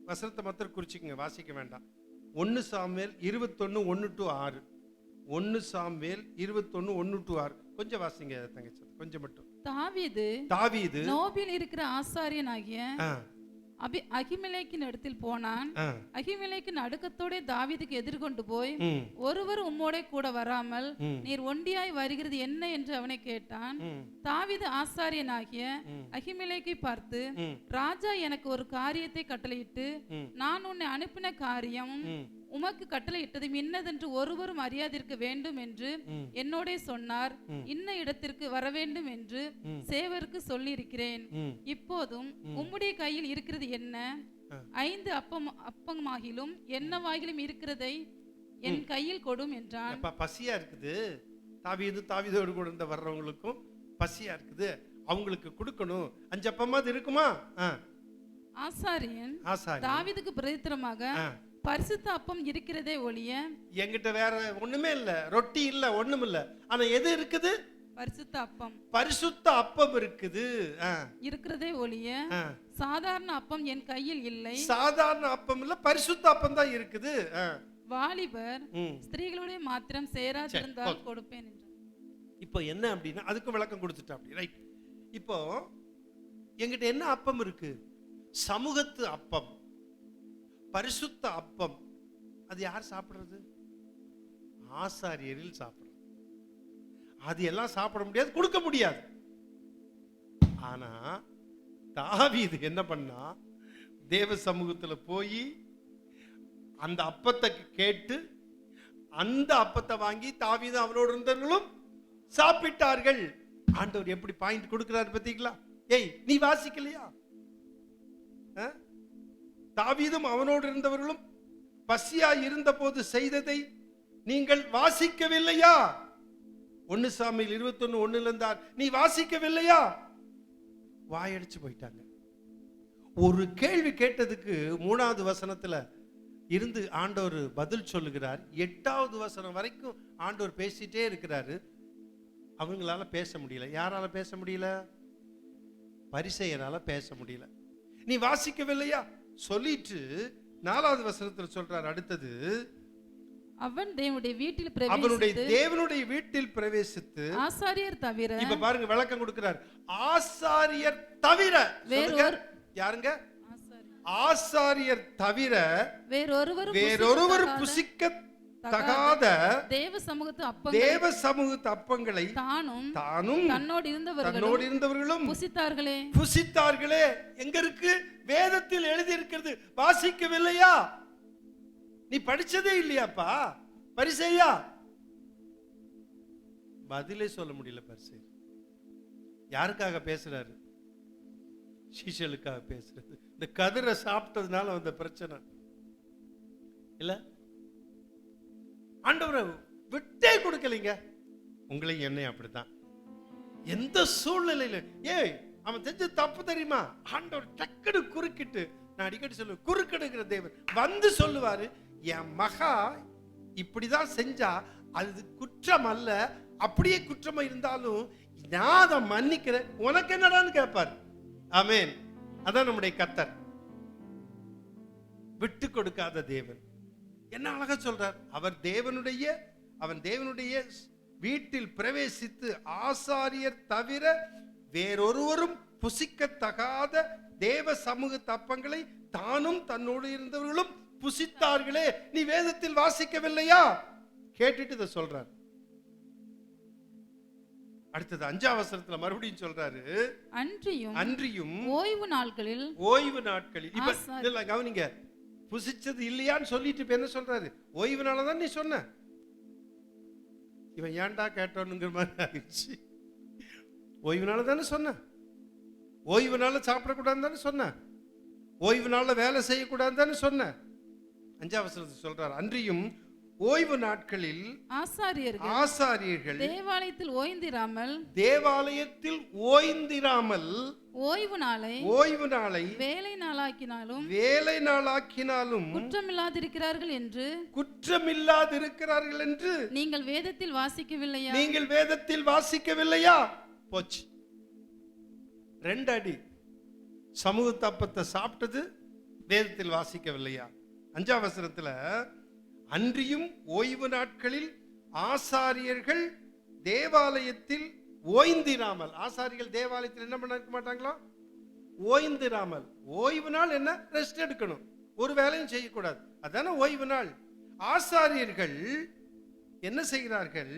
வசனத்தை மாத்திரம் குறிச்சுக்கங்க, வாசிக்க வேண்டாம். 1 சாமுவேல் 21:1-6. 1 சாமுவேல் 21:1-6. கொஞ்சம் வாசிங்க தங்கச்சி, கொஞ்சம் மட்டும். தாவீது நோபில் இருக்கிற ஆசாரியனாகிய அகிமெலேக்கின் இடத்தில் போனான். அகிமெலேக்கின் நடுக்கத்தோட தாவீதுக்கு எதிர்கொண்டு போய், ஒருவர் உம்மோட கூட வராமல் நீர் ஒண்டியாய் வருகிறது என்ன என்று அவனை கேட்டான். தாவீது ஆசாரியனாகிய அகிமெலேக்கை பார்த்து, ராஜா எனக்கு ஒரு காரியத்தை கட்டளையிட்டு, நான் உன்னை அனுப்பின காரியம் உமக்கு கட்டளையிட்டதும் இன்னதென்று ஒருவரும் அறியாதிருக்க வேண்டும் என்று என்னோட சொன்னார். இன்ன இடத்திற்கு வர வேண்டும் என்று சேவருக்கு சொல்லியிருக்கிறேன். இப்போதும் உம்முடைய கையில் இருக்கிறது என்ன? 5 அப்பமாகிலும் என்னவாகிலும் இருக்கிறதை என் கையில் கொடும் என்றான். பசியா இருக்குது, தாவீதோடு கூட இருந்த வர்றவங்களுக்கும் பசியா இருக்குது, அவங்களுக்கு கொடுக்கணும். 5 அப்பமாவது இருக்குமா? ஆசாரியன் தாவீதுக்கு பிரதித்திரமாக, பரிசுத்த அப்பம் இருக்கிறதே ஒழிய என்கிட்ட வேற ஒண்ணுமே இல்ல, ரொட்டி இல்ல, ஒண்ணும் இல்ல. ஆனா எது இருக்குது? பரிசுத்த அப்பம் இருக்குது, இருக்கிறதே ஒழிய சாதாரண அப்பம் என் கையில் இல்லை. சாதாரண அப்பம் இல்ல, பரிசுத்த அப்பம் தான் இருக்குது. வாலிபர் ஸ்திரீகளோட மாத்திரம் சேராதிருந்தால் கொடுப்பேன் என்றார். இப்போ என்ன அப்படின்னா அதுக்கு விளக்கம் கொடுத்துட்டா அப்படி, ரைட்? இப்போ என்கிட்ட என்ன அப்பம் இருக்கு? சமூகத்து அப்பம், பரிசுத்த அப்பம். அது யார் சாப்பிடுறது? ஆசாரியரில் சாப்பிடுறது. அது எல்லாம் சாப்பிட முடியாது, கொடுக்க முடியாது. ஆனா தாவீது என்ன பண்ணா, தேவ சமூகத்துல போய் அந்த அப்பத்தை கேட்டு அந்த அப்பத்தை வாங்கி தாவீது அவனோடு இருந்தவர்களும் சாப்பிட்டார்கள். ஆண்டவர் எப்படி பாயிண்ட் கொடுக்கிறார் பார்த்தீங்களா? ஏய், நீ வாசிக்கலையா? தாவீதும் அவனோடு இருந்தவர்களும் பசியா இருந்த போது செய்ததை நீங்கள் வாசிக்கவில்லையா? 1 சாமுவேல் 21:1 நீ வாசிக்கவில்லையா? வாயடிச்சு போயிட்டாங்க. ஒரு கேள்வி கேட்டதுக்கு 3வது வசனத்துல இருந்து ஆண்டவர் பதில் சொல்லுகிறார். 8வது வசனம் வரைக்கும் ஆண்டவர் பேசிட்டே இருக்கிறாரு. அவங்களால பேச முடியல. யாரால பேச முடியல? பரிசேயரால பேச முடியல. நீ வாசிக்கவில்லையா சொல்லிட்டு 4வது வசனத்தில் சொல்றார். அடுத்தது, அவன் தேவனுடைய வீட்டில் பிரவேசித்து ஆசாரியர் தவிர, இப்ப பாருங்க விளக்கம் கொடுக்கிறார். ஆசாரியர் தவிர, யாருங்க? ஆசாரியர் தவிர வேறொருவர் புசிக்க தகாத தேவ சமூகத்து அப்பங்களை தானும் தன்னோடு இருந்தவர்களும் புசித்தார்களே. எங்க இருக்கு? வேதத்தில் எழுதி இருக்கிறது. வாசிக்கவில்லையா? நீ படிச்சதே இல்லையாப்பா பரிசேயா? பதிலே சொல்ல முடியல. பரிசேயர் யாருக்காக பேசுறாரு? சீஷலுக்காக பேசுறது. இந்த கதிரை சாப்பிட்டதுனால வந்த பிரச்சனை இல்ல. ஆண்டவரை விட்டே கொடுக்கலைங்க. உங்களையும் என்னை அப்படித்தான். எந்த சூழ்நிலையில அவன் செஞ்ச தப்பு தெரியுமா? ஆண்டவர் டக்குனு குறுக்கிட்டு, நான் அடிக்கடி சொல்லுவேன், குறுக்கெடுக்கிற தேவன் வந்து சொல்லுவாரு, என் மகா இப்படிதான் செஞ்சா அது குற்றம் அல்ல, அப்படியே குற்றமா இருந்தாலும் நான் அதை மன்னிக்கிறேன், உனக்கு என்னடான்னு கேட்பார். ஆமென். அதான் நம்முடைய கர்த்தர், விட்டு கொடுக்காத தேவன். என்ன அழகா சொல்றார். அவன் தேவனுடைய வீட்டில் பிரவேசித்து ஆசாரியர் தவிர வேறொருவரும் புசிக்கத்தகாத தேவ சமூக தப்பங்களை தானும் தன்னோடு இருந்தவர்களும் புசித்தார்களே. நீ வேதத்தில் வாசிக்கவில்லையா? கேட்டுட்டு இதை சொல்றார். அடுத்தது 5வது வசனத்துல மறுபடியும் சொல்றாரு, அன்றியும் ஓய்வு நாட்களில் இப்ப கவனிங்க, புசிச்சது இல்லையான்னு சொல்லிட்டு இப்ப என்ன சொல்றாரு? ஓய்வு நாளதான் நீ சொன்ன. இவன் ஏன்டா கேட்டோன்னுங்கிற மாதிரி ஆயிடுச்சு. ஓய்வு நாள் தானே சொன்ன, ஓய்வு நாள் சாப்பிடக்கூடாதுன்னு தானே சொன்ன, ஓய்வு நாள்ல வேலை செய்யக்கூடாதுன்னு தானே சொன்ன. 5வது வசனத்துல சொல்றாரு, அன்றியும் ஓய்வு நாட்களில் ஆசாரியர்கள் தேவாலயத்தில் ஓய்ந்திராமல் ஓய்வு நாளை வேலை நாளாக்கினாலும் குற்றமில்லாதிருக்கிறார்கள் என்று நீங்கள் வேதத்தில் வாசிக்கவில்லையா? போச்சு. 2 அடி. சமூக தப்பத்தை சாப்பிட்டது வேதத்தில் வாசிக்கவில்லையா? 5ஆம் வசனத்துல அன்றியும் ஓய்வு நாட்களில் ஆசாரியர்கள் தேவாலயத்தில் ஓய்ந்திராமல். ஆசாரிகள் தேவாலயத்தில் என்ன பண்ண மாட்டாங்களா? ஓய்ந்திராமல். ஓய்வு நாள் என்ன? ரெஸ்ட் எடுக்கணும், ஒரு வேலையும் செய்யக்கூடாது, அதான ஓய்வு நாள். ஆசாரியர்கள் என்ன செய்கிறார்கள்?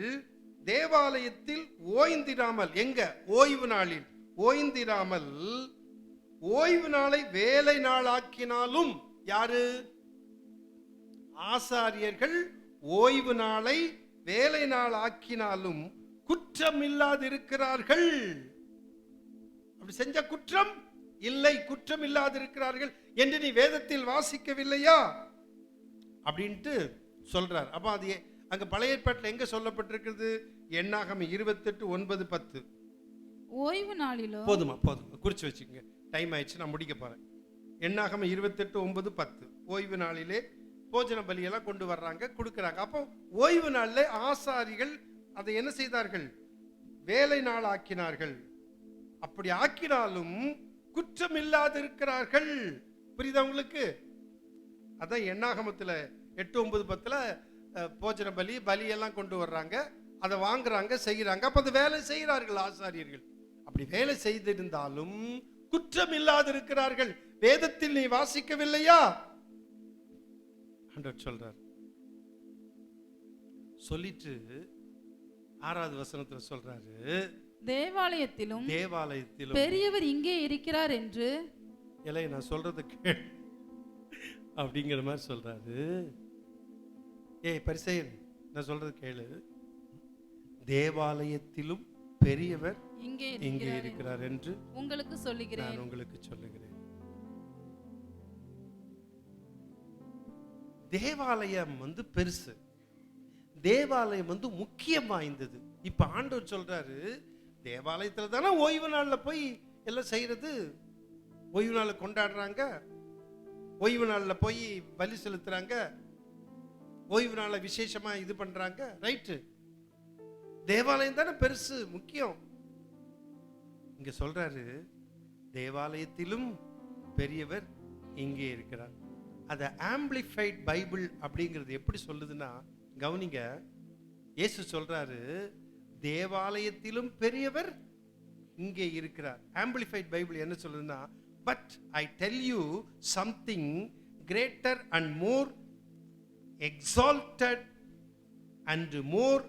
தேவாலயத்தில் ஓய்ந்திராமல். எங்க? ஓய்வு நாளில் ஓய்ந்திராமல் ஓய்வு நாளை வேலை நாளாக்கினாலும். யாரு? ஆசாரியர்கள் ஓய்வு நாளை வேலை நாள் ஆக்கினாலும் குற்றமில்லாதிருக்கிறார்கள். அப்படி செஞ்ச குற்றம் இல்லை, குற்றம் இல்லாதிருக்கிறார்கள் என்று நீ வேதத்தில் வாசிக்கவில்லையா அப்படின்ட்டு சொல்றார். அப்ப அது அங்க பழைய ஏற்பாட்டில் எங்க சொல்லப்பட்டிருக்கிறது? எண்ணாகமம் 28:9-10. ஓய்வு நாளிலோ. போதுமா? குறிச்சு வச்சுக்கோங்க, டைம் ஆயிடுச்சு, நான் முடிக்க போறேன். எண்ணாகமம் 28:9-10. ஓய்வு நாளிலே போஜன பலியெல்லாம் கொண்டு வர்றாங்க, கொடுக்குறாங்க. அப்போ ஓய்வு நாளில் ஆசாரிகள் அதை என்ன செய்தார்கள்? வேலை நாள் ஆக்கினார்கள். அப்படி ஆக்கினாலும் குற்றம் இல்லாதிருக்கிறார்கள். புரியுதா உங்களுக்கு? அதான் எண்ணாகமத்தில் 8:9-10 போஜன பலியெல்லாம் கொண்டு வர்றாங்க, அதை வாங்குறாங்க, செய்கிறாங்க. அப்ப அந்த வேலை செய்கிறார்கள் ஆசாரியர்கள். அப்படி வேலை செய்திருந்தாலும் குற்றம் இல்லாதிருக்கிறார்கள். வேதத்தில் நீ வாசிக்கவில்லையா? சொல்றார். சொல்லிட்டு 6வது வசனத்துல சொல்றாரு, தேவாலயத்திலும் பெரியவர் இங்கே இருக்கிறார் என்று. இல்லை, நான் சொல்றது அப்படிங்கிற மாதிரி சொல்றாரு. பரிசேயன், நான் சொல்றது கேளு. தேவாலயத்திலும் பெரியவர் இங்கே இருக்கிறார் என்று உங்களுக்கு சொல்லுகிறேன். தேவாலயம் பெருசு, தேவாலயம் முக்கியம் வாய்ந்தது. இப்ப ஆண்டவர் சொல்றாரு, தேவாலயத்துல தானே ஓய்வு நாள்ல போய் எல்லாம் செய்யறது. ஓய்வு நாள் கொண்டாடுறாங்க, ஓய்வு நாள்ல போய் பலி செலுத்துறாங்க, ஓய்வு நாள விசேஷமா இது பண்றாங்க. ரைட்டு, தேவாலயம் தானே பெருசு, முக்கியம். இங்க சொல்றாரு, தேவாலயத்திலும் பெரியவர் இங்கே இருக்கிறார். அத ஆம்பிளிஃபைட் பைபிள் அப்படிங்கிறது எப்படி சொல்லுதுன்னா, கவனிங்க, இயேசு சொல்றாரு, தேவாலயத்திலும் பெரியவர் இங்கே இருக்கிறார். ஆம்பிளிஃபைட் பைபிள் என்ன சொல்லுதுன்னா, but I tell you something greater and more exalted and more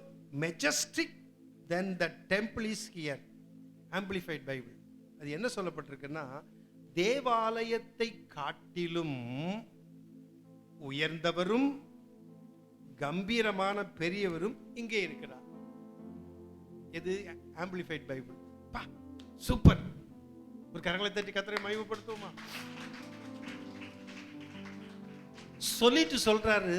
majestic than the temple is here. Amplified Bible. அது என்ன சொல்லப்பட்டிருக்குன்னா, தேவாலயத்தை காட்டிலும் உயர்ந்தவரும் கம்பீரமான பெரியவரும் இங்கே இருக்கிறார். இது ஆம்பிளிஃபைட் பைபிள். சூப்பர். ஒரு கரங்களை தட்டி கர்த்தரை மகிமைப்படுத்துவோமா? சொல்லிட்டு சொல்றாரு,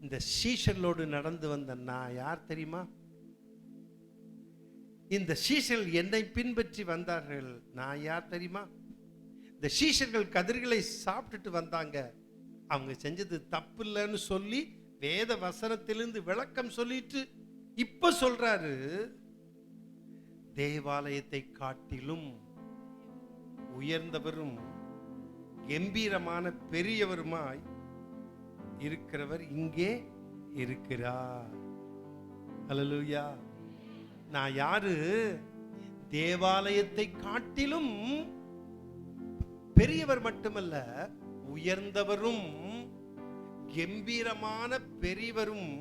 இந்த சீஷர்களோடு நடந்து வந்த நான் யார் தெரியுமா? இந்த சீஷர்கள் என்னை பின்பற்றி வந்தார்கள், நான் யார் தெரியுமா? இந்த சீஷர்கள் கதிர்களை சாப்பிட்டுட்டு வந்தாங்க, அவங்க செஞ்சது தப்பு இல்லைன்னு சொல்லி வேத வசனத்திலிருந்து விளக்கம் சொல்லிட்டு இப்ப சொல்றாரு, தேவாலயத்தை காட்டிலும் உயர்ந்தவரும் கம்பீரமான பெரியவருமாய் இருக்கிறவர் இங்கே இருக்கிறார். அல்லேலூயா. நான் யாரு? தேவாலயத்தை காட்டிலும் பெரியவர் மட்டுமல்ல, உயர்ந்தவரும் கம்பீரமான பெரியவரும்,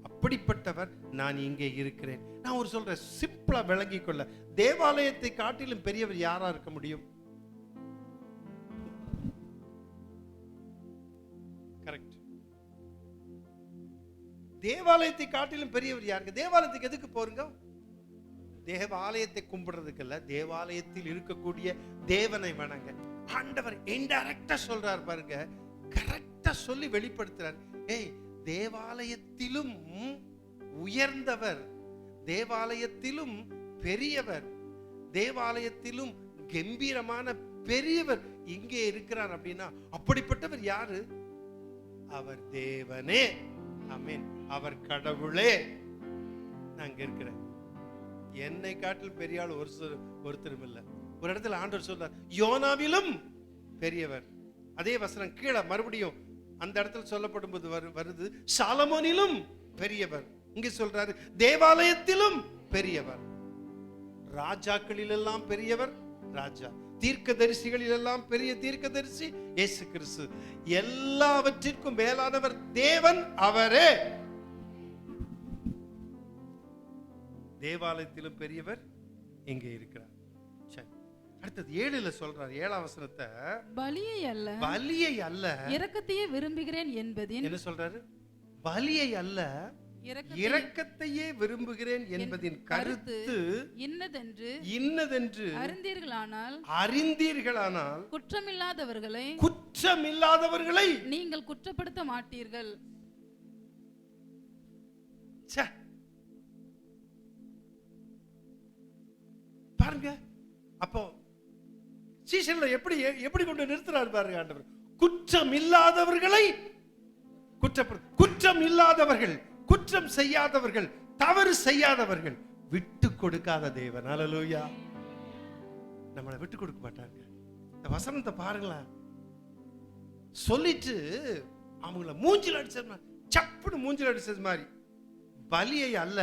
அப்படிப்பட்டவர் நான் இங்கே இருக்கிறேன். நான் ஒரு சொல்றேன், சிம்பிளா விளங்கிக் கொள்ள, தேவாலயத்தை காட்டிலும் பெரியவர் யாரா இருக்க முடியும்? கரெக்ட். தேவாலயத்தை காட்டிலும் பெரியவர் யாருங்க? தேவாலயத்துக்கு எதுக்கு போறீங்க? தேவாலயத்தை கும்பிடுறதுக்கு இல்ல, தேவாலயத்தில் இருக்கக்கூடிய தேவனை வணங்க. ஆண்டவர் இன்டைரக்டா சொல்றார் பாருங்க, கரெக்டா கரெக்டா சொல்லி வெளிப்படுத்துறார். ஏய், தேவாலயத்திலும் உயர்ந்தவர், தேவாலயத்திலும் பெரியவர், தேவாலயத்திலும் கம்பீரமான பெரியவர் இங்கே இருக்கிறார். அப்படின்னா அப்படிப்பட்டவர் யாரு? அவர் தேவனே. ஆமென். அவர் கடவுளே. நான் இங்க இருக்கிறேன். என்னை காட்டில் பெரிய ஆள் ஒருத்தரும் இல்லை. ஒரு இடத்துல ஆண்டவர் சொல்றார், யோனாவிலும் பெரியவர். அதே வசனம் கீழே மறுபடியும் அந்த இடத்துல சொல்லப்படும் போது வருது, சாலமோனிலும் பெரியவர். இங்க சொல்றாரு தேவாலயத்திலும் பெரியவர். ராஜாக்களில் எல்லாம் பெரியவர் ராஜா, தீர்க்கதரிசிகளில் எல்லாம் பெரிய தீர்க்கதரிசி இயேசு கிறிஸ்து. எல்லாவற்றிற்கும் மேலானவர் தேவன், அவரே. தேவாலயத்திலும் பெரியவர் இங்கே இருக்கிறார். அடுத்தது 7ல சொல்றார், 7ஆம் வசனத்தை, பலியை அல்ல இரக்கத்தையே விரும்புகிறேன் என்பதின், என்ன சொல்றாரு? பலியை அல்ல இரக்கத்தையே விரும்புகிறேன் என்பதின் கருத்து இன்னதென்று அறிந்தீர்களானால் குற்றமில்லாதவர்களை நீங்கள் குற்றப்படுத்த மாட்டீர்கள். பாருங்க, அப்போ சீசன்ல எப்படி கொண்டு நிறுத்துறாரு பாருங்க ஆண்டவர். குற்றம் இல்லாதவர்களை குற்றம் இல்லாதவர்கள், குற்றம் செய்யாதவர்கள், தவறு செய்யாதவர்கள், விட்டு கொடுக்காத தேவன். அல்லேலூயா. நம்மளை விட்டு கொடுக்க மாட்டாங்க. இந்த வசனத்தை பாருங்களேன். சொல்லிட்டு அவங்கள மூஞ்சில் அடிச்சது, சப்புன்னு மூஞ்சில் அடிச்சது மாதிரி. பலியை அல்ல,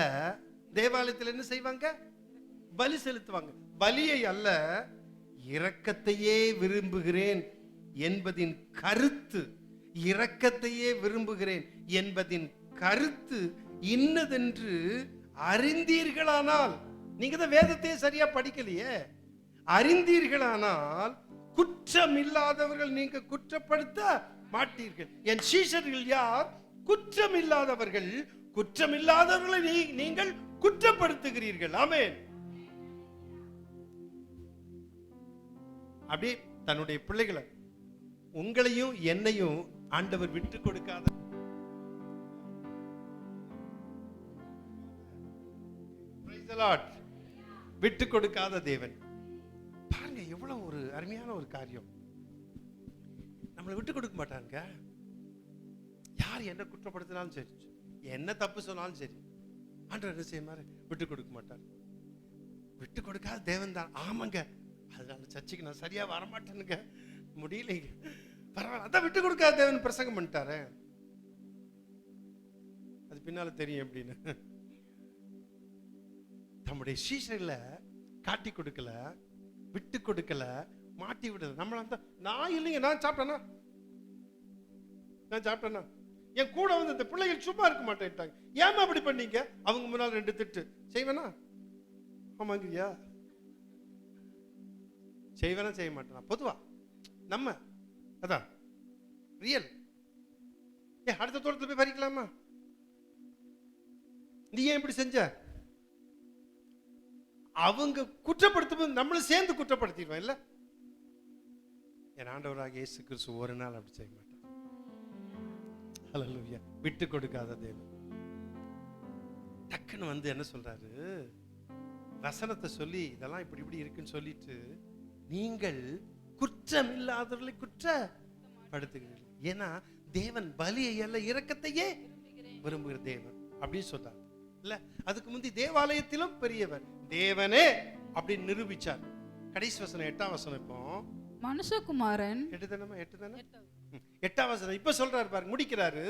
தேவாலயத்தில் என்ன செய்வாங்க? பலி செலுத்துவாங்க. பலியை அல்ல இரக்கத்தையே விரும்புகிறேன் என்பதின் கருத்து, இரக்கத்தையே விரும்புகிறேன் என்பதின் கருத்து இன்னதென்று அறிந்தீர்களானால், நீங்க தான் வேதத்தையே சரியா படிக்கலையே, அறிந்தீர்களானால் குற்றம் இல்லாதவர்கள் நீங்க குற்றப்படுத்த மாட்டீர்கள். என் சீஷர்கள் யார்? குற்றம் இல்லாதவர்கள். குற்றம் இல்லாதவர்களை நீங்கள் குற்றப்படுத்துகிறீர்கள். ஆமென். அப்படி தன்னுடைய பிள்ளைகளை, உங்களையும் என்னையும் ஆண்டவர் விட்டு கொடுக்காத, விட்டு கொடுக்காத தேவன். பாருங்க எவ்வளவு ஒரு அருமையான ஒரு காரியம். நம்மளை விட்டு கொடுக்க மாட்டாங்க. யார் என்ன குற்றப்படுத்தினாலும் சரி, என்ன தப்பு சொன்னாலும் சரி, ஆண்டவர் என்ன செய்ய விட்டு கொடுக்க மாட்டார். விட்டு கொடுக்காத தேவன் தான். ஆமாங்க, அதனால சர்ச்சைக்கு நான் சரியா வரமாட்டேனுங்க, முடியலைங்க, பரவாயில்ல, அதான் விட்டு கொடுக்காத தேவன் பிரசங்கம் பண்ணிட்டாரு. அது பின்னால தெரியும் எப்படின்னு. நம்முடைய சீசைகளை காட்டி கொடுக்கல, விட்டு கொடுக்கல, மாட்டி விடல. நம்மள நான் இல்லைங்க, நான் சாப்பிட்டேன்னா என் கூட வந்து இந்த பிள்ளைகள் சும்மா இருக்க மாட்டேன்ட்டாங்க. ஏமா அப்படி பண்ணீங்க? அவங்க முன்னால் 2 திட்டு செய்வேனா? ஆமாங்கய்யா செய்வேனா செய்ய மாட்டேனா? பொதுவா நம்ம அதான் ரியல். அடுத்த தோட்டத்தில் போய் பறிக்கலாமா? நீ ஏன் இப்படி செஞ்ச? அவங்க குற்றப்படுத்தும் நம்மளும் சேர்ந்து குற்றப்படுத்திடுவோம் இல்ல. என் ஆண்டவராக இயேசு கிறிஸ்து ஒரு நாள் அப்படி செய்ய மாட்டார். ஹல்லேலூயா. விட்டு கொடுக்காத தேவன். டக்குன்னு வந்து என்ன சொல்றாரு, வசனத்தை சொல்லி இதெல்லாம் இப்படி இப்படி இருக்குன்னு சொல்லிட்டு, நீங்கள் குற்றம் இல்லாதவர்களை குற்றப்படுத்துகிறீர்கள். ஏன்னா தேவன் பலியை அல்ல இரக்கத்தையே விரும்புகிற தேவன் அப்படின்னு சொல்றாரு இல்ல. அதுக்கு முந்தி தேவாலயத்திலும் பெரியவர் தேவனே அப்படின்னு நிரூபிச்சார். கடைசி வசனம் 8ஆம் வசனம். இப்போ மனுஷகுமாரன் 8ஆம் வசனம் இப்ப சொல்றாரு பாருங்க, முடிக்கிறாரு.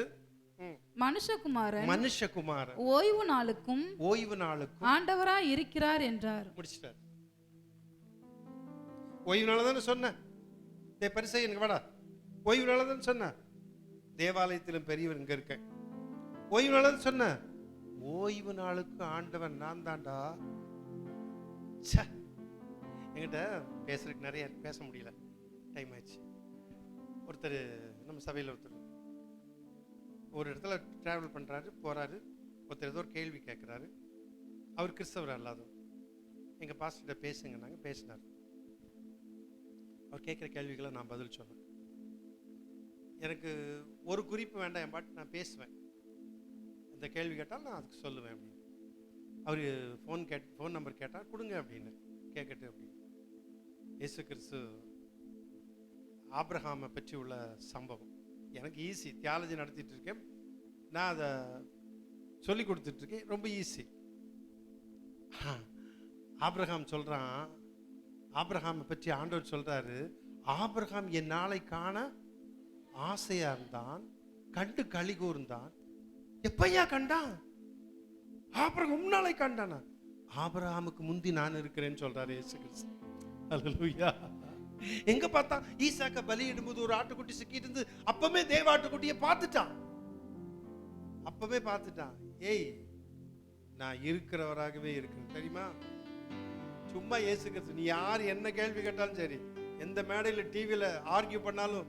மனுஷகுமாரன் ஓய்வு நாளுக்கும் ஆண்டவராய் இருக்கிறார் என்றார். முடிச்சிட்டார். ஓய்வு நாள் தானே சொன்ன, பரிசை எனக்கு வாடா, ஓய்வு நாள் தானே சொன்ன, தேவாலயத்திலும் பெரியவர் இங்க இருக்க. ஓய்வு நாள் தான் சொன்ன, ஓய்வு நாளுக்கு ஆண்டவன் நான் தான்டா. என்கிட்ட பேசுறதுக்கு நிறைய பேச முடியல, டைம் ஆயிடுச்சு. ஒருத்தர் நம்ம சபையில் ஒரு இடத்துல டிராவல் பண்றாரு, போறாரு. ஒருத்தர் ஏதோ ஒரு கேள்வி கேட்கிறாரு. அவர் கிறிஸ்தவர் அல்லாதவர். எங்க பாஸ்டர்கிட்ட பேசுங்க, பேசினார். அவர் கேட்குற கேள்விகளை நான் பதில் சொன்னேன். எனக்கு ஒரு குறிப்பு வேண்டாம், என் பாட்டு நான் பேசுவேன், இந்த கேள்வி கேட்டால் நான் அதுக்கு சொல்லுவேன் அப்படின்னு. அவர் ஃபோன் நம்பர் கேட்டால் கொடுங்க அப்படின்னு, கேட்கட்டு அப்படின்னு. இயேசு கிறிஸ்து ஆபிரகாமை பற்றி உள்ள சம்பவம் எனக்கு ஈஸி. தியாலஜி நடத்திட்டு இருக்கேன், நான் அதை சொல்லி கொடுத்துட்ருக்கேன், ரொம்ப ஈஸி. ஆபிரகாம் சொல்கிறான், ஆபிரகாமை பற்றி ஆண்டவர் சொல்கிறாரு, ஆபிரகாம் என் நாளை காண ஆசையாக இருந்தான், கண்டு களி கூர்ந்தான். எப்பையா கண்டான்? ஆபிரகாம் முன்னாலே கண்டானா? ஆபிரகாமுக்கு முந்தி நான் இருக்கிறேன்னு சொல்றாரு இயேசு கிறிஸ்து. அல்லேலூயா. எங்க பார்த்தா ஈசாக்க பலியிடும்போது ஒரு ஆட்டுக்குட்டி சிக்கிட்டு இருந்து அப்பவே தேவ ஆட்டுக்குட்டியை பார்த்துட்டான். அப்பவே பார்த்துட்டான். ஏய், நான் இருக்கிறவராகவே இருக்கிறேன் தெரியுமா? சும்மா இயேசு கிறிஸ்து, நீ யார் என்ன கேள்வி கேட்டாலும் சரி, எந்த மேடையில் டிவியில ஆர்கியூ பண்ணாலும்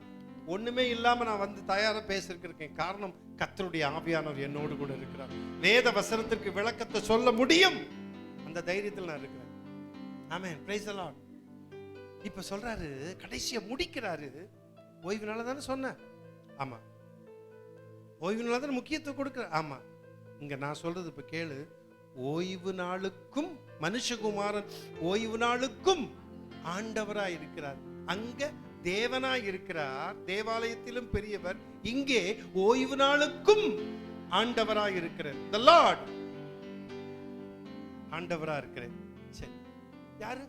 ஒண்ணுமே இல்லாம நான் வந்து தயாரா பேசிருக்கேன். காரணம், கர்த்தருடைய ஆவியானவர் என்னோடு கூட இருக்கிறார். வேத வசனத்திற்கு விளக்கத்தை சொல்ல முடியும், அந்த தைரியத்தில் நான் இருக்கிறேன். ஆமென், பிரைஸ் தி லார்ட். இப்ப சொல்றாரு, கடைசியா முடிக்கிறாரு. ஓய்வு நாள தானே சொன்ன? ஆமா. ஓய்வு நாள தானே முக்கியத்துவம் கொடுக்கிற? ஆமா. இங்க நான் சொல்றது இப்ப கேளு. ஓய்வு நாளுக்கும் மனுஷகுமாரன் ஓய்வு நாளுக்கும் ஆண்டவராய் இருக்கிறார். அங்க தேவனாய் இருக்கிறார், தேவாலயத்திலும் பெரியவர். இங்கே ஓய்வு நாளுக்கும் ஆண்டவராய் இருக்கிறார். the Lord ஆண்டவரா இருக்கிறார். சரி, யாரு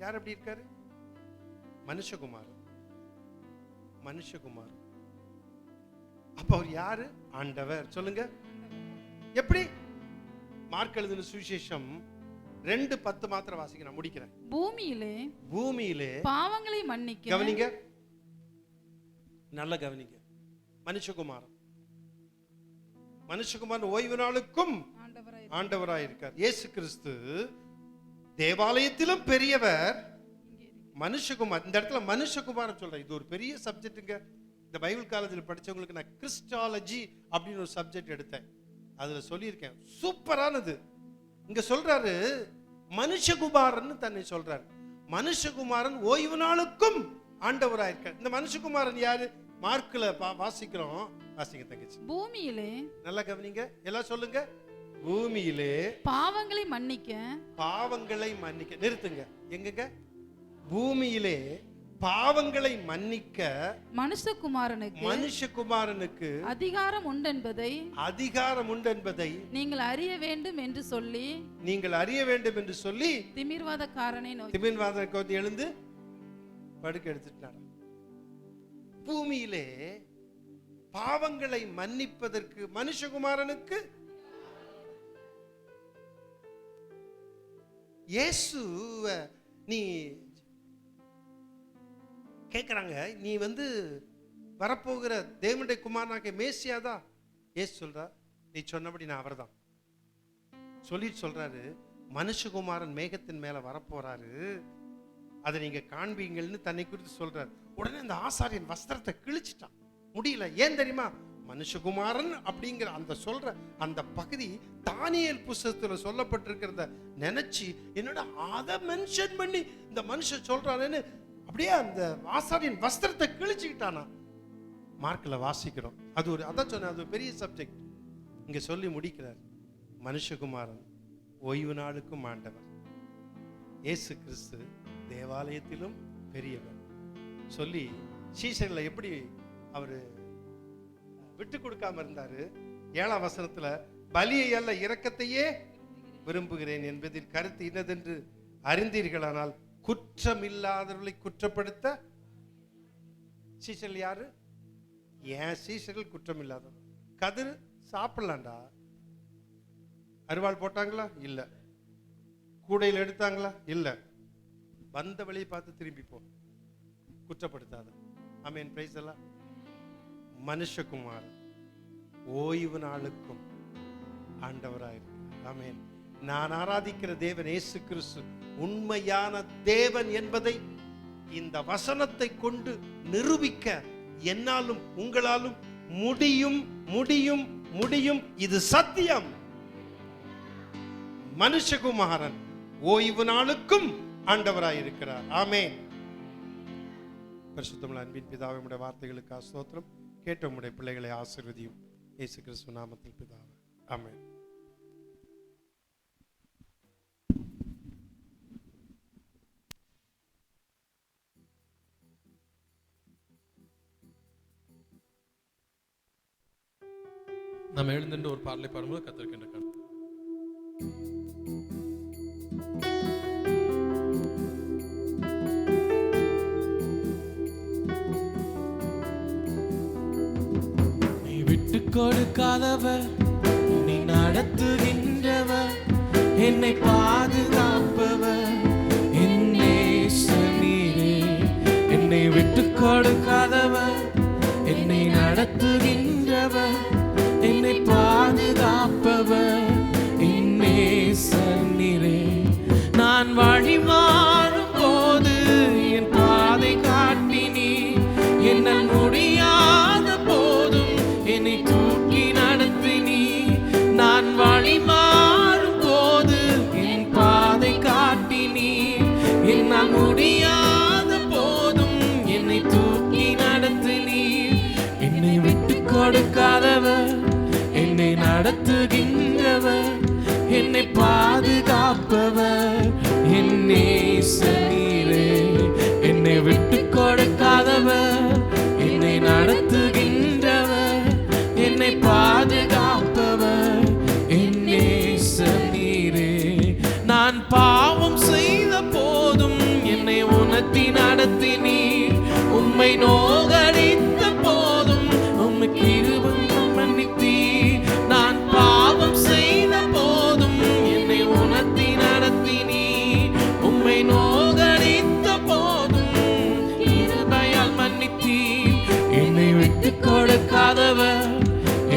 யார் அப்படி இருக்காரு? மனுஷகுமார். மனுஷகுமார். அப்ப அவர் யாரு? ஆண்டவர். சொல்லுங்க எப்படி? மார்க் எழுதின சுவிசேஷம் 2:10 மாத்திரம் வாசிக்க, நான் முடிக்கிறேன். பூமியிலே பாவங்களை மன்னிக்க. கவனிங்க, நல்ல கவனிங்க. மனுஷகுமாரன் ஓய்வு நாளுக்கும் ஆண்டவராய் இருக்கார். இயேசு கிறிஸ்து தேவாலயத்திலும் பெரியவர், மனுஷகுமார். இந்த இடத்துல மனுஷகுமாரன் சொல்றேன், இது ஒரு பெரிய சப்ஜெக்ட்டுங்க. இந்த பைபிள் காலேஜில் படிச்சவங்களுக்கு நான் கிறிஸ்டாலஜி அப்படின்னு ஒரு சப்ஜெக்ட் எடுத்தேன், அதுல சொல்லியிருக்கேன், சூப்பரானது. இங்க சொல்றாரு மனுஷகுமாரன் தன்னை சொல்றாரு. மனுஷகுமாரன் ஓய்வு நாளுக்கும் ஆண்டவராயிருக்க. இந்த மனுஷகுமாரன் யாரு? மார்க்ல வாசிக்கிறோம், வாசிங்க தங்கச்சி. பூமியிலே, நல்லா கவனிங்க, எல்லாம் சொல்லுங்க. பூமியிலே பாவங்களை மன்னிக்க. பாவங்களை மன்னிக்க. நிறுத்துங்க, எங்கங்க? பூமியிலே பாவங்களை மன்னிக்க மனுஷகுமாரனுக்கு அதிகாரம் உண்டென்பதை நீங்கள் அறிய வேண்டும் என்று சொல்லி திமிர்வாதக்காரனை எழுந்து படுக்க எடுத்துட்டார். பூமியிலே பாவங்களை மன்னிப்பதற்கு மனுஷகுமாரனுக்கு இயேசுவ நீ கேட்குறாங்க, நீ வந்து வரப்போகிற தேவனுடைய குமாரனாகிய மேசியாதா? ஏசு சொல்றா, நீ சொன்னபடி நான் அவர்தான் சொல்லிட்டு சொல்றாரு. மனுஷகுமாரன் மேகத்தின் மேல வரப்போறாரு, அதை நீங்க காண்பீங்கள்னு தன்னை குறித்து சொல்றாரு. உடனே அந்த ஆசாரியன் வஸ்திரத்தை கிழிச்சிட்டான், முடியல. ஏன் தெரியுமா? மனுஷகுமாரன் அப்படிங்கிற அந்த சொல்ற அந்த பகுதி தானியேல் புத்தகத்துல சொல்லப்பட்டிருக்கிறத நினைச்சு என்னோட அதை மென்ஷன் பண்ணி இந்த மனுஷன் சொல்றானேன்னு அப்படியே அந்த ஆசாரியன் வஸ்திரத்தை கிழிச்சுக்கிட்டானா. மார்க்ல வாசிக்கிறோம். அது ஒரு, அதான் சொன்ன, அது ஒரு பெரிய சப்ஜெக்ட். இங்க சொல்லி முடிக்கிறார், மனுஷகுமாரன் ஓய்வு நாளுக்கும் ஆண்டவர். இயேசு கிறிஸ்து தேவாலயத்திலும் பெரியவர் சொல்லி சீஷர்களை எப்படி அவரு விட்டு கொடுக்காம இருந்தாரு. 7ஆம் வசனத்துல, பலியை அல்ல இரக்கத்தையே விரும்புகிறேன் என்பதில் கருத்து இன்னதென்று அறிந்தீர்களானால் குற்றம் இல்லாதவர்களை குற்றப்படுத்த. சீசர்கள் யாரு? ஏன் சீசர்கள் குற்றம் இல்லாதவர். கதிர் சாப்பிடலாம்டா, அருவாள் போட்டாங்களா? இல்ல. கூடையில் எடுத்தாங்களா? இல்ல. வந்த வழியை பார்த்து திரும்பி போ, குற்றப்படுத்தாத. ஆமென், பிரைஸ் எல்லாம். மனுஷகுமாரன் ஓய்வு நாளுக்கும் ஆண்டவராயிருக்கிறார். ஆமென். நான் ஆராதிக்கிற தேவன் இயேசு கிறிஸ்து உண்மையான தேவன் என்பதை இந்த வசனத்தை கொண்டு நிரூபிக்க என்னாலும் உங்களாலும் முடியும் முடியும் முடியும். இது சத்தியம். மனுஷகுமாரன் ஓய்வு நாளுக்கும் ஆண்டவராயிருக்கிறார். ஆமென். பரிசுத்தமுள்ள அன்பின் பிதாவே, உம்முடைய வார்த்தைகளுக்கு ஸ்தோத்திரம். கேட்ட உம்முடைய பிள்ளைகளை ஆசீர்வதியும். இயேசு கிறிஸ்து நாமத்தில் பிதாவே, ஆமென். நம்ம எழுந்துட்டு ஒரு பாடலை பாடும்போது கத்திருக்கின்ற கண் நீ விட்டு கொடுக்காதவர், நீ நடத்துகின்றவர், என்னை பாதுகாப்பவர், என்னை நீரே. என்னை விட்டு கொடுக்காதவர், என்னை நடத்துகின்றவர், என்னை பாதுகாப்பவர், என்னே நீரே. நான் வழி மாறும் போது என் பாதை காட்டினீ, என்னால் முடியாத போதும் என்னை தூக்கி நடத்தினீ. நான் வழி மாறும் போது என் பாதை காட்டினீ, என்னால் முடியாத போதும் என்னை தூக்கி நடத்தினீ. என்னை விட்டு கொடுக்காதவர், என்னை நடத்துகின்றவர், என்னை பாதுகாப்பவர், என்னே நீரே. என்னை விட்டு கொடுக்காதவர், என்னை நடத்துகின்றவர், என்னை பாதுகாப்பவர், என்னே நீரே. நான் பாவம் செய்த போதும் என்னை உணர்த்தி நடத்தினீர், உம்மை நோகடித்த போதும் உம்மை கிருபை மன்னித்தீர். நான் பாவம் செய்த போதும் என்னை உணர்த்தி நடத்தினீர், உம்மை நோகடித்த போதும் கிருபையால் மன்னித்தீர். என்னை விட்டு கொடுக்காதவர்,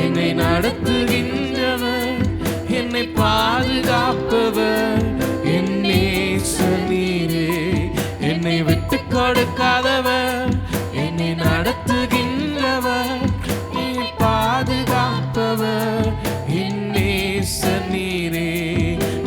என்னை நடத்துகின்றவர், என்னை பாதுகாப்பவர், என்னே நீரே. என்னை விட்டு கொடுக்காதவர், என்னை நடத்துகின்றவர், என்னை பாதுகாப்பவர், என்னே நீரே.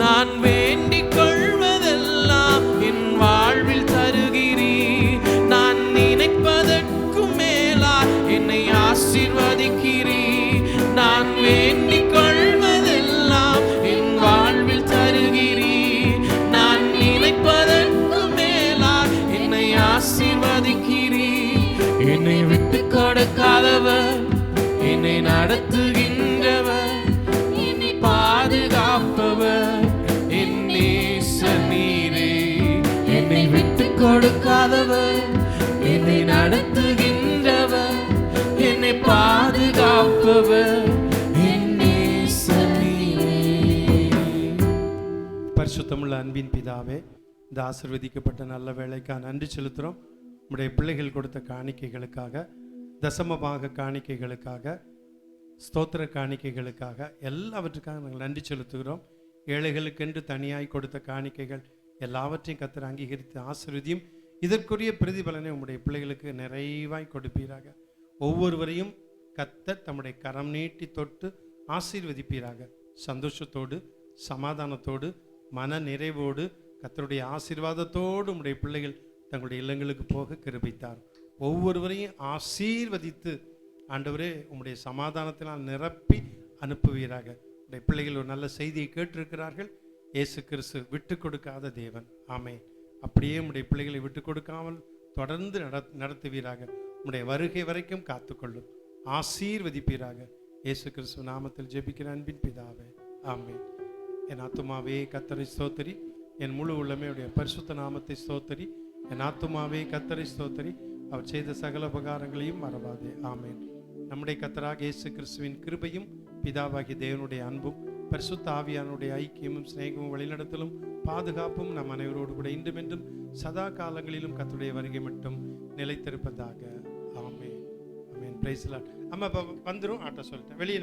நான் வேண்டிக் கொள்வதெல்லாம் என் வாழ்வில் தருகிறீர், நான் நினைப்பதற்கும் மேலா என்னை ஆசீர்வதிக்கிறீர். நான் வேண்டிக் கொள்வதெல்லாம் என் வாழ்வில் தருகிறீர், நான் நினைப்பதற்கும் மேலா என்னை ஆசீர்வதிக்கிறீர். என்னை விட்டு கொடுக்காதவர், என்னை நடத்துகின்றவர், என்னை பாதுகாப்பவர், என்னே நீரே. என்னை விட்டு கொடுக்காதவர், என்னை நடத்துகின்றவர், என்னை பாதுகாப்பவர், என்னே நீரே. பரிசுத்தமுள்ள அன்பின் பிதாவே, இந்த ஆசீர்வதிக்கப்பட்ட நல்ல வேளைக்காக நன்றி செலுத்துகிறோம். உம்முடைய பிள்ளைகள் கொடுத்த காணிக்கைகளுக்காக, தசமபாக காணிக்கைகளுக்காக, ஸ்தோத்திர காணிக்கைகளுக்காக, எல்லாவற்றுக்காக நாங்கள் நன்றி செலுத்துகிறோம். ஏழைகளுக்கென்று தனியாய் கொடுத்த காணிக்கைகள் எல்லாவற்றையும் கர்த்தர் அங்கீகரித்து ஆசீர்வதியும். இதற்குரிய பிரதிபலனை உம்முடைய பிள்ளைகளுக்கு நிறைவாய் கொடுப்பீராக. ஒவ்வொருவரையும் கர்த்தர் தம்முடைய கரம் நீட்டி தொட்டு ஆசீர்வதிப்பீராக. சந்தோஷத்தோடு, சமாதானத்தோடு, மன நிறைவோடு, கர்த்தருடைய ஆசீர்வாதத்தோடு உம்முடைய பிள்ளைகள் தங்களுடைய இல்லங்களுக்கு போக கிருபைத்தார். ஒவ்வொருவரையும் ஆசீர்வதித்து ஆண்டவரே உம்முடைய சமாதானத்தினால் நிரப்பி அனுப்புவீராக. உடைய பிள்ளைகள் ஒரு நல்ல செய்தியை கேட்டிருக்கிறார்கள். இயேசு கிறிஸ்து விட்டு கொடுக்காத தேவன். ஆமென். அப்படியே உம்முடைய பிள்ளைகளை விட்டு கொடுக்காமல் தொடர்ந்து நடத்துவீராக. உம்முடைய வருகை வரைக்கும் காத்துக்கொள்ளும், ஆசீர்வதிப்பீராக. இயேசு கிறிஸ்து நாமத்தில் ஜெபிக்கிற அன்பின் பிதாவே, ஆமென். என் ஆத்துமாவே கர்த்தரை ஸ்தோத்திரி, என் முழு உள்ளமே உடைய பரிசுத்த நாமத்தை ஸ்தோத்திரி. என் ஆத்துமாவே கர்த்தரை ஸ்தோத்திரி, அவர் செய்த சகல உபகாரங்களையும் மறவாதே. ஆமென். நம்முடைய கர்த்தராக இயேசு கிறிஸ்துவின் கிருபையும் பிதாவாகிய தேவனுடைய அன்பும் பரிசுத்த ஆவியானுடைய ஐக்கியமும் சிநேகமும் வழிநடத்தலும் பாதுகாப்பும் நம் அனைவரோடு கூட இன்றும் என்றும் சதா காலங்களிலும் கர்த்தருடைய வருகை மட்டும் நிலைத்திருப்பதாக. ஆமென். ஆமென். Praise the Lord. அம்மா வந்துரும் ஆட்ட சொல்லிட்டேன் வெளியே